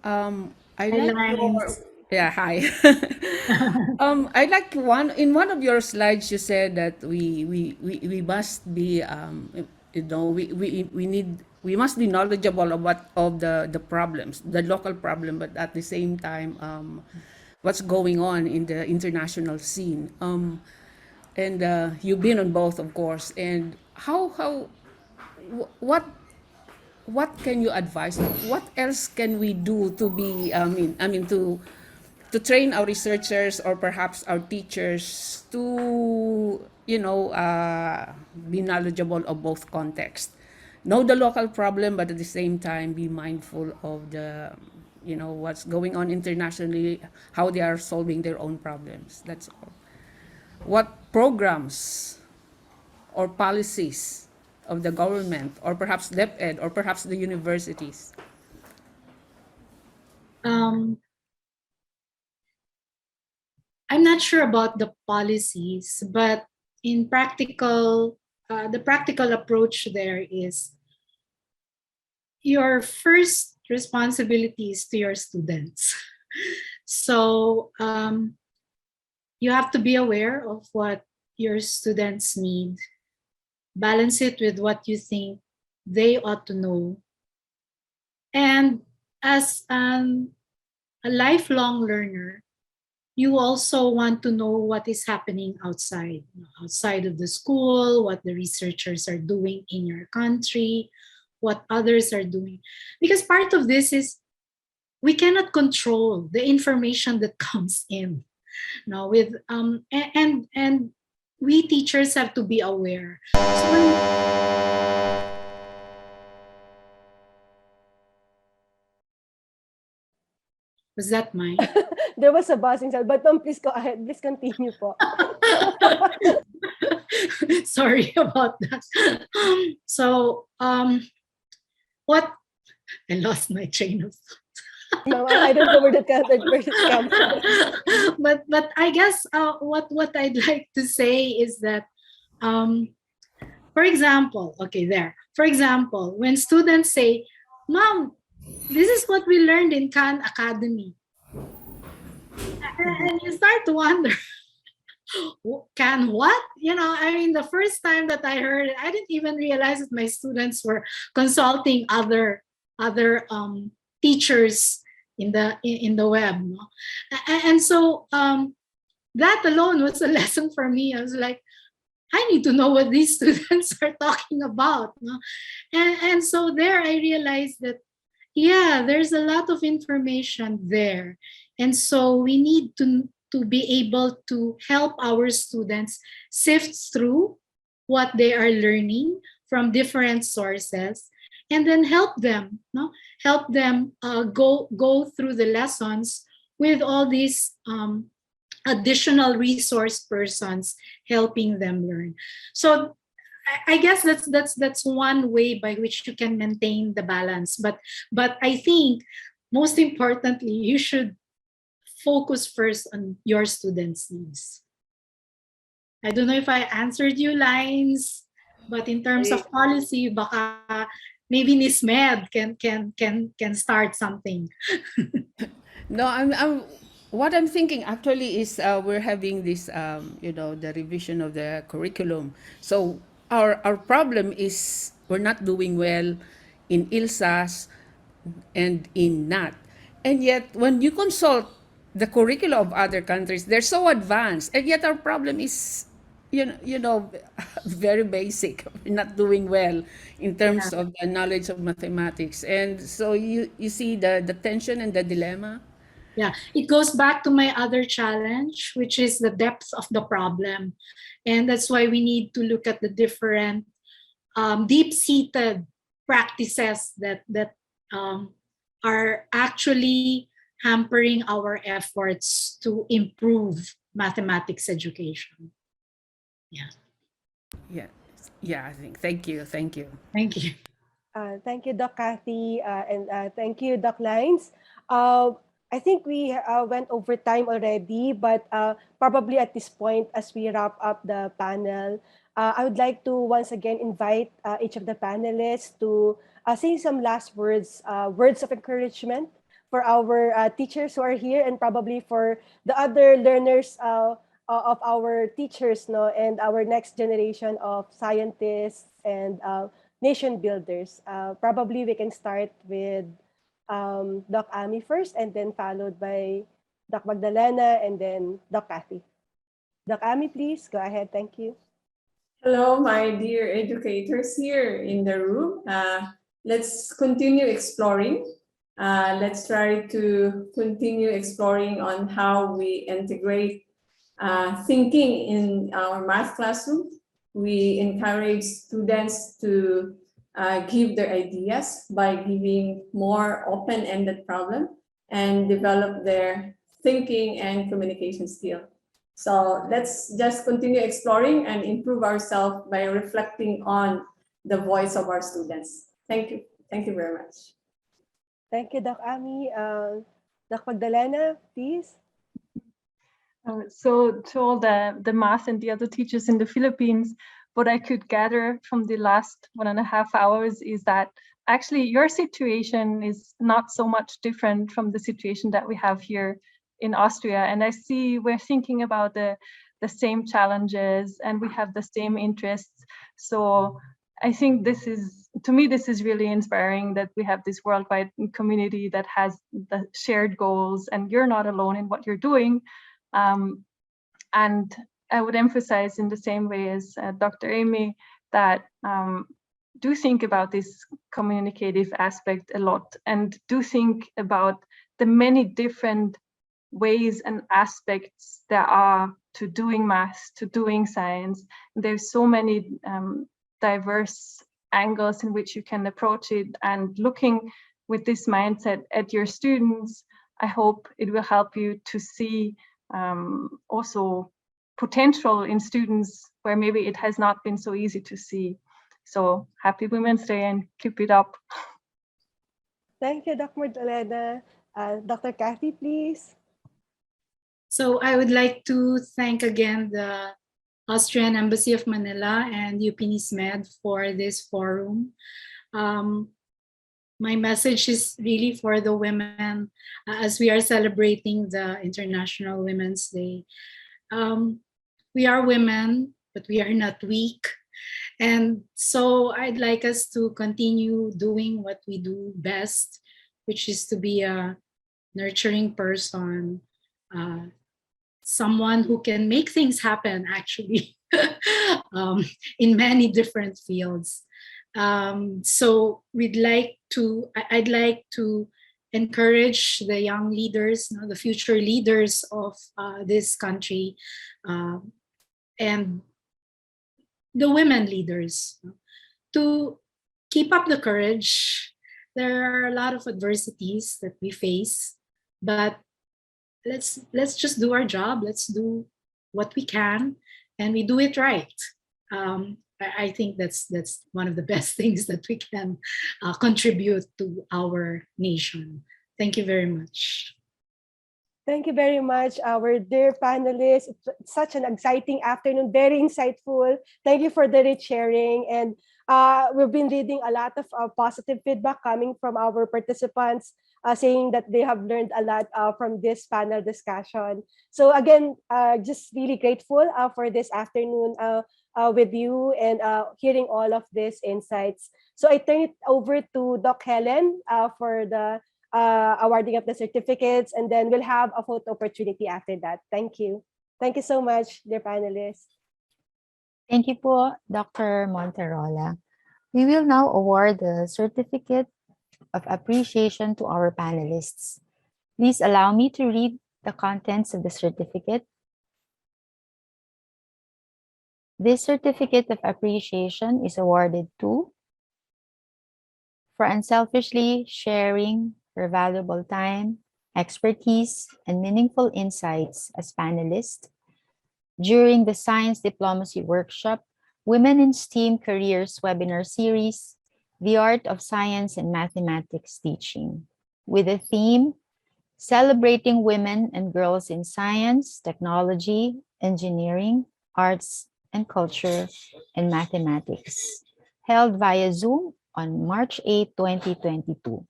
S7: I
S4: Hi,
S7: like your
S4: Lines.
S7: yeah. Hi. I like one of your slides. You said that we must be we must be knowledgeable of the problems, the local problem, but at the same time what's going on in the international scene. And you've been on both, of course. And what can you advise? What else can we do to be? To train our researchers or perhaps our teachers to be knowledgeable of both contexts, know the local problem, but at the same time be mindful of the what's going on internationally, how they are solving their own problems. That's all. What programs or policies of the government or perhaps DepEd or perhaps the universities?
S4: I'm not sure about the policies, but in practical, the practical approach there is your first responsibility is to your students. So you have to be aware of what your students need, balance it with what you think they ought to know. And as a lifelong learner, you also want to know what is happening outside of the school, what the researchers are doing in your country, what others are doing. Because part of this is we cannot control the information that comes in. Now with and we teachers have to be aware. Was that mine?
S17: There was a buzzing sound, but please go ahead. Please continue po.
S4: Sorry about that. So, what? I lost my train of thought.
S17: No, I don't know where the word comes from.
S4: But I guess what I'd like to say is that, for example, for example, when students say, "Mom, this is what we learned in Khan Academy," and you start to wonder, Can what? I mean, the first time that I heard it, I didn't even realize that my students were consulting other teachers in the web. No? And so that alone was a lesson for me. I was like, I need to know what these students are talking about. No? And so there I realized that, yeah, there's a lot of information there. And so we need to be able to help our students sift through what they are learning from different sources, and then help them go through the lessons with all these additional resource persons helping them learn. So I guess that's one way by which you can maintain the balance. But I think most importantly, you should focus first on your students' needs. I don't know if I answered you, Lines, but in terms of policy, baka maybe NISMED can start something.
S7: No, what I'm thinking actually is we're having this, the revision of the curriculum. So our problem is we're not doing well in ILSAS and in NAT. And yet, when you consult the curricula of other countries, they're so advanced, and yet our problem is, very basic. We're not doing well in terms of the knowledge of mathematics. And so you see the tension and the dilemma.
S4: Yeah, it goes back to my other challenge, which is the depth of the problem. And that's why we need to look at the different deep-seated practices that are actually hampering our efforts to improve mathematics education.
S7: Yeah, I think. Thank you.
S4: Thank you.
S17: Thank you, Doc Kathy, and thank you, Doc Lines. I think we went over time already, but probably at this point, as we wrap up the panel, I would like to once again invite each of the panelists to say some last words, words of encouragement for our teachers who are here, and probably for the other learners of our teachers, and our next generation of scientists and nation builders. Probably we can start with Doc Ami first, and then followed by Doc Magdalena, and then Doc Kathy. Doc Ami, please go ahead. Thank you.
S2: Hello, my dear educators here in the room. Let's continue exploring. Let's try to continue exploring on how we integrate thinking in our math classroom. We encourage students to give their ideas by giving more open-ended problem and develop their thinking and communication skill. So let's just continue exploring and improve ourselves by reflecting on the voice of our students. Thank you. Thank you very much.
S17: Thank you, Doc Ami. Doc Magdalena, please.
S5: So to all the math and the other teachers in the Philippines, what I could gather from the last 1.5 hours is that actually your situation is not so much different from the situation that we have here in Austria. And I see we're thinking about the same challenges and we have the same interests. So I think to me, this is really inspiring that we have this worldwide community that has the shared goals, and you're not alone in what you're doing. And I would emphasize in the same way as Dr. Amy that do think about this communicative aspect a lot, and do think about the many different ways and aspects there are to doing math, to doing science. There's so many diverse angles in which you can approach it, and looking with this mindset at your students, I hope it will help you to see also potential in students where maybe it has not been so easy to see. So happy Women's Day and keep it up.
S17: Thank you, Dr. Magdalena. Dr. Kathy, please.
S4: So I would like to thank again the Austrian Embassy of Manila and UP NISMED for this forum. My message is really for the women as we are celebrating the International Women's Day. we are women, but we are not weak. And so I'd like us to continue doing what we do best, which is to be a nurturing person, someone who can make things happen actually in many different fields. So I'd like to encourage the young leaders, the future leaders of this country, and the women leaders to keep up the courage. There are a lot of adversities that we face, but let's just do our job. Let's do what we can, and we do it right. I think that's one of the best things that we can contribute to our nation. Thank you very much.
S17: Thank you very much, our dear panelists. It's such an exciting afternoon, very insightful. Thank you for the rich sharing. And we've been reading a lot of positive feedback coming from our participants, saying that they have learned a lot from this panel discussion. So again, just really grateful for this afternoon with you and hearing all of these insights. So I turn it over to Doc Helen for the awarding of the certificates, and then we'll have a photo opportunity after that. Thank you. Thank you so much, dear panelists.
S1: Thank you po, Dr. Monterola. We will now award the Certificate of Appreciation to our panelists. Please allow me to read the contents of the certificate. This Certificate of Appreciation is awarded to for unselfishly sharing her valuable time, expertise, and meaningful insights as panelists during the Science Diplomacy Workshop, Women in STEAM Careers webinar series, The Art of Science and Mathematics Teaching, with the theme, Celebrating Women and Girls in Science, Technology, Engineering, Arts, and Culture, and Mathematics, held via Zoom on March 8, 2022.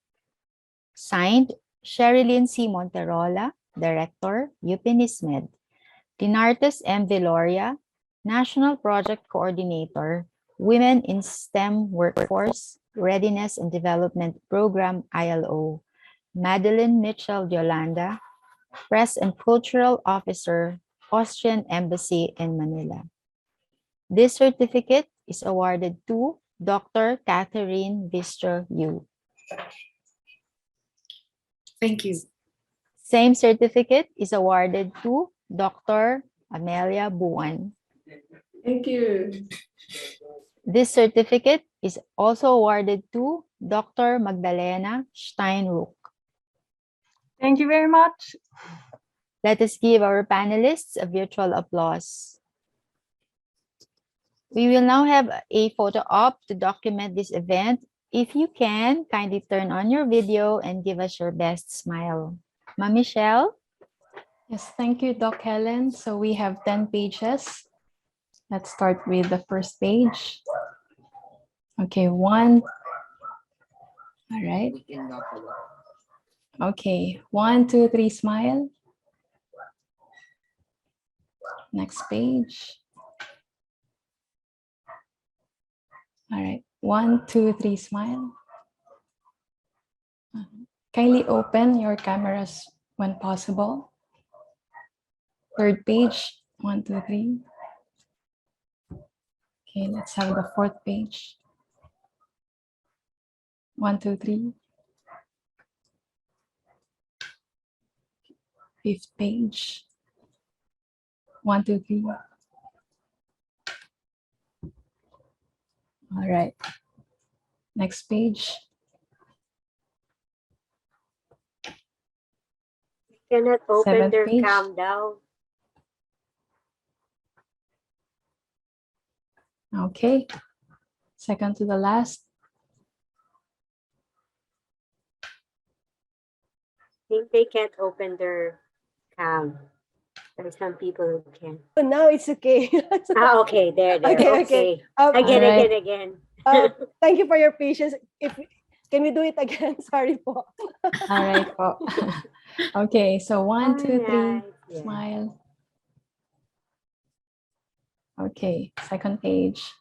S1: Signed, Sherilyn C. Monterola, Director, UP NISMED. Dinartes M. Viloria, National Project Coordinator, Women in STEM Workforce, Readiness and Development Program, ILO. Madeline Mitchell Yolanda, Press and Cultural Officer, Austrian Embassy in Manila. This certificate is awarded to Dr. Catherine Vistro-Yu.
S4: Thank you.
S1: Same certificate is awarded to Dr. Amelia Buan.
S2: Thank you.
S1: This certificate is also awarded to Dr. Magdalena Steinrück.
S5: Thank you very much.
S1: Let us give our panelists a virtual applause. We will now have a photo op to document this event. If you can, kindly turn on your video and give us your best smile. Ma Michelle?
S10: Yes, thank you, Doc Helen. So we have 10 pages. Let's start with the first page. Okay, one. All right. Okay, 1, 2, 3, smile. Next page. All right, 1, 2, 3, smile. Kindly open your cameras when possible. Third page, 1, 2, 3. Okay, let's have the fourth page. 1, 2, 3. Fifth page. 1, 2, 3. All right. Next page.
S9: Cannot open
S10: Seventh
S9: their
S10: page.
S9: cam down.
S10: Okay. Second to the last.
S9: I think they can't open their cam. There are some people who can.
S17: Oh, now it's okay.
S9: Okay, there. Okay. Again.
S17: Thank you for your patience. Can we do it again? Sorry po.
S10: All right po. Okay, so 1, 2, 3,
S9: Alright, yeah.
S10: smile. Okay, second page.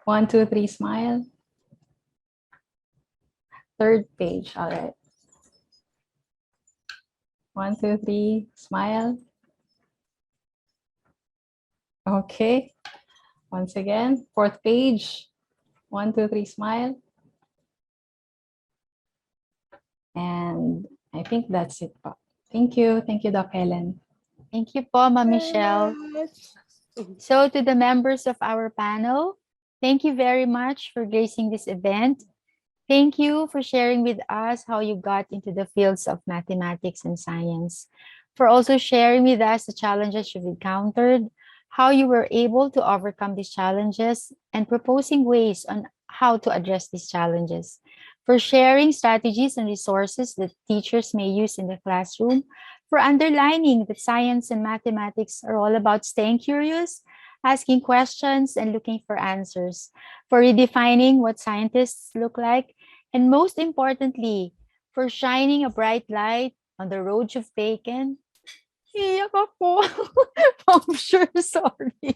S10: 1, 2, 3, smile. Third page, all right. 1, 2, 3, smile. Okay, once again, fourth page. 1, 2, 3, smile. And I think that's it po. Thank you, Doc Helen.
S1: Thank you po, Ma'am Michelle. So to the members of our panel, thank you very much for gracing this event. Thank you for sharing with us how you got into the fields of mathematics and science, for also sharing with us the challenges you've encountered, how you were able to overcome these challenges, and proposing ways on how to address these challenges, for sharing strategies and resources that teachers may use in the classroom, for underlining that science and mathematics are all about staying curious, asking questions, and looking for answers, for redefining what scientists look like, and most importantly, for shining a bright light on the road you've taken. Iyak ako. I'm sure, sorry.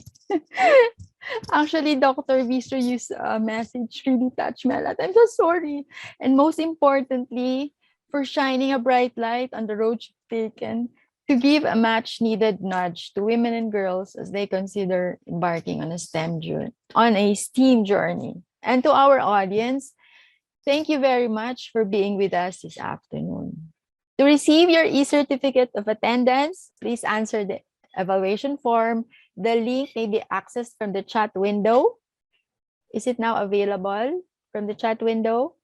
S1: Actually, Dr. Vistro-Yu's message really touched me a lot. I'm so sorry. And most importantly, for shining a bright light on the road you've taken to give a much-needed nudge to women and girls as they consider embarking on a STEAM journey. And to our audience, thank you very much for being with us this afternoon. To receive your e-certificate of attendance, please answer the evaluation form. The link may be accessed from the chat window. Is it now available from the chat window?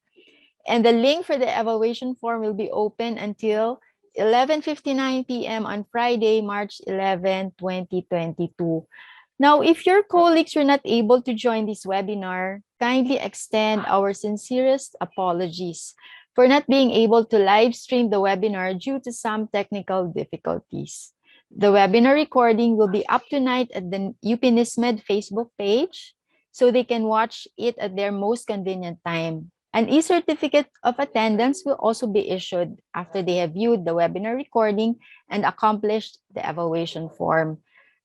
S1: And the link for the evaluation form will be open until 11:59 p.m. on Friday, March 11, 2022. Now, if your colleagues were not able to join this webinar, kindly extend our sincerest apologies for not being able to live stream the webinar due to some technical difficulties. The webinar recording will be up tonight at the UP NISMED Facebook page, so they can watch it at their most convenient time. An e-certificate of attendance will also be issued after they have viewed the webinar recording and accomplished the evaluation form.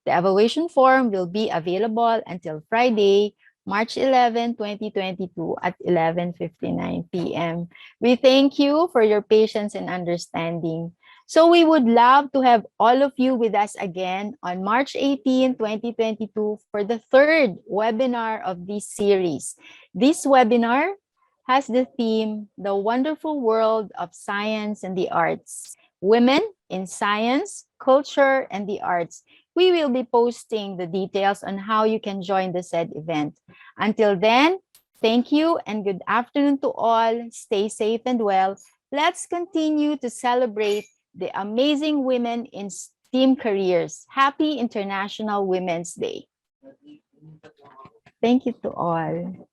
S1: The evaluation form will be available until Friday, March 11, 2022 at 11:59 p.m. We thank you for your patience and understanding. So we would love to have all of you with us again on March 18, 2022 for the third webinar of this series. This webinar has the theme, The Wonderful World of Science and the Arts, Women in Science, Culture, and the Arts. We will be posting the details on how you can join the said event. Until then, thank you and good afternoon to all. Stay safe and well. Let's continue to celebrate the amazing women in STEAM careers. Happy International Women's Day. Thank you to all.